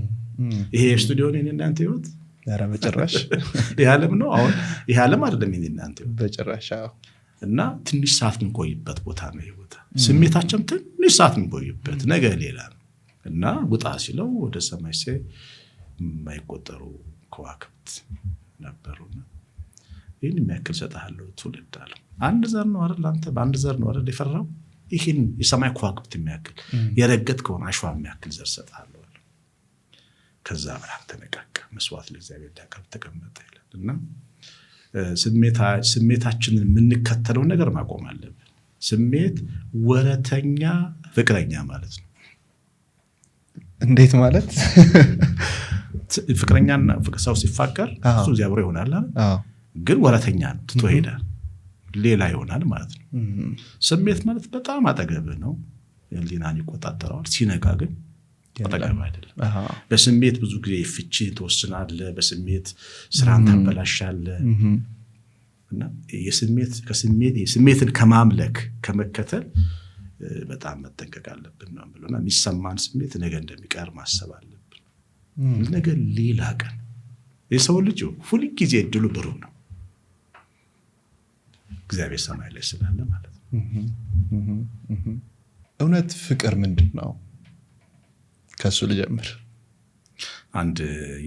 ይሄ ስቱዲዮ ነው እናንተ ህይወት ኧረ በጭራሽ ይሄ ዓለም ነው። አሁን ይሄ ዓለም አይደለም እናንተ ህይወት በጭራሽ። እና ትንሽ ሰዓት የምንቆይበት ቦታ ነው ህይወት። ስሜታችን ትንሽ ሰዓት የምንቆይበት ነገር ሌላ ነው። እና ውጣ ሲለው ወደ ሰማይ የማይቆጠሩ ከዋክብት ነበሩና ይህን የሚያክል ሰጥሃለሁ ትውልድ አለው። አንድ ዘር ነው አይደል? አንተ በአንድ ዘር ነው አይደል የፈራው? ይህን የሰማይ ከዋክብት የሚያክል የረገጥ ከሆነ አሸዋ የሚያክል ዘር ሰጥሃለሁ አለ። ከዛ አብርሃም ተነቃቃ፣ መስዋዕት ለእግዚአብሔር ሊያቀርብ ተቀመጠ ይላል። እና ስሜታችንን የምንከተለው ነገር ማቆም አለብን። ስሜት ወረተኛ ፍቅረኛ ማለት ነው። እንዴት ማለት? ፍቅረኛና ሰው ሲፋቀር እሱ እግዚአብሔር ይሆናል አይደል? ግን ወረተኛ ነው፣ ትቶ ሄዳል፣ ሌላ ይሆናል ማለት ነው። ስሜት ማለት በጣም አጠገብ ነው፣ ህሊናን ይቆጣጠረዋል። ሲነጋ ግን አጠገብ አይደለም። በስሜት ብዙ ጊዜ ፍቺ ትወስናለህ፣ በስሜት ስራን ታበላሻለህ። እና ስሜትን ከማምለክ ከመከተል በጣም መጠንቀቅ አለብን ነው ብሎና የሚሰማን ስሜት ነገ እንደሚቀር ማሰብ አለብን። ነገ ሌላ ቀን የሰው ልጅ ሁሉ ጊዜ እድሉ ብሩህ ነው፣ እግዚአብሔር ሰማይ ላይ ስላለ ማለት ነው። እውነት ፍቅር ምንድን ነው? ከሱ ልጀምር። አንድ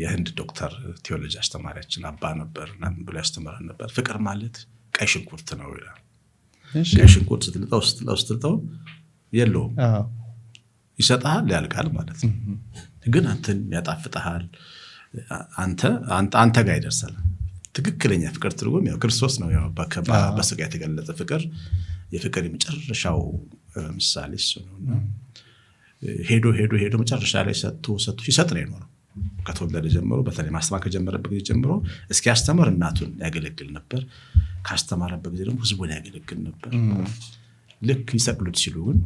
የህንድ ዶክተር ቴዎሎጂ አስተማሪያችን አባ ነበርና ብሎ ያስተምረን ነበር። ፍቅር ማለት ቀይ ሽንኩርት ነው ይላል። ቀይ ሽንኩርት ስትልጠው የለውም፣ ይሰጣል፣ ያልቃል ማለት ነው። ግን አንተን ያጣፍጣል፣ አንተ ጋር ይደርሳል። ትክክለኛ ፍቅር ትርጉም ያው ክርስቶስ ነው። ያው በስጋ የተገለጠ ፍቅር የፍቅር የመጨረሻው ምሳሌ እሱ ነውና ሄዶ መጨረሻ ላይ ሰጥቶ ሲሰጥ ነው የኖረው። ከተወለደ ጀምሮ በተለይ ማስተማር ከጀመረበት ጊዜ ጀምሮ እስኪያስተምር እናቱን ያገለግል ነበር። ካስተማረበት ጊዜ ደግሞ ህዝቡን ያገለግል ነበር። ልክ ይሰቅሉት ሲሉ ግን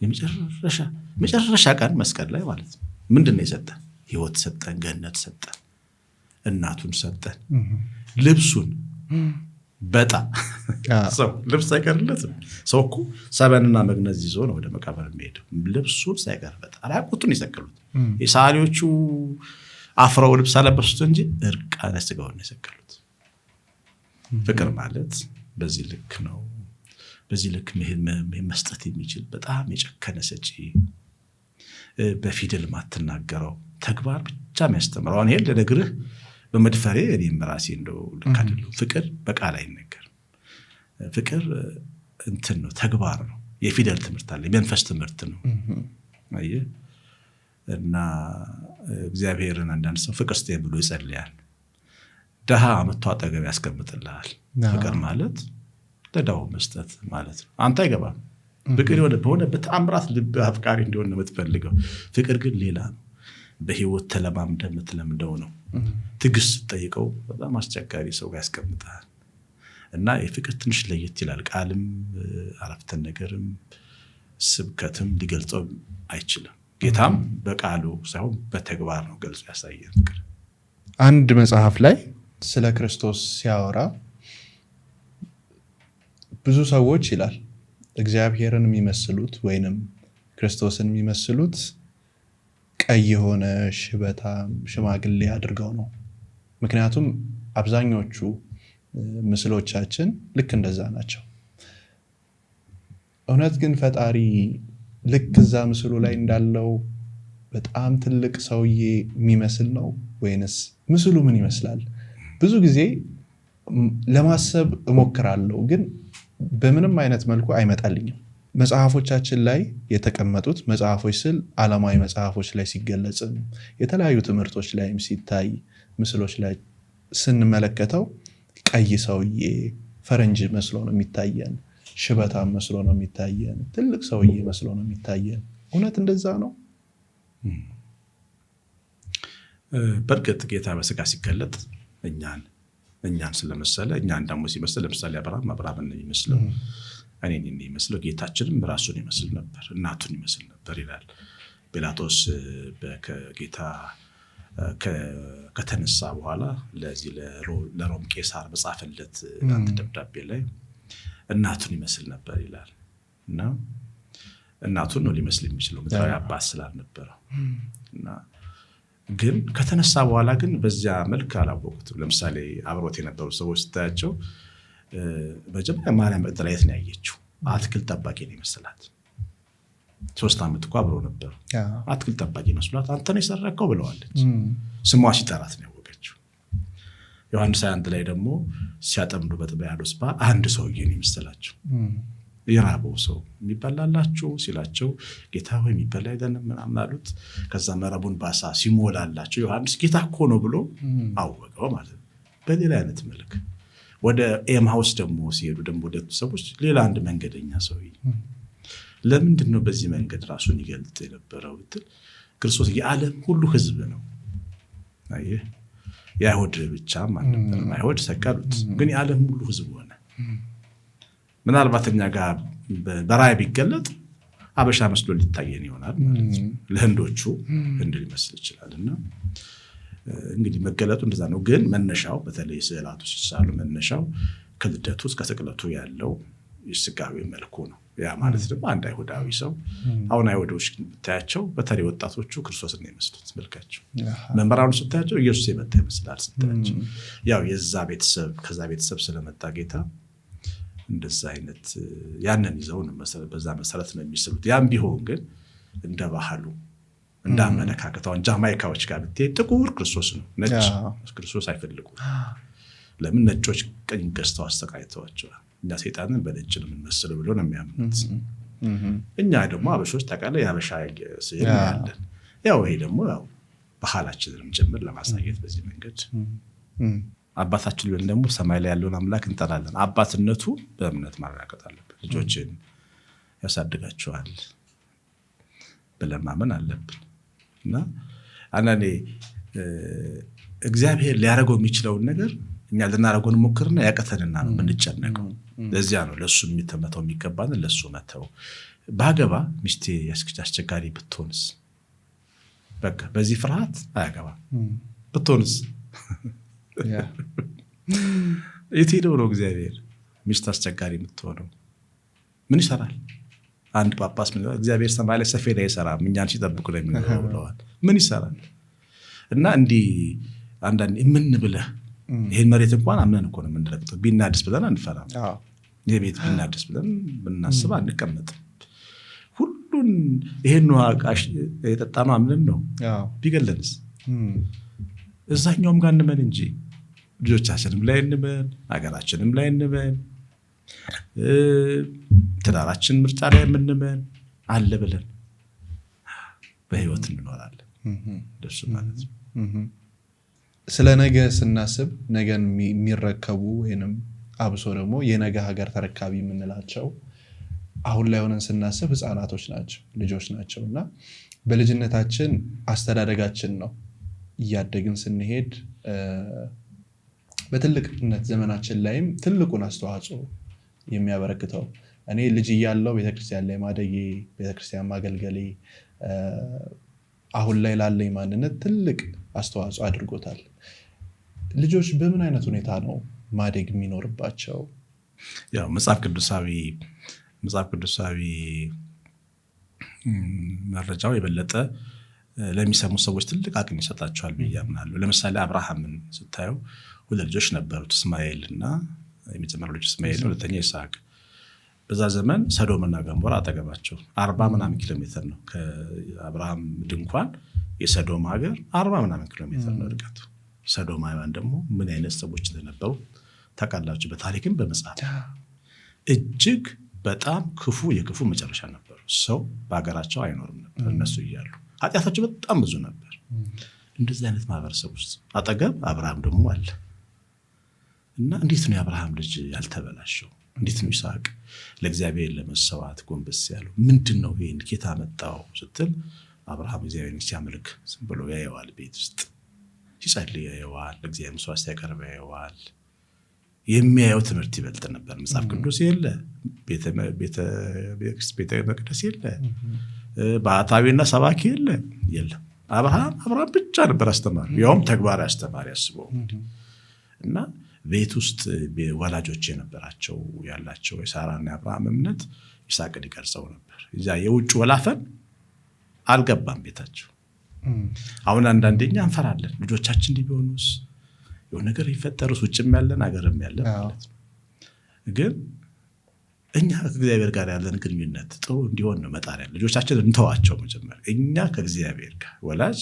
የመጨረሻ ቀን መስቀል ላይ ማለት ነው ምንድን ነው የሰጠን? ህይወት ሰጠን፣ ገነት ሰጠን፣ እናቱን ሰጠን፣ ልብሱን በጣም ሰው ልብስ አይቀርለትም። ሰው እኮ ሰበንና መግነዝ ይዞ ነው ወደ መቃብር የሚሄደው። ልብሱን ሳይቀር በጣም ራቁቱን ይሰቅሉት። የሳሊዎቹ አፍረው ልብስ አለበሱት እንጂ እርቃነ ስጋውን የሰቀሉት። ፍቅር ማለት በዚህ ልክ ነው። በዚህ ልክ መስጠት የሚችል በጣም የጨከነ ሰጪ፣ በፊደል ማትናገረው ተግባር ብቻ የሚያስተምረው። አሁን ይሄን ለነግርህ በመድፈሬ እኔም ራሴ እንደው ልክ አይደለም። ፍቅር በቃል አይነገርም። ፍቅር እንትን ነው፣ ተግባር ነው። የፊደል ትምህርት አለ፣ የመንፈስ ትምህርት ነው። አየህ። እና እግዚአብሔርን አንዳንድ ሰው ፍቅር ስጠኝ ብሎ ይጸልያል። ደሃ አመጣው አጠገብ ያስቀምጥልሃል። ፍቅር ማለት ለዳው መስጠት ማለት ነው። አንተ አይገባም። ፍቅር በሆነ በተአምራት ልብ አፍቃሪ እንዲሆን ነው የምትፈልገው። ፍቅር ግን ሌላ ነው። በህይወት ተለማምደህ የምትለምደው ነው። ትዕግስት ጠይቀው በጣም አስቸጋሪ ሰው ጋር ያስቀምጣል። እና የፍቅር ትንሽ ለየት ይላል። ቃልም አረፍተ ነገርም ስብከትም ሊገልጸው አይችልም። ጌታም በቃሉ ሳይሆን በተግባር ነው ገልጾ ያሳየን ፍቅር። አንድ መጽሐፍ ላይ ስለ ክርስቶስ ሲያወራ ብዙ ሰዎች ይላል እግዚአብሔርን የሚመስሉት ወይንም ክርስቶስን የሚመስሉት ቀይ የሆነ ሽበታም ሽማግሌ አድርገው ነው። ምክንያቱም አብዛኞቹ ምስሎቻችን ልክ እንደዛ ናቸው። እውነት ግን ፈጣሪ ልክ እዛ ምስሉ ላይ እንዳለው በጣም ትልቅ ሰውዬ የሚመስል ነው ወይንስ ምስሉ ምን ይመስላል? ብዙ ጊዜ ለማሰብ እሞክራለሁ፣ ግን በምንም አይነት መልኩ አይመጣልኝም። መጽሐፎቻችን ላይ የተቀመጡት መጽሐፎች ስል ዓለማዊ መጽሐፎች ላይ ሲገለጽም የተለያዩ ትምህርቶች ላይም ሲታይ ምስሎች ላይ ስንመለከተው ቀይ ሰውዬ ፈረንጅ መስሎ ነው የሚታየን፣ ሽበታም መስሎ ነው የሚታየን፣ ትልቅ ሰውዬ መስሎ ነው የሚታየን። እውነት እንደዛ ነው? በእርግጥ ጌታ በስጋ ሲገለጥ እኛን ስለመሰለ እኛን ደግሞ ሲመስል ለምሳሌ አብርሃምን ነው የሚመስለው፣ እኔን የሚመስለው፣ ጌታችንም ራሱን ይመስል ነበር፣ እናቱን ይመስል ነበር ይላል። ጲላጦስ ጌታ ከተነሳ በኋላ ለዚህ ለሮም ቄሳር በጻፈለት አንድ ደብዳቤ ላይ እናቱን ይመስል ነበር ይላል። እና እናቱን ነው ሊመስል የሚችለው ምድራዊ አባት ስላልነበረው። እና ግን ከተነሳ በኋላ ግን በዚያ መልክ አላወቁትም። ለምሳሌ አብሮት የነበሩ ሰዎች ስታያቸው መጀመሪያ ማርያም መግደላዊት ነው ያየችው። አትክልት ጠባቂ ነው ይመስላት። 3 ዓመት እኮ አብሮ ነበሩ። አትክልት ጠባቂ መስሏት አንተ ነው የሰረከው ብለዋለች። ስሟ ሲጠራት ነው ያወቀችው። ዮሐንስ 21 ላይ ደግሞ ሲያጠምዱ በጥብርያዶስ ባህር አንድ ሰውዬ ነው ይመስላቸው። የራበው ሰው የሚበላላችሁ ሲላቸው ጌታ ሆይ የሚበላ አይደለም ምናምን አሉት። ከዛ መረቡን ባሳ ሲሞላላቸው ዮሐንስ ጌታ እኮ ነው ብሎ አወቀው ማለት ነው። በሌላ አይነት መልክ ወደ ኤማሁስ ደግሞ ሲሄዱ ደግሞ ወደ ሰዎች ሌላ አንድ መንገደኛ ሰውዬ ለምንድን ነው በዚህ መንገድ ራሱን ይገልጥ የነበረው ብትል ክርስቶስ የዓለም ሁሉ ሕዝብ ነው። አየህ የአይሁድ ብቻም አልነበረም። አይሁድ ሰቀሉት፣ ግን የዓለም ሁሉ ሕዝብ ሆነ። ምናልባት እኛ ጋር በራእይ ቢገለጥ አበሻ መስሎ ሊታየን ይሆናል ማለት ነው። ለህንዶቹ ህንድ ሊመስል ይችላል። እና እንግዲህ መገለጡ እንደዛ ነው። ግን መነሻው በተለይ ስዕላቱ ሲሳሉ መነሻው ከልደቱ እስከ ስቅለቱ ያለው የስጋዊ መልኩ ነው። ያ ማለት ደግሞ አንድ አይሁዳዊ ሰው አሁን አይሁዶች ብታያቸው በተለይ ወጣቶቹ ክርስቶስን ነው የሚመስሉት መልካቸው። መምህራኑ ስታያቸው ኢየሱስ የመጣ ይመስላል ስታያቸው። ያው የዛ ቤተሰብ ከዛ ቤተሰብ ስለመጣ ጌታ እንደዛ አይነት ያንን ይዘው ነው በዛ መሰረት ነው የሚስሉት። ያም ቢሆን ግን እንደ ባህሉ እንደ አመለካከታው ጃማይካዎች ጋር ብትሄድ ጥቁር ክርስቶስ ነው፣ ነጭ ክርስቶስ አይፈልጉም። ለምን ነጮች ቀኝ ገዝተው አስተቃይተዋቸዋል። እኛ ሰይጣንን በነጭ ነው የምንመስለው ብሎ ነው የሚያምኑት። እኛ ደግሞ አበሾች ታውቃለህ የአበሻ ስዕል ያለን። ያው ይሄ ደግሞ ያው ባህላችንንም ጭምር ለማሳየት በዚህ መንገድ አባታችን ብለን ደግሞ ሰማይ ላይ ያለውን አምላክ እንጠራለን። አባትነቱ በእምነት ማረጋገጥ አለብን። ልጆችን ያሳድጋቸዋል ብለን ማመን አለብን። እና አንዳንዴ እግዚአብሔር ሊያደርገው የሚችለውን ነገር እኛ ልናደርገው እንሞክርና ያቀተንና ነው የምንጨነቀው። ለዚያ ነው ለሱ የሚተመተው የሚገባን ለሱ መተው። ባገባ ሚስቴ አስቸጋሪ ብትሆንስ? በቃ በዚህ ፍርሃት አያገባ ብትሆንስ? የት ሄደው ነው እግዚአብሔር ሚስት አስቸጋሪ የምትሆነው? ምን ይሰራል? አንድ ጳጳስ ምን እግዚአብሔር ሰማይ ላይ ሰፌድ አይሰራም እኛን ሲጠብቁ ነው የሚኖረው ብለዋል። ምን ይሰራል? እና እንዲህ አንዳንዴ ምን ብለህ ይሄን መሬት እንኳን አምነን እኮ ነው የምንረግጠው። ቢናድስ ብለን አንፈራም። ይሄ ቤት ቢናድስ ብለን ብናስብ አንቀመጥም። ሁሉን ይሄን ዋቃሽ የጠጣነው አምነን ነው። ቢገለንስ እዛኛውም ጋር እንመን እንጂ ልጆቻችንም ላይ እንመን፣ ሀገራችንም ላይ እንመን፣ ትዳራችን ምርጫ ላይ የምንመን አለ ብለን በህይወት እንኖራለን። ደስ ማለት ነው። ስለ ነገ ስናስብ ነገን የሚረከቡ ወይንም አብሶ ደግሞ የነገ ሀገር ተረካቢ የምንላቸው አሁን ላይ ሆነን ስናስብ ህፃናቶች ናቸው፣ ልጆች ናቸው። እና በልጅነታችን አስተዳደጋችን ነው እያደግን ስንሄድ በትልቅነት ዘመናችን ላይም ትልቁን አስተዋጽኦ የሚያበረክተው። እኔ ልጅ እያለሁ ቤተክርስቲያን ላይ ማደጌ፣ ቤተክርስቲያን ማገልገሌ አሁን ላይ ላለኝ ማንነት ትልቅ አስተዋጽኦ አድርጎታል። ልጆች በምን አይነት ሁኔታ ነው ማደግ የሚኖርባቸው? ያው መጽሐፍ ቅዱሳዊ መረጃው የበለጠ ለሚሰሙ ሰዎች ትልቅ አቅም ይሰጣቸዋል ብዬ አምናለሁ። ለምሳሌ አብርሃምን ስታየው 2 ልጆች ነበሩት፣ እስማኤልና የመጀመሪያው ልጅ እስማኤል፣ ሁለተኛ ይስሐቅ። በዛ ዘመን ሰዶምና ገሞራ አጠገባቸው 40 ምናምን ኪሎ ሜትር ነው ከአብርሃም ድንኳን የሰዶም ሀገር 40 ምናምን ኪሎ ሜትር ነው ርቀቱ። ሰዶማውያን ደግሞ ምን አይነት ሰዎች እንደነበሩ ታውቃላችሁ። በታሪክም በመጽሐፍ እጅግ በጣም ክፉ የክፉ መጨረሻ ነበሩ። ሰው በሀገራቸው አይኖርም ነበር እነሱ እያሉ። ኃጢአታቸው በጣም ብዙ ነበር። እንደዚህ አይነት ማህበረሰብ ውስጥ አጠገብ አብርሃም ደግሞ አለ። እና እንዴት ነው የአብርሃም ልጅ ያልተበላሸው? እንዴት ነው ይስሐቅ ለእግዚአብሔር ለመሰዋት ጎንበስ ያለው? ምንድነው ይሄን ጌታ መጣው ስትል አብርሃም እግዚአብሔርን ሲያመልክ ዝም ብሎ ያየዋል። ቤት ውስጥ ሲጸልይ ያየዋል። ለእግዚአብሔር መስዋዕት ሲያቀርብ ያየዋል። የሚያየው ትምህርት ይበልጥ ነበር። መጽሐፍ ቅዱስ የለ፣ ቤተ መቅደስ የለ፣ ባህታዊና ሰባኪ የለም። አብርሃም ብቻ ነበር አስተማሪ፣ ያውም ተግባራዊ አስተማሪ አስበው። እና ቤት ውስጥ ወላጆች የነበራቸው ያላቸው የሳራና የአብርሃም እምነት ይስሐቅን ይቀርጸው ነበር። እዛ የውጭ ወላፈን አልገባም ቤታቸው። አሁን አንዳንዴኛ እንፈራለን፣ ልጆቻችን እንዲህ ቢሆኑስ፣ የሆነ ነገር ይፈጠሩስ፣ ውጭም ያለን አገርም ያለን ማለት ነው። ግን እኛ ከእግዚአብሔር ጋር ያለን ግንኙነት ጥሩ እንዲሆን ነው መጣር ያለ። ልጆቻችን እንተዋቸው መጀመሪያ። እኛ ከእግዚአብሔር ጋር ወላጅ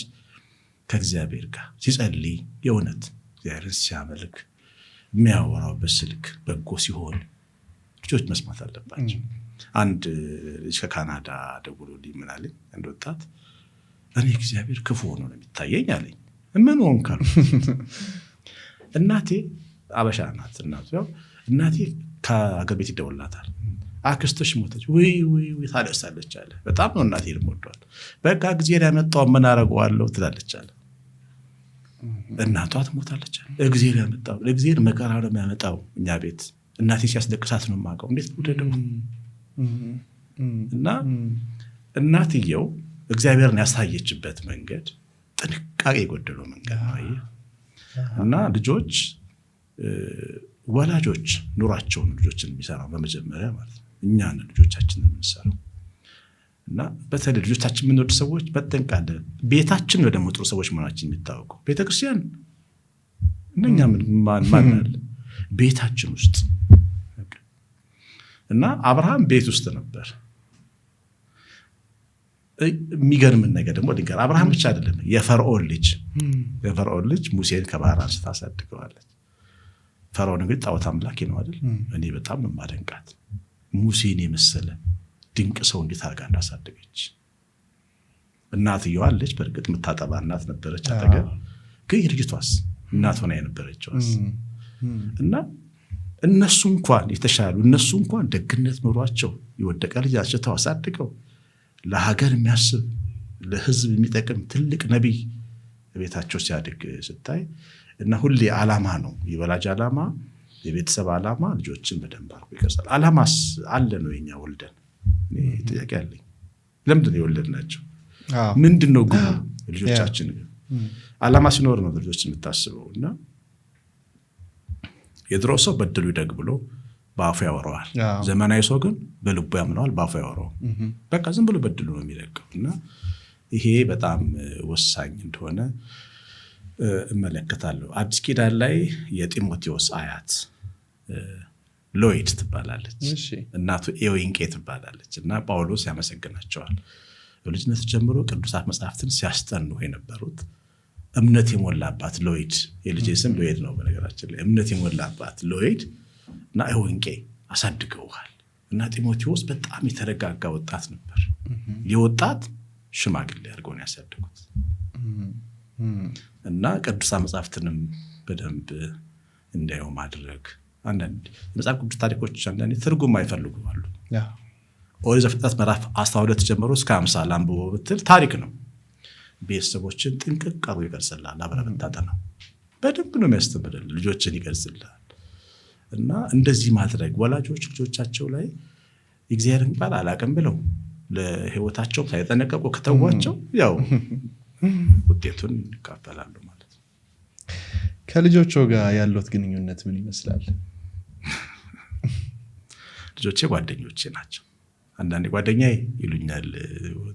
ከእግዚአብሔር ጋር ሲጸልይ የእውነት እግዚአብሔርን ሲያመልክ የሚያወራው በስልክ በጎ ሲሆን ልጆች መስማት አለባቸው። አንድ ልጅ ከካናዳ ደውሎልኝ ምን አለኝ፣ አንድ ወጣት እኔ እግዚአብሔር ክፉ ሆኖ ነው የሚታየኝ አለኝ። ምን ሆንክ አልኩት። እናቴ አበሻ ናት። እናቴ ከአገር ቤት ይደውላታል፣ አክስትሽ ሞተች፣ ወይ ታለቅሳለች አለ። በጣም ነው እናቴ ልሞዷል። በቃ እግዚአብሔር ያመጣው ምን አደርገዋለሁ ትላለች አለ። እናቷ ትሞታለች አለ። እግዚአብሔር ያመጣው እግዚአብሔር መከራ ነው የሚያመጣው እኛ ቤት። እናቴ ሲያስለቅሳት ነው የማውቀው። እንዴት ወደደው እና እናትየው እግዚአብሔርን ያሳየችበት መንገድ ጥንቃቄ የጎደለው መንገድ ነው። እና ልጆች ወላጆች ኑሯቸውን ልጆችን የሚሰራው በመጀመሪያ ማለት ነው እኛን ልጆቻችንን የምንሰራው። እና በተለይ ልጆቻችን የምንወድ ሰዎች በጠንቃለ ቤታችን ወደ ጥሩ ሰዎች መሆናችን የሚታወቀው ቤተክርስቲያን እነኛ ማን አለ ቤታችን ውስጥ። እና አብርሃም ቤት ውስጥ ነበር። የሚገርም ነገር ደግሞ ድንገር አብርሃም ብቻ አይደለም፣ የፈርዖን ልጅ ሙሴን ከባህር አንስታ አሳድገዋለች። ፈርዖን እንግዲህ ጣዖት አምላኪ ነው አይደል? እኔ በጣም ነው የማደንቃት ሙሴን የመሰለ ድንቅ ሰው እንዴት አድርጋ እንዳሳደገች። እናትየዋ አለች፣ በእርግጥ የምታጠባ እናት ነበረች አጠገብ፣ ግን የልጅቷስ እናት ሆና የነበረችዋስ። እና እነሱ እንኳን ደግነት ኖሯቸው የወደቀ ልጅ አንስተው አሳድገው ለሀገር የሚያስብ ለሕዝብ የሚጠቅም ትልቅ ነቢይ ቤታቸው ሲያድግ ስታይ እና ሁሌ ዓላማ ነው የወላጅ ዓላማ፣ የቤተሰብ ዓላማ ልጆችን በደንብ አድርጎ ይቀርጻል። ዓላማስ አለ ነው የኛ ወልደን? ጥያቄ አለኝ። ለምንድን ነው የወለድናቸው? ምንድን ነው ግቡ? ልጆቻችን ዓላማ ሲኖር ነው ልጆች የምታስበው። እና የድሮ ሰው በድሉ ይደግ ብሎ በአፉ ያወራዋል። ዘመናዊ ሰው ግን በልቡ ያምነዋል፣ በአፉ ያወራው። በቃ ዝም ብሎ በድሉ ነው የሚለቀው። እና ይሄ በጣም ወሳኝ እንደሆነ እመለከታለሁ። አዲስ ኪዳን ላይ የጢሞቴዎስ አያት ሎይድ ትባላለች፣ እናቱ ኤዊንቄ ትባላለች። እና ጳውሎስ ያመሰግናቸዋል። በልጅነት ጀምሮ ቅዱሳት መጽሐፍትን ሲያስጠኑ የነበሩት እምነት የሞላባት ሎይድ፣ የልጄ ስም ሎይድ ነው በነገራችን ላይ፣ እምነት የሞላባት ሎይድ እና ኤዊንቄ አሳድገውሃል። እና ጢሞቴዎስ በጣም የተረጋጋ ወጣት ነበር። የወጣት ሽማግሌ አድርገው ነው ያሳደጉት። እና ቅዱሳት መጽሐፍትንም በደንብ እንዳየው ማድረግ። አንዳንድ የመጽሐፍ ቅዱስ ታሪኮች አንዳንድ ትርጉም አይፈልጉ አሉ። ኦሪት ዘፍጥረት ምዕራፍ 12 ጀምሮ እስከ 50 ላንብቦ ብትል ታሪክ ነው። ቤተሰቦችን ጥንቅቅ አድርጎ ይቀርጽልሃል። አብረህ ብታጠናው በደንብ ነው የሚያስተምርልህ። ልጆችን ይቀርጽልሃል። እና እንደዚህ ማድረግ ወላጆች ልጆቻቸው ላይ የእግዚአብሔርን ቃል አላቅም ብለው ለሕይወታቸው ሳይጠነቀቁ ከተዋቸው ያው ውጤቱን ይካፈላሉ ማለት ነው። ከልጆቹ ጋር ያሉት ግንኙነት ምን ይመስላል? ልጆቼ ጓደኞቼ ናቸው። አንዳንዴ ጓደኛዬ ይሉኛል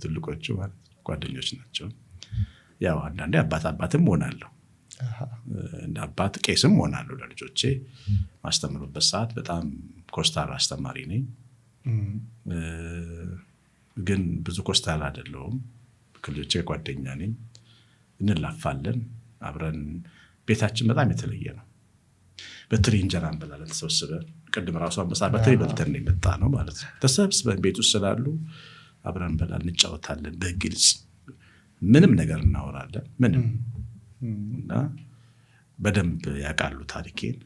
ትልቆቹ ማለት ጓደኞች ናቸው። ያው አንዳንዴ አባትም ሆናለሁ፣ እንደ አባት ቄስም ሆናለሁ። ለልጆቼ ማስተምሩበት ሰዓት በጣም ኮስታር አስተማሪ ነኝ። ግን ብዙ ኮስታር አይደለሁም። ከልጆቼ ጓደኛ ነኝ። እንላፋለን አብረን። ቤታችን በጣም የተለየ ነው። በትሪ እንጀራ እንበላለን ተሰብስበን። ቅድም ራሱ አንበሳ በትሪ በልተን የመጣ ነው ማለት ነው። ተሰብስበን ቤት ውስጥ ስላሉ አብረን እንበላለን፣ እንጫወታለን። በግልጽ ምንም ነገር እናወራለን። ምንም እና በደንብ ያውቃሉ ታሪኬን።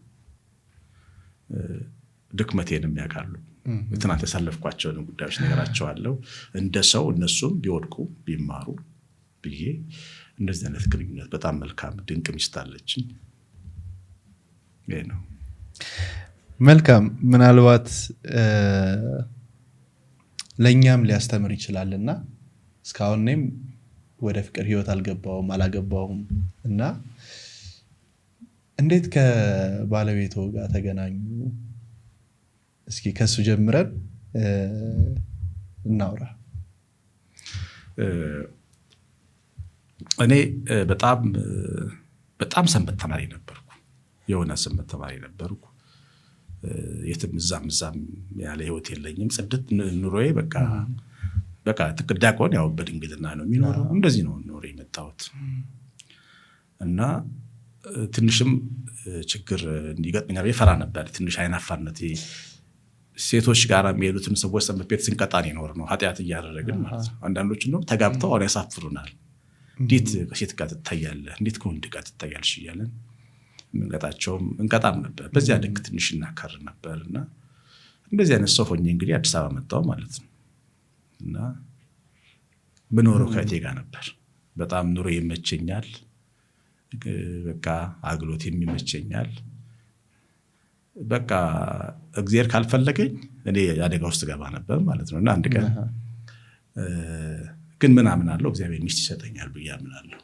ድክመቴንም ያውቃሉ። ትናንት ያሳለፍኳቸውን ጉዳዮች ነገራቸዋለሁ። እንደ ሰው እነሱም ቢወድቁ ቢማሩ ብዬ እንደዚህ አይነት ግንኙነት በጣም መልካም ድንቅ ሚስት አለችኝ። ይሄ ነው። መልካም። ምናልባት ለእኛም ሊያስተምር ይችላልና እስካሁን እኔም ወደ ፍቅር ህይወት አላገባውም እና እንዴት ከባለቤቶ ጋር ተገናኙ? እስኪ ከሱ ጀምረን እናውራ። እኔ በጣም ሰንበት ተማሪ ነበርኩ። የሆነ ሰንበት ተማሪ ነበርኩ። የትም እዛም ያለ ህይወት የለኝም። ጽድት ኑሮዬ በቃ ዲያቆን ያው በድንግልና ነው የሚኖረው። እንደዚህ ነው ኑሮ የመጣሁት እና ትንሽም ችግር እንዲገጥመኛል የፈራ ነበር። ትንሽ አይናፋርነት ሴቶች ጋር የሚሄዱትን ሰዎች ሰንበት ቤት ስንቀጣን ይኖር ነው ኃጢአት እያደረግን ማለት ነው። አንዳንዶች ነው ተጋብተው አሁን ያሳፍሩናል። እንዴት ከሴት ጋር ትታያለህ? እንዴት ከወንድ ጋር ትታያለሽ? እያለን እንቀጣም ነበር። በዚያ ልክ ትንሽ እናካር ነበርና እንደዚህ አይነት ሰው ሆኜ እንግዲህ አዲስ አበባ መጣሁ ማለት ነው እና ብኖረው ከእቴ ጋር ነበር። በጣም ኑሮ ይመቸኛል። በቃ አግሎት የሚመቸኛል። በቃ እግዚአብሔር ካልፈለገኝ እኔ አደጋ ውስጥ ገባ ነበር ማለት ነው እና አንድ ቀን ግን ምን አምናለሁ? እግዚአብሔር ሚስት ይሰጠኛል ብዬ አምናለሁ።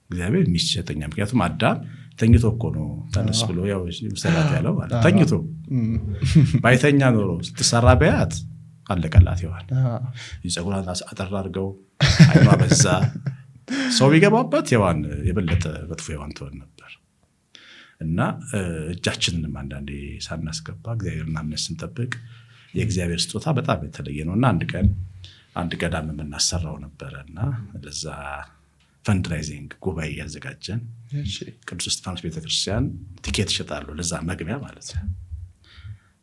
እግዚአብሔር ሚስት ይሰጠኛል። ምክንያቱም አዳም ተኝቶ እኮ ነው ተነስ ብሎ ያው ሰላት ያለው ማለት ተኝቶ ባይተኛ ኖሮ ስትሰራ በያት አለቀላት ይዋል። ይጸጉራን አጠር አድርገው አይኗ በዛ ሰው ቢገባበት የዋን የበለጠ መጥፎ የዋን ትሆን ነበር እና እጃችንንም አንዳንዴ ሳናስገባ እግዚአብሔርን አምነን ስንጠብቅ የእግዚአብሔር ስጦታ በጣም የተለየ ነውና አንድ ገዳም የምናሰራው ነበረና ለዛ ፈንድራይዚንግ ጉባኤ ያዘጋጀን ቅዱስ እስጢፋኖስ ቤተክርስቲያን ቲኬት ይሸጣሉ ለዛ መግቢያ ማለት ነው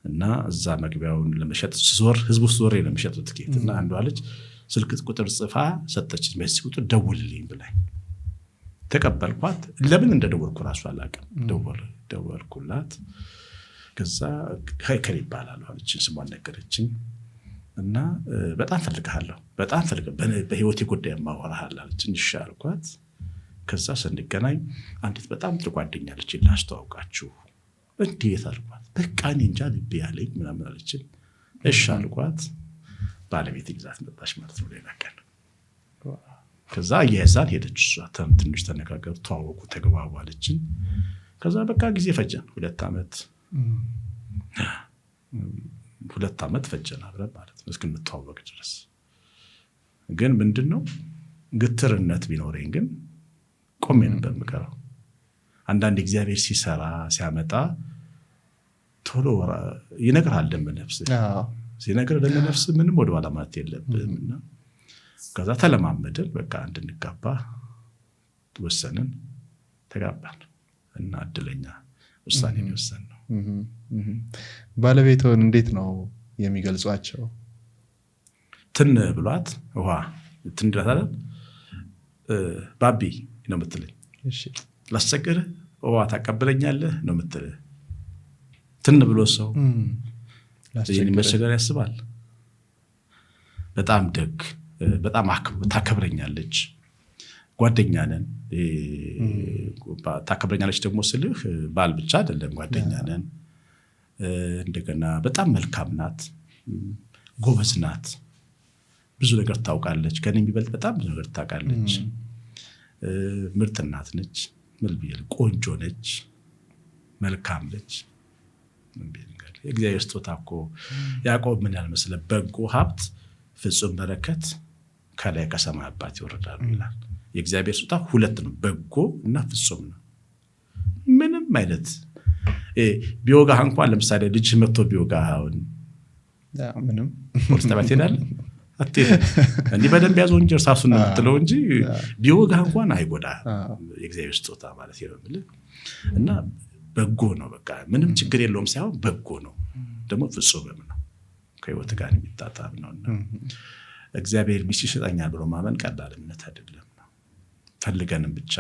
እና እዛ መግቢያውን ለመሸጥ ህዝቡ ዞር ለመሸጥ ቲኬት እና አንዷ ልጅ ስልክ ቁጥር ጽፋ ሰጠችኝ። በዚህ ቁጥር ደውልልኝ ብላኝ ተቀበልኳት። ለምን እንደደወልኩ ራሱ አላውቅም። ደወልኩላት። ከዛ ከይከል ይባላል አለችኝ። ስሟን ነገረችኝ እና በጣም ፈልግሃለሁ በህይወቴ ጉዳይ ማወራሃል አለችኝ። እሺ አልኳት። ከዛ ስንገናኝ አንዲት በጣም ጥሩ ጓደኛ አለችኝ ላስተዋውቃችሁ። እንዴት አልኳት። በቃ እኔ እንጃ ልቤ ያለኝ ምናምን አለችኝ። እሺ አልኳት። ባለቤት ይዛት መጣች ማለት ነው ሌላ ቀን። ከዛ የዛን ሄደች እሷ ትንሽ ተነጋገሩ፣ ተዋወቁ፣ ተግባቡ አለችኝ። ከዛ በቃ ጊዜ ፈጀን 2 ዓመት ፈጀን አብረን ማለት ነው እስክንተዋወቅ ድረስ። ግን ምንድነው ግትርነት ቢኖረኝ ግን ቆሜ ነበር የምቀረው። አንዳንድ እግዚአብሔር ሲሰራ ሲያመጣ ቶሎ ይነግራል ደም ነፍስ ሲነግር ደም ነፍስ ምንም ወደ ኋላ ማለት የለብህምና ከዛ ተለማመድን። በቃ እንድንጋባ ወሰንን፣ ተጋባን እና እድለኛ ውሳኔ ነው የወሰንነው። ባለቤቶን እንዴት ነው የሚገልጿቸው? ትን ብሏት ውሃ ትንድራታለን ባቢ ነው የምትለኝ። ላስቸግርህ ውሃ ታቀብለኛለህ ነው የምትልህ። ትን ብሎ ሰው መቸገር ያስባል። በጣም ደግ፣ በጣም ታከብረኛለች። ጓደኛ ነን። ታከብረኛለች ደግሞ ስልህ ባል ብቻ አይደለም፣ ጓደኛ ነን። እንደገና በጣም መልካም ናት፣ ጎበዝ ናት፣ ብዙ ነገር ታውቃለች። ከኔ የሚበልጥ በጣም ብዙ ነገር ታውቃለች። ምርጥ እናት ነች፣ ቆንጆ ነች፣ መልካም ነች። የእግዚአብሔር ስጦታ እኮ ያዕቆብ ምን ያህል መሰለህ፣ በጎ ሀብት ፍጹም በረከት ከላይ ከሰማይ አባት ይወርዳሉ ይላል። የእግዚአብሔር ስጦታ 2 ነው፣ በጎ እና ፍጹም ነው። ምንም አይነት ቢወጋህ እንኳን ለምሳሌ ልጅ መጥቶ ቢወጋህ አሁን ምንም ፖሊስ ጣቢያ ትሄዳለህ አትሄድም። እንዲህ በደንብ ያዘው እንጂ እርሳሱን ነው የምትለው እንጂ ቢወጋህ እንኳን አይጎዳህም። የእግዚአብሔር ስጦታ ማለት ነው የምልህ እና በጎ ነው። በቃ ምንም ችግር የለውም ሳይሆን በጎ ነው፣ ደግሞ ፍጹምም ነው፣ ከህይወት ጋር የሚጣጣም ነውና እግዚአብሔር ሚስት ይሰጠኛል ብሎ ማመን ቀላል እምነት አይደለም። ፈልገንም ብቻ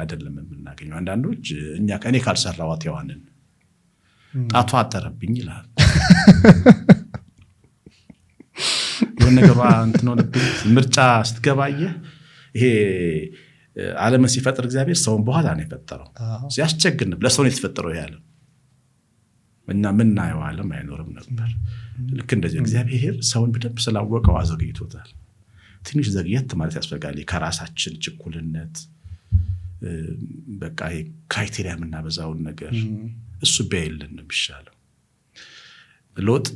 አይደለም የምናገኘው። አንዳንዶች እኔ ካልሰራዋት ሔዋንን ጣቷ አጠረብኝ ይላል። የሆነ ነገሯ እንትን ሆነብኝ። ምርጫ ስትገባየ ይሄ ዓለምን ሲፈጥር እግዚአብሔር ሰውን በኋላ ነው የፈጠረው። ሲያስቸግር ለሰው ነው የተፈጠረው ያለ እና ምናየው ዓለም አይኖርም ነበር። ልክ እንደዚህ እግዚአብሔር ሰውን በደንብ ስላወቀው አዘግይቶታል። ትንሽ ዘግየት ማለት ያስፈልጋል። ከራሳችን ችኩልነት በቃ ክራይቴሪያ የምናበዛውን ነገር እሱ ቢያይልን ነው የሚሻለው። ሎጥ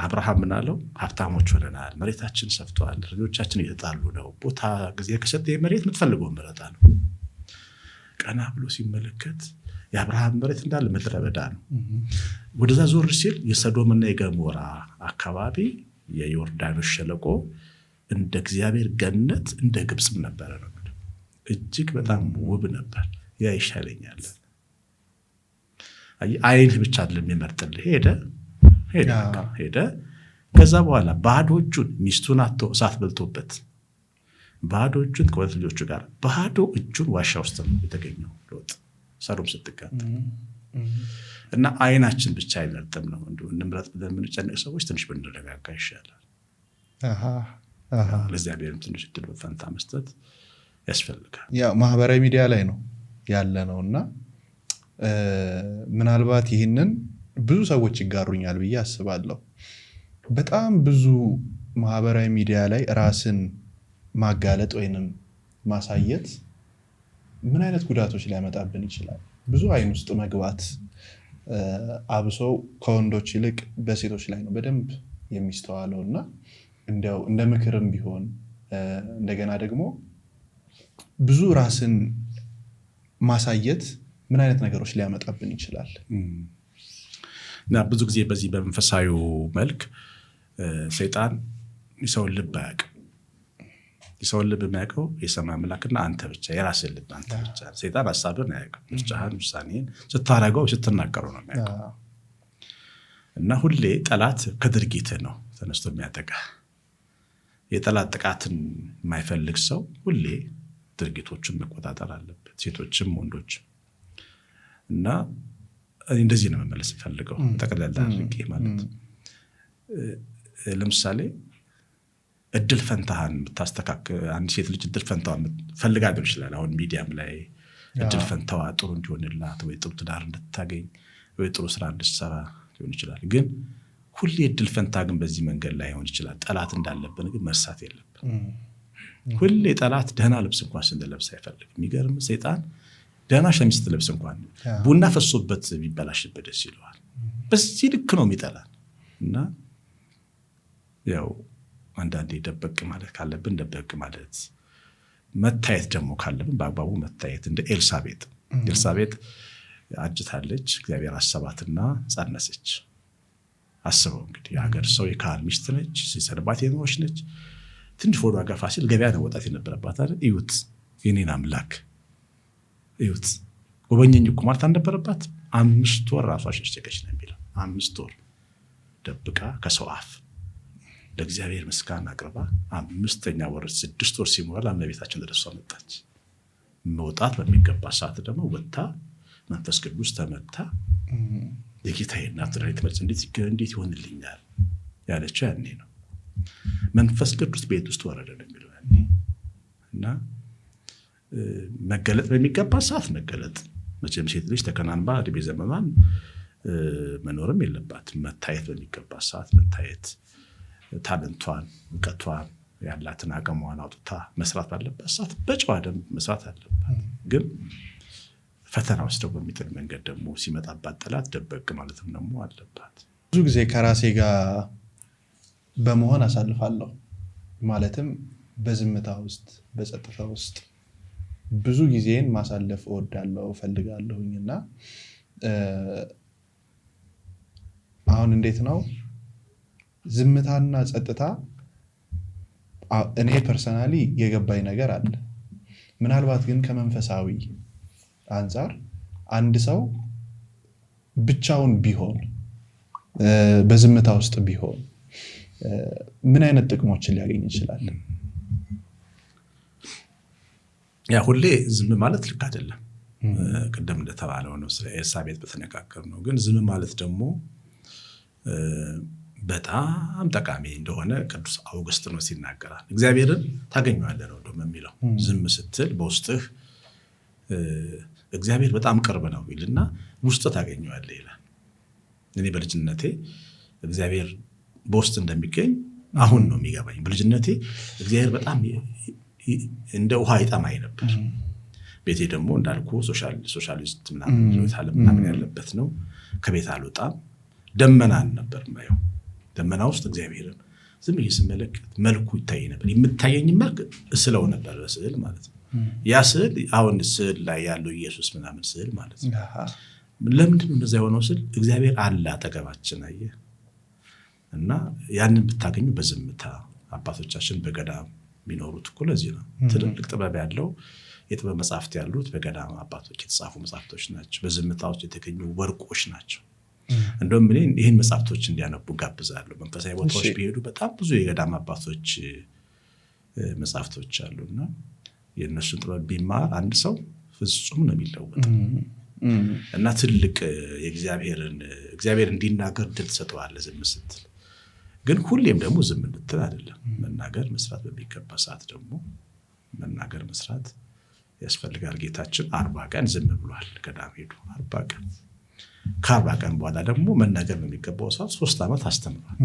አብርሃም ምናለው ሀብታሞች ሆነናል፣ መሬታችን ሰፍቷል፣ ልጆቻችን እየተጣሉ ነው፣ ቦታ ጊዜ ከሰጠ መሬት የምትፈልገው መረጣ ነው። ቀና ብሎ ሲመለከት የአብርሃም መሬት እንዳለ ምድረ በዳ ነው። ወደዛ ዞር ሲል የሰዶምና የገሞራ አካባቢ የዮርዳኖስ ሸለቆ እንደ እግዚአብሔር ገነት እንደ ግብጽም ነበረ ነው። እጅግ በጣም ውብ ነበር። ያ ይሻለኛል። አይንህ ብቻ አይደለም የሚመርጥልህ። ሄደ ከዛ በኋላ ባዶ እጁን ሚስቱን አጥቶ እሳት በልቶበት ባዶ እጁን ከሁለት ልጆቹ ጋር ባዶ እጁን ዋሻ ውስጥ ነው የተገኘው ሎጥ ሰዶም ስትቃጠል። እና አይናችን ብቻ አይመርጥም ነው። እንደው እንምረጥ ብለን የምንጨነቅ ሰዎች ትንሽ ብንረጋጋ ይሻላል። ለእግዚአብሔርም ትንሽ እድል በፈንታ መስጠት ያስፈልጋል። ያ ማህበራዊ ሚዲያ ላይ ነው ያለ ነውና ምናልባት ይህንን ብዙ ሰዎች ይጋሩኛል ብዬ አስባለሁ። በጣም ብዙ ማህበራዊ ሚዲያ ላይ ራስን ማጋለጥ ወይንም ማሳየት ምን አይነት ጉዳቶች ሊያመጣብን ይችላል? ብዙ አይን ውስጥ መግባት አብሶ ከወንዶች ይልቅ በሴቶች ላይ ነው በደንብ የሚስተዋለው እና እንደው እንደ ምክርም ቢሆን እንደገና ደግሞ ብዙ ራስን ማሳየት ምን አይነት ነገሮች ሊያመጣብን ይችላል? እና ብዙ ጊዜ በዚህ በመንፈሳዊ መልክ ሰይጣን የሰውን ልብ አያውቅም። የሰውን ልብ የሚያውቀው የሰማይ አምላክና አንተ ብቻ፣ የራስህን ልብ አንተ ብቻ። ሰይጣን ሀሳብን አያውቅም። ምርጫህን፣ ውሳኔህን ስታረገው ስትናገረው ነው የሚያውቀው። እና ሁሌ ጠላት ከድርጊትህ ነው ተነስቶ የሚያጠቃ። የጠላት ጥቃትን የማይፈልግ ሰው ሁሌ ድርጊቶችን መቆጣጠር አለበት፣ ሴቶችም ወንዶችም። እና እንደዚህ ነው መመለስ ፈልገው ጠቅላላ አድርጌ ማለት ለምሳሌ እድል ፈንታህን ብታስተካክል አንድ ሴት ልጅ እድል ፈንታዋን ፈልጋ ሊሆን ይችላል። አሁን ሚዲያም ላይ እድል ፈንታዋ ጥሩ እንዲሆንላት ወይ ጥሩ ትዳር እንድታገኝ ወይ ጥሩ ስራ እንድትሰራ ሊሆን ይችላል። ግን ሁሌ እድል ፈንታ ግን በዚህ መንገድ ላይ ሆን ይችላል። ጠላት እንዳለብን ግን መርሳት የለብን። ሁሌ ጠላት ደህና ልብስ እንኳን ስንለብስ አይፈልግም። የሚገርም ሰይጣን ደህና ሸሚዝ ስትለብስ እንኳን ቡና ፈሶበት ቢበላሽበት ደስ ይለዋል። በዚህ ልክ ነው የሚጠላን። እና ያው አንዳንዴ ደበቅ ማለት ካለብን ደበቅ ማለት፣ መታየት ደግሞ ካለብን በአግባቡ መታየት። እንደ ኤልሳቤጥ አጅታለች፣ እግዚአብሔር አሰባትና ጸነሰች። አስበው እንግዲህ የሀገር ሰው የካህን ሚስት ነች፣ ሲሰድባት የኖረች ነች። ትንሽ ወዷ ገፋ ሲል ገበያ ነው ወጣት የነበረባት አይደል? እዩት የኔን አምላክ እዩት። ጎበኘኝ እኮ ማለት አልነበረባት። 5 ወር ራሷ ሸሸገች ነው የሚለው። 5 ወር ደብቃ ከሰው አፍ ለእግዚአብሔር ምስጋና አቅርባ 5ኛ ወር 6 ወር ሲሞላ ለቤታችን ድረስ መጣች። መውጣት በሚገባ ሰዓት ደግሞ ወጥታ መንፈስ ቅዱስ ተመታ። የጌታዬ እናት ትመጭ እንዴት ይሆንልኛል ያለችው ያኔ ነው። መንፈስ ቅዱስ ቤት ውስጥ ወረደ ነው የሚለው ያኔ። እና መገለጥ በሚገባ ሰዓት መገለጥ። መቼም ሴት ልጅ ተከናንባ እድሜ ዘመኗን መኖርም የለባትም። መታየት በሚገባ ሰዓት መታየት፣ ታለንቷን፣ እውቀቷን፣ ያላትን አቅሟን አውጥታ መስራት ባለባት ሰዓት በጨዋ ደንብ መስራት አለባት። ግን ፈተና ውስጥ በሚጥል መንገድ ደግሞ ሲመጣባት ጠላት ደበቅ ማለትም ደግሞ አለባት። ብዙ ጊዜ ከራሴ ጋር በመሆን አሳልፋለሁ። ማለትም በዝምታ ውስጥ በጸጥታ ውስጥ ብዙ ጊዜን ማሳለፍ እወዳለሁ እፈልጋለሁኝና አሁን እንዴት ነው ዝምታና ጸጥታ? እኔ ፐርሰናሊ የገባኝ ነገር አለ። ምናልባት ግን ከመንፈሳዊ አንፃር አንድ ሰው ብቻውን ቢሆን በዝምታ ውስጥ ቢሆን ምን አይነት ጥቅሞችን ሊያገኝ ይችላል? ያ ሁሌ ዝም ማለት ልክ አይደለም። ቅድም እንደተባለው ነው ስለ ኤልሳቤጥ በተነጋገር ነው። ግን ዝም ማለት ደግሞ በጣም ጠቃሚ እንደሆነ ቅዱስ አውግስጢኖስ ይናገራል። እግዚአብሔርን ታገኘዋለህ ነው ደግሞ የሚለው። ዝም ስትል በውስጥህ እግዚአብሔር በጣም ቅርብ ነው ይልና ውስጥህ ታገኘዋለህ ይላል። እኔ በልጅነቴ እግዚአብሔር በውስጥ እንደሚገኝ አሁን ነው የሚገባኝ። በልጅነቴ እግዚአብሔር በጣም እንደ ውሃ ይጠማኝ ነበር። ቤቴ ደግሞ እንዳልኩ ሶሻሊስት ምናምን ያለበት ነው። ከቤት አልወጣም። ደመናን ነበር ማየው። ደመና ውስጥ እግዚአብሔርን ዝም ብዬ ስመለከት መልኩ ይታይ ነበር። የምታየኝ መልክ እስለው ነበር በስዕል ማለት ነው። ያ ስዕል አሁን ስዕል ላይ ያለው ኢየሱስ ምናምን ስዕል ማለት ነው። ለምንድን ነው እንደዛ የሆነው ስል እግዚአብሔር አለ አጠገባችን አየህ። እና ያንን ብታገኙ በዝምታ አባቶቻችን በገዳም የሚኖሩት እኮ ለዚህ ነው። ትልልቅ ጥበብ ያለው የጥበብ መጽሐፍት ያሉት በገዳም አባቶች የተጻፉ መጽሐፍቶች ናቸው። በዝምታ ውስጥ የተገኙ ወርቆች ናቸው። እንደውም እኔ ይህን መጽሐፍቶች እንዲያነቡ ጋብዛለሁ። መንፈሳዊ ቦታዎች ቢሄዱ በጣም ብዙ የገዳም አባቶች መጽሐፍቶች አሉና የእነሱን ጥበብ ቢማር አንድ ሰው ፍጹም ነው የሚለወጠው። እና ትልቅ እግዚአብሔር እንዲናገር ድል ትሰጠዋለህ ዝም ስትል። ግን ሁሌም ደግሞ ዝም እንድትል አይደለም። መናገር መስራት በሚገባ ሰዓት ደግሞ መናገር መስራት ያስፈልጋል። ጌታችን 40 ቀን ዝም ብሏል። ገዳም ሄዱ 40 ቀን። ከ40 ቀን በኋላ ደግሞ መናገር በሚገባው ሰዓት 3 ዓመት አስተምሯል።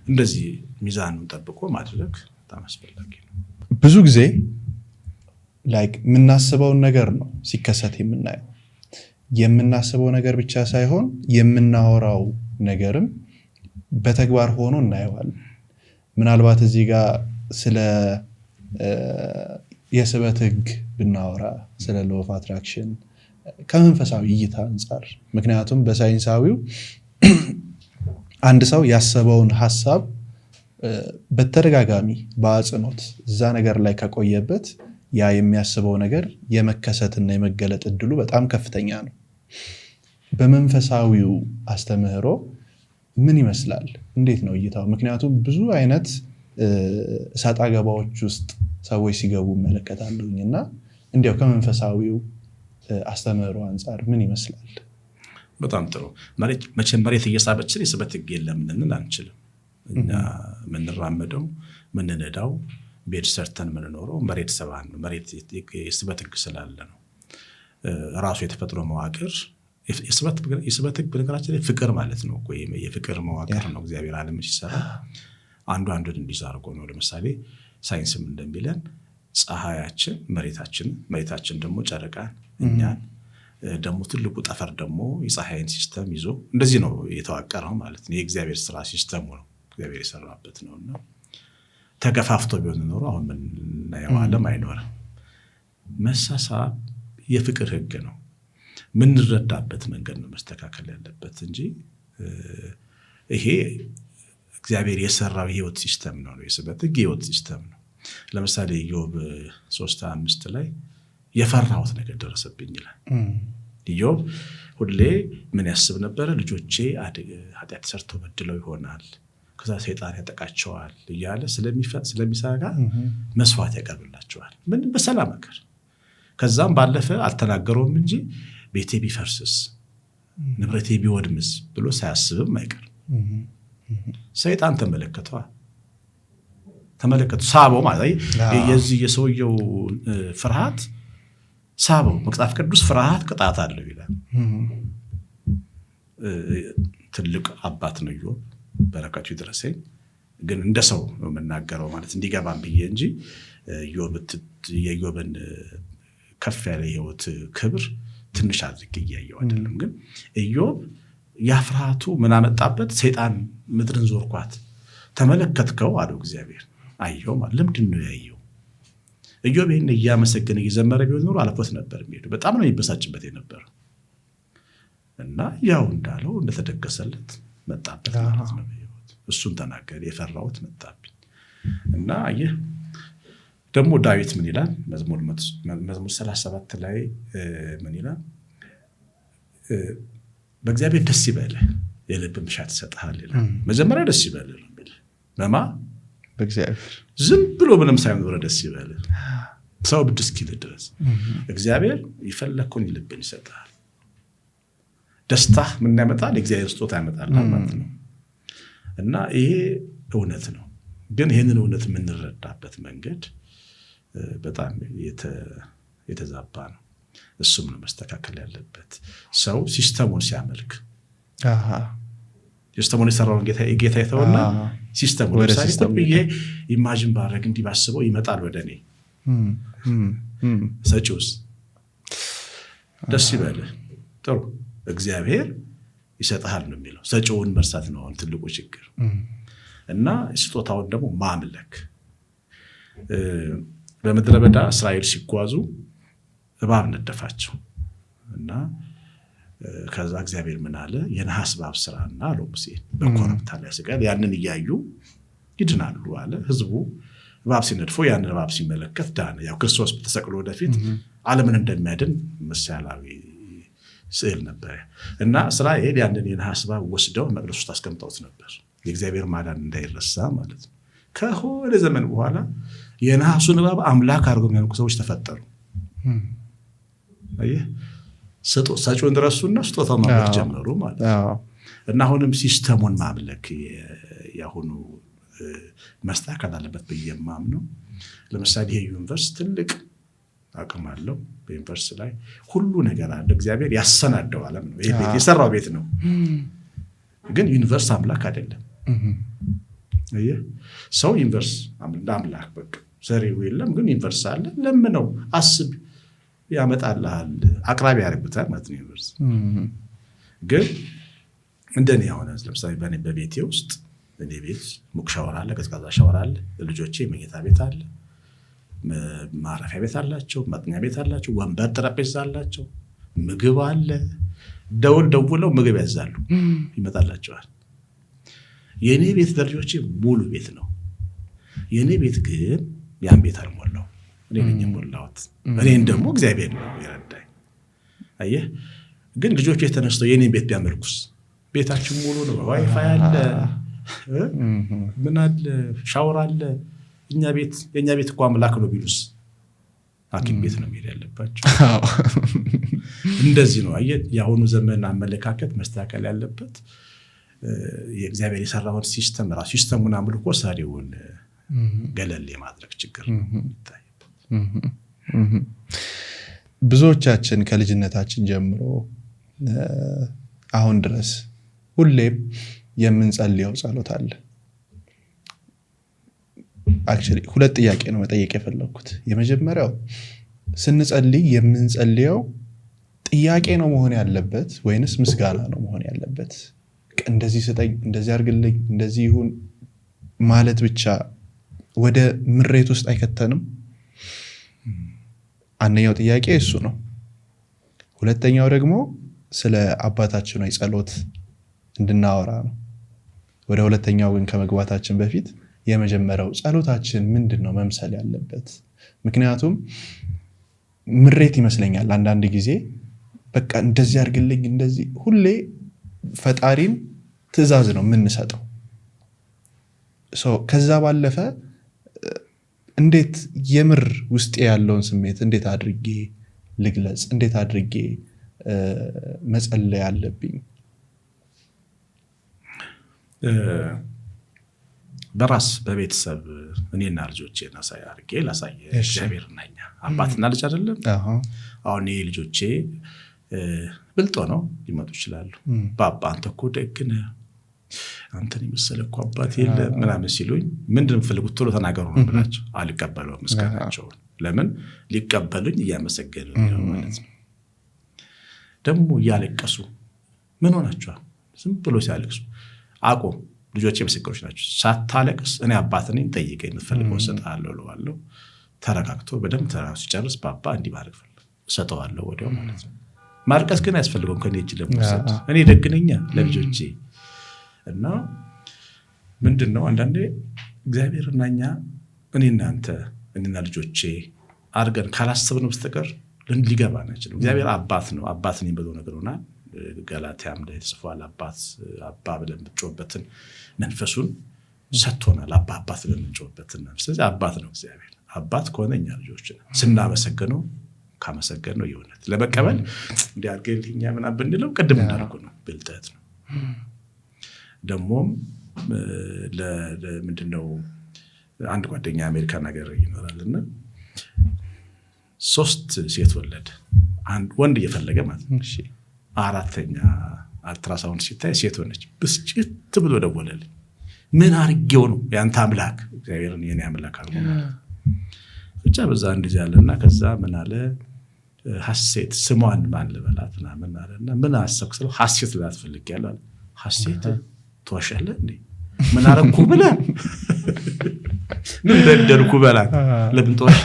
እንደዚህ ሚዛኑን ጠብቆ ማድረግ በጣም አስፈላጊ ነው። ብዙ ጊዜ የምናስበውን ነገር ነው ሲከሰት የምናየው። የምናስበው ነገር ብቻ ሳይሆን የምናወራው ነገርም በተግባር ሆኖ እናየዋለን። ምናልባት እዚህ ጋር ስለ የስበት ህግ ብናወራ፣ ስለ ሎው ኦፍ አትራክሽን ከመንፈሳዊ እይታ አንጻር፣ ምክንያቱም በሳይንሳዊው አንድ ሰው ያሰበውን ሐሳብ በተደጋጋሚ በአጽንኦት እዛ ነገር ላይ ከቆየበት ያ የሚያስበው ነገር የመከሰትና የመገለጥ እድሉ በጣም ከፍተኛ ነው። በመንፈሳዊው አስተምህሮ ምን ይመስላል? እንዴት ነው እይታው? ምክንያቱም ብዙ አይነት እሳት አገባዎች ውስጥ ሰዎች ሲገቡ እመለከታለሁኝና እንዲያው ከመንፈሳዊው አስተምህሮ አንጻር ምን ይመስላል? በጣም ጥሩ። መቼም መሬት እየሳበችን የስበት ህግ የለም ልንል አንችልም። እኛ ምንራመደው ምንነዳው ቤት ሰርተን ምንኖረው መሬት ሰባን ነው። መሬት የስበት ህግ ስላለ ነው። ራሱ የተፈጥሮ መዋቅር የስበት ህግ በነገራችን ላይ ፍቅር ማለት ነው። የፍቅር መዋቅር ነው። እግዚአብሔር ዓለምን ሲሰራ አንዱን እንዲይዝ አድርጎ ነው። ለምሳሌ ሳይንስም እንደሚለን ፀሐያችን መሬታችን ደግሞ ጨረቃን፣ እኛን ደግሞ ትልቁ ጠፈር ደግሞ የፀሐይን ሲስተም ይዞ እንደዚህ ነው የተዋቀረው ማለት ነው። የእግዚአብሔር ስራ ሲስተሙ ነው። እግዚአብሔር የሰራበት ነውና ተገፋፍቶ ቢሆን ኖሮ አሁን ምናየው ዓለም አይኖርም። መሳሳብ የፍቅር ህግ ነው። ምንረዳበት መንገድ ነው መስተካከል ያለበት እንጂ ይሄ እግዚአብሔር የሰራው የህይወት ሲስተም ነው። የስበት ህግ የህይወት ሲስተም ነው። ለምሳሌ ኢዮብ 3:5 ላይ የፈራሁት ነገር ደረሰብኝ ይላል። ኢዮብ ሁሌ ምን ያስብ ነበረ? ልጆቼ ኃጢአት ሰርተው በድለው ይሆናል፣ ከዛ ሰይጣን ያጠቃቸዋል እያለ ስለሚሰጋ መስዋዕት ያቀርብላቸዋል። ምን በሰላም ነገር። ከዛም ባለፈ አልተናገረውም እንጂ ቤቴ ቢፈርስስ ንብረቴ ቢወድምስ ብሎ ሳያስብም አይቀርም። ሰይጣን ተመለከቱ ሳበው ማለት የዚህ የሰውየው ፍርሃት ሳበው። መጽሐፍ ቅዱስ ፍርሃት ቅጣት አለው ይላል። ትልቅ አባት ነው ኢዮብ፣ በረከቱ ይድረሰኝ። ግን እንደ ሰው ነው የምናገረው ማለት እንዲገባም ብዬ እንጂ የኢዮብን ከፍ ያለ ህይወት ክብር ትንሽ አድርጌ እያየው አይደለም። ግን ኢዮብ ያፍራቱ ምን አመጣበት? ሰይጣን ምድርን ዞርኳት ተመለከትከው አለው እግዚአብሔር። አየው ማለት ለምንድን ነው ያየው? ኢዮብ ይሄን እያመሰገነ እየዘመረ ቢሆን ኖሮ አልፎት ነበር የሚሄደው። በጣም ነው የሚበሳጭበት የነበረው እና ያው እንዳለው እንደተደገሰለት መጣበት ማለት ነው። እሱን ተናገረ፣ የፈራሁት መጣብኝ። እና አየህ ደግሞ ዳዊት ምን ይላል? መዝሙር 37 ላይ ምን ይላል? በእግዚአብሔር ደስ ይበልህ የልብ መሻት ይሰጥሃል ይላል። መጀመሪያ ደስ ይበልህ ነው የሚል በማ በእግዚአብሔር ዝም ብሎ ምንም ሳይሆን ደስ ይበልህ። ሰው ብድ እስኪል ድረስ እግዚአብሔር የፈለከውን ልብን ይሰጣል። ደስታ ምን ያመጣል? እግዚአብሔር ስጦታ ያመጣል ማለት ነው። እና ይሄ እውነት ነው። ግን ይሄንን እውነት የምንረዳበት መንገድ በጣም የተዛባ ነው። እሱም ነው መስተካከል ያለበት። ሰው ሲስተሙን ሲያመልክ ሲስተሙን የሰራውን ጌታ የተወና ሲስተሙን ለምሳሌ ኢማጂን ባረግ እንዲባስበው ይመጣል ወደ እኔ ሰጪውስ ደስ ይበልህ ጥሩ እግዚአብሔር ይሰጣል ነው የሚለው። ሰጪውን መርሳት ነው ትልቁ ችግር። እና ስጦታውን ደግሞ ማምለክ። በምድረ በዳ እስራኤል ሲጓዙ እባብ ነደፋቸው እና ከዛ እግዚአብሔር ምን አለ? የነሐስ እባብ ስራና አለው ሙሴ በኮረብታ ላይ ያስቀል ያንን እያዩ ይድናሉ አለ። ህዝቡ እባብ ሲነድፈው ያንን እባብ ሲመለከት ዳነ። ያው ክርስቶስ ተሰቅሎ ወደፊት ዓለምን እንደሚያድን ምሳሌያዊ ስዕል ነበር። እና እስራኤል ያንን የነሐስ እባብ ወስደው መቅደስ ውስጥ አስቀምጠውት ነበር፣ የእግዚአብሔር ማዳን እንዳይረሳ ማለት ነው። ከሆነ ዘመን በኋላ የነሐሱን እባብ አምላክ አድርገው የሚያመልኩ ሰዎች ተፈጠሩ። አየህ፣ ሰጪውን ረሱና ስጦታውን ማምለክ ጀመሩ ማለት ነው። እና አሁንም ሲስተሙን ማምለክ ያሁኑ መስተካከል አለበት ብዬ የማምነው። ለምሳሌ ይሄ ዩኒቨርሲቲ ትልቅ አቅም አለው። በዩኒቨርሲቲ ላይ ሁሉ ነገር አለ። እግዚአብሔር ያሰናደው ዓለም ነው። ይሄ ቤት የሰራው ቤት ነው። ግን ዩኒቨርሲቲ አምላክ አይደለም። አየህ፣ ሰው ዩኒቨርሲቲ አምላክ በቃ ሰሪው የለም፣ ግን ዩኒቨርሲቲ አለ። ለምነው አስብ ያመጣልሃል፣ አቅራቢ ያደርጉታል ማለት ነው ዩኒቨርሲቲ። ግን እንደኔ ሆነ ለምሳሌ በቤቴ ውስጥ እኔ ቤት ሙቅ ሻወር አለ፣ ቀዝቃዛ ሻወር አለ፣ ልጆቼ መኝታ ቤት አለ፣ ማረፊያ ቤት አላቸው፣ መጥኛ ቤት አላቸው፣ ወንበር ጠረጴዛ አላቸው፣ ምግብ አለ። ደውለው ምግብ ያዛሉ፣ ይመጣላቸዋል። የኔ ቤት ለልጆቼ ሙሉ ቤት ነው። የኔ ቤት ግን ያን ቤት አልሞላው፣ እኔ ነኝ የሞላሁት። እኔን ደግሞ እግዚአብሔር ነው ይረዳኝ። አየህ፣ ግን ልጆቼ ተነስተው የኔ ቤት ቢያመልኩስ? ቤታችን ሙሉ ነው፣ ዋይፋይ አለ፣ ምን አለ፣ ሻወር አለ። የኛ ቤት እኮ አምላክ ነው ቢሉስ? ሐኪም ቤት ነው የሚሄድ ያለባቸው። እንደዚህ ነው። አየህ፣ የአሁኑ ዘመን አመለካከት መስተካከል ያለበት የእግዚአብሔር የሰራውን ሲስተም ራሱ ሲስተሙን አምልኮ ሰሪውን ገለል የማድረግ ችግር ነው ይታያል። ብዙዎቻችን ከልጅነታችን ጀምሮ አሁን ድረስ ሁሌም የምንጸልየው ጸሎት አለ። አክቹዋሊ ሁለት ጥያቄ ነው መጠየቅ የፈለኩት። የመጀመሪያው ስንጸልይ የምንጸልየው ጥያቄ ነው መሆን ያለበት ወይንስ ምስጋና ነው መሆን ያለበት? እንደዚህ ስጠኝ፣ እንደዚህ አድርግልኝ፣ እንደዚህ ይሁን ማለት ብቻ ወደ ምሬት ውስጥ አይከተንም? አንደኛው ጥያቄ እሱ ነው። ሁለተኛው ደግሞ ስለ አባታችን ሆይ ጸሎት እንድናወራ ነው። ወደ ሁለተኛው ግን ከመግባታችን በፊት የመጀመሪያው ጸሎታችን ምንድነው መምሰል ያለበት? ምክንያቱም ምሬት ይመስለኛል አንዳንድ ጊዜ በቃ እንደዚህ አድርግልኝ፣ እንደዚህ ሁሌ ፈጣሪን ትእዛዝ ነው የምንሰጠው። ከዛ ባለፈ እንዴት የምር ውስጥ ያለውን ስሜት እንዴት አድርጌ ልግለጽ? እንዴት አድርጌ መጸለይ አለብኝ? በራስ በቤተሰብ እኔና ልጆቼን አድርጌ ላሳይ። እግዚአብሔር ነኝ አባትና ልጅ አይደለም። አሁን ይሄ ልጆቼ ብልጦ ነው ሊመጡ ይችላሉ። ባባ አንተ እኮ ደግ ነህ፣ አንተን የመሰለ እኮ አባት የለም ምናምን ሲሉኝ ምንድን ነው የምፈልጉት? ቶሎ ተናገሩ ነው ብላቸው አልቀበለውም ምስጋናቸውን። ለምን ሊቀበሉኝ እያመሰገኑ ነው ማለት ነው። ደግሞ እያለቀሱ ምን ሆናችኋል? ዝም ብሎ ሲያለቅሱ አቆም። ልጆቼ ምስክሮች ናቸው። ሳታለቅስ እኔ አባት ነኝ፣ ጠይቀኝ፣ የምትፈልገው እሰጥሃለሁ እለዋለሁ። ተረጋግቶ በደንብ ተረጋግቶ ሲጨርስ ባባ እንዲህ ማድረግ እሰጠዋለሁ ወዲያው ማለት ነው። ማልቀስ ግን አያስፈልገውም ከኔ እጅ ለመውሰድ። እኔ ደግ ነኝ ለልጆቼ። እና ምንድነው አንዳንዴ እግዚአብሔርና እኛ እኔና ልጆቼ አድርገን ካላሰብነው በስተቀር ሊገባን አይችልም። እግዚአብሔር አባት ነው። አባት ነኝ ብሎ ነገሩናል። ገላትያም ላይ ተጽፏል። አባ ብለን የምትጮህበትን መንፈሱን ሰጥቶናል። አባት ለምንጮህበት ነው። ስለዚህ አባት ነው እግዚአብሔር። አባት ከሆነ እኛ ልጆች ስናመሰግነው ካመሰገነው የእውነት ለመቀበል እንዲያርገልኛ ምናምን ብንለው ቅድም እንዳልኩ ነው ብልጠት ነው። ደግሞም ለምንድነው አንድ ጓደኛ አሜሪካን ሀገር ይኖራልና 3 ሴት ወለደ። አንድ ወንድ እየፈለገ ማለት ነው። አራተኛ አልትራሳውንድ ሲታይ ሴት ሆነች። ብስጭት ብሎ ደወለልኝ። ምን አርጌው ነው ያንተ አምላክ እግዚአብሔርን የኔ አምላክ አልኩ ብቻ በዛ እንደዚህ ያለና ከዛ ምን አለ ሐሴት ስሟን ማን ልበላት ምናምን አለና ምን አሰብክ ስለው ሐሴት ልላት ፈልጌያለሁ አለ። ሐሴት ተዋሻለህ እንዴ ምን አረኩ ብለህ ምን በደልኩ በላት ለምን ተዋሻ?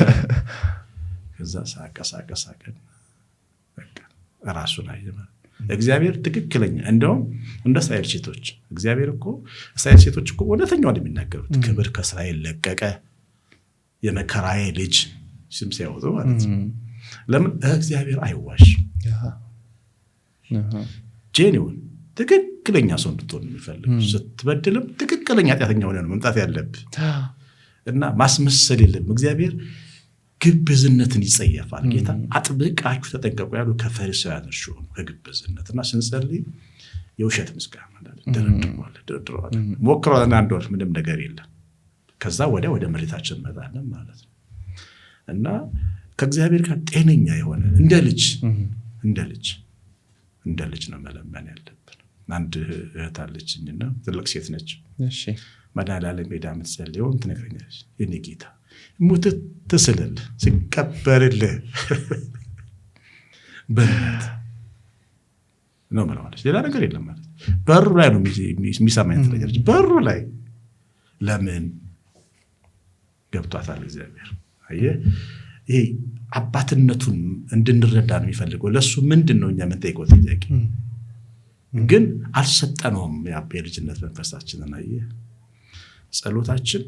ከዛ ሳቀ በቃ ራሱን አየማ እግዚአብሔር ትክክለኛ እንደውም እንደ እስራኤል ሴቶች እግዚአብሔር እኮ እስራኤል ሴቶች እኮ ወደተኛው እንደሚናገሩት ክብር ከእስራኤል ለቀቀ የመከራዬ ልጅ ስም ሲያወጡ ማለት ነው። ለምን እግዚአብሔር አይዋሽ ጄኒውን ትክክለኛ ሰው እንድትሆን የሚፈልግ ስትበድልም ትክክለኛ ኃጢአተኛ ሆነ ነው መምጣት ያለብህ እና ማስመሰል የለም። እግዚአብሔር ግብዝነትን ይጸየፋል። ጌታ አጥብቃችሁ ተጠንቀቁ ያሉ ከፈሪሳውያን እርሾ ነው ከግብዝነትና ስንጸልይ የውሸት ምስጋና ድርድረዋል ሞክረዋልና አንድ ወር ምንም ነገር የለም። ከዛ ወደ መሬታችን መጣለን ማለት ነው እና ከእግዚአብሔር ጋር ጤነኛ የሆነ እንደ ልጅ ነው መለመን ያለብን። አንድ እህት አለችኝና ትልቅ ሴት ነች። መድኃኒዓለም ሜዳ የምትጸልየው ትነግረኛለች። የኔ ጌታ ሙት ትስልል ሲቀበርልህ በእናት ነው ማለት ሌላ ነገር የለም ማለት በሩ ላይ ነው የሚሰማኝ ትለኛለች። በሩ ላይ ለምን ገብቷታል እግዚአብሔር። አየህ ይሄ አባትነቱን እንድንረዳ ነው የሚፈልገው። ለሱ ምንድነው እኛ የምንጠይቀው ጥያቄ ግን አልሰጠነውም። የልጅነት መንፈሳችንን አየህ ጸሎታችን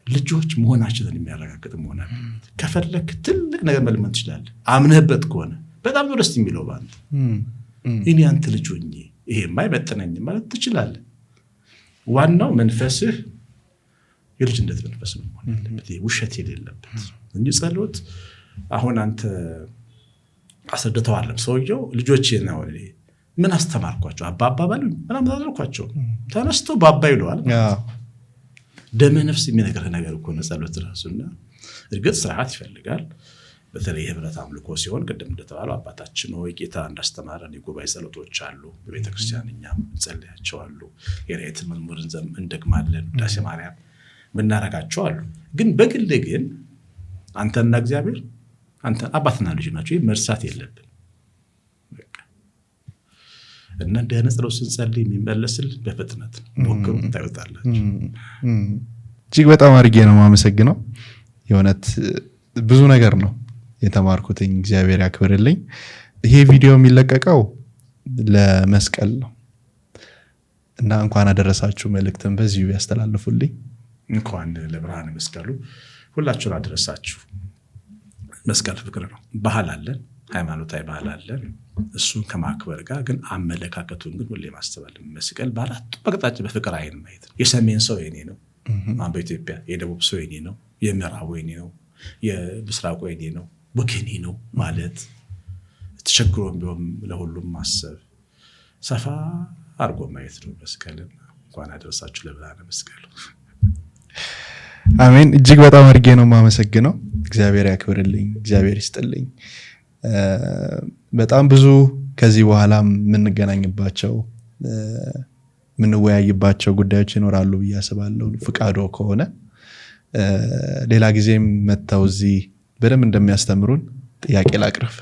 ልጆች መሆናችንን የሚያረጋግጥ መሆን አለበት። ከፈለክ ትልቅ ነገር መልመን ትችላለህ አምነህበት ከሆነ በጣም ነው ደስ የሚለው ባንተ እኔ አንተ ልጅ ሆኜ ይሄ የማይመጥነኝም ማለት ትችላለህ። ዋናው መንፈስህ የልጅነት መንፈስ ነው ማለት ነው። ውሸት የሌለበት እንጂ ጸሎት አሁን አንተ አሰደተዋለም ሰውየው ልጆቼ ነው ምን አስተማርኳቸው አባባ ባሉኝ ምናምን አደረኳቸው ተነስቶ ባባ ይለዋል። ደመ ነፍስ የሚነግርህ ነገር እኮ ነው ጸሎት ራሱና እርግጥ ስርዓት ይፈልጋል። በተለይ ህብረት አምልኮ ሲሆን ቅድም እንደተባለው አባታችን ሆይ ጌታ እንዳስተማረን የጉባኤ ጸሎቶች አሉ በቤተክርስቲያን እኛም እንጸልያቸው አሉ። የሌሊት መዝሙርን እንደግማለን ውዳሴ ማርያም ምናረጋቸው አሉ። ግን በግል ግን አንተና እግዚአብሔር አንተ አባትና ልጅ ናችሁ መርሳት የለብን። በቃ እና እንደነ ጸሎት ስንጸልይ የሚመለስል በፍጥነት ሞክሩ ታዩታላችሁ። እጅግ በጣም አድርጌ ነው የማመሰግነው። የእውነት ብዙ ነገር ነው የተማርኩት። እግዚአብሔር ያክብርልኝ። ይሄ ቪዲዮ የሚለቀቀው ለመስቀል ነው እና እንኳን አደረሳችሁ መልእክትን በዚሁ ያስተላልፉልኝ። እንኳን ለብርሃነ መስቀሉ ሁላችሁን አደረሳችሁ። መስቀል ፍቅር ነው። ባህል አለን፣ ሃይማኖታዊ ባህል አለን። እሱን ከማክበር ጋር ግን አመለካከቱን ግን ሁሌ ማስተባል መስቀል በአራቱ አቅጣጫ በፍቅር አይን ማየት ነው። የሰሜን ሰው የኔ ነው በኢትዮጵያ፣ የደቡብ ሰው የኔ ነው፣ የምዕራቡ የኔ ነው፣ የምስራቁ የኔ ነው፣ ወገኔ ነው ማለት ተቸግሮም ቢሆን ለሁሉም ማሰብ ሰፋ አርጎ ማየት ነው መስቀልን። እንኳን አደረሳችሁ ለብርሃነ መስቀሉ። አሜን። እጅግ በጣም አድርጌ ነው የማመሰግነው። እግዚአብሔር ያክብርልኝ፣ እግዚአብሔር ይስጥልኝ። በጣም ብዙ ከዚህ በኋላ የምንገናኝባቸው የምንወያይባቸው ጉዳዮች ይኖራሉ ብዬ አስባለሁ። ፍቃዶ ከሆነ ሌላ ጊዜም መተው እዚህ በደንብ እንደሚያስተምሩን ጥያቄ ላቅርብ።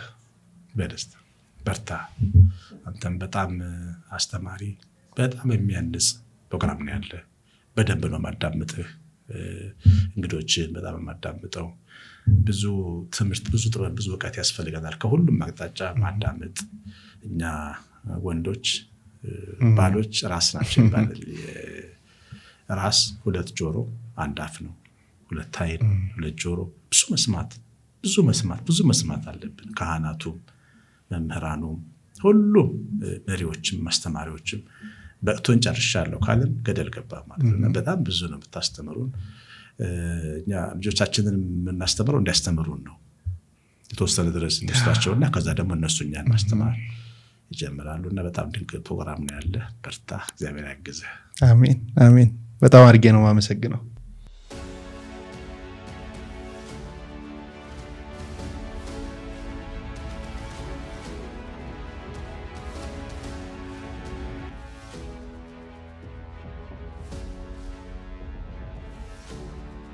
በደስታ በርታ። አንተም በጣም አስተማሪ በጣም የሚያንጽ ፕሮግራም ነው ያለ። በደንብ ነው ማዳምጥህ። እንግዶችን በጣም ማዳምጠው። ብዙ ትምህርት፣ ብዙ ጥበብ፣ ብዙ ዕውቀት ያስፈልገናል ከሁሉም አቅጣጫ ማዳመጥ። እኛ ወንዶች ባሎች ራስ ናቸው ይባላል። ራስ ሁለት ጆሮ አንድ አፍ ነው። ሁለት አይን ሁለት ጆሮ። ብዙ መስማት አለብን። ካህናቱም መምህራኑም ሁሉም መሪዎችም አስተማሪዎችም በእቶን ጨርሻለሁ ካለን ገደል ገባ ማለት ነው። በጣም ብዙ ነው የምታስተምሩን። እኛ ልጆቻችንን የምናስተምረው እንዲያስተምሩን ነው። የተወሰነ ድረስ እንስጣቸውና ከዛ ደግሞ እነሱ እኛን ማስተማር ይጀምራሉ። እና በጣም ድንቅ ፕሮግራም ነው ያለ። በርታ፣ እግዚአብሔር ያግዝህ። አሜን አሜን። በጣም አድርጌ ነው የማመሰግነው።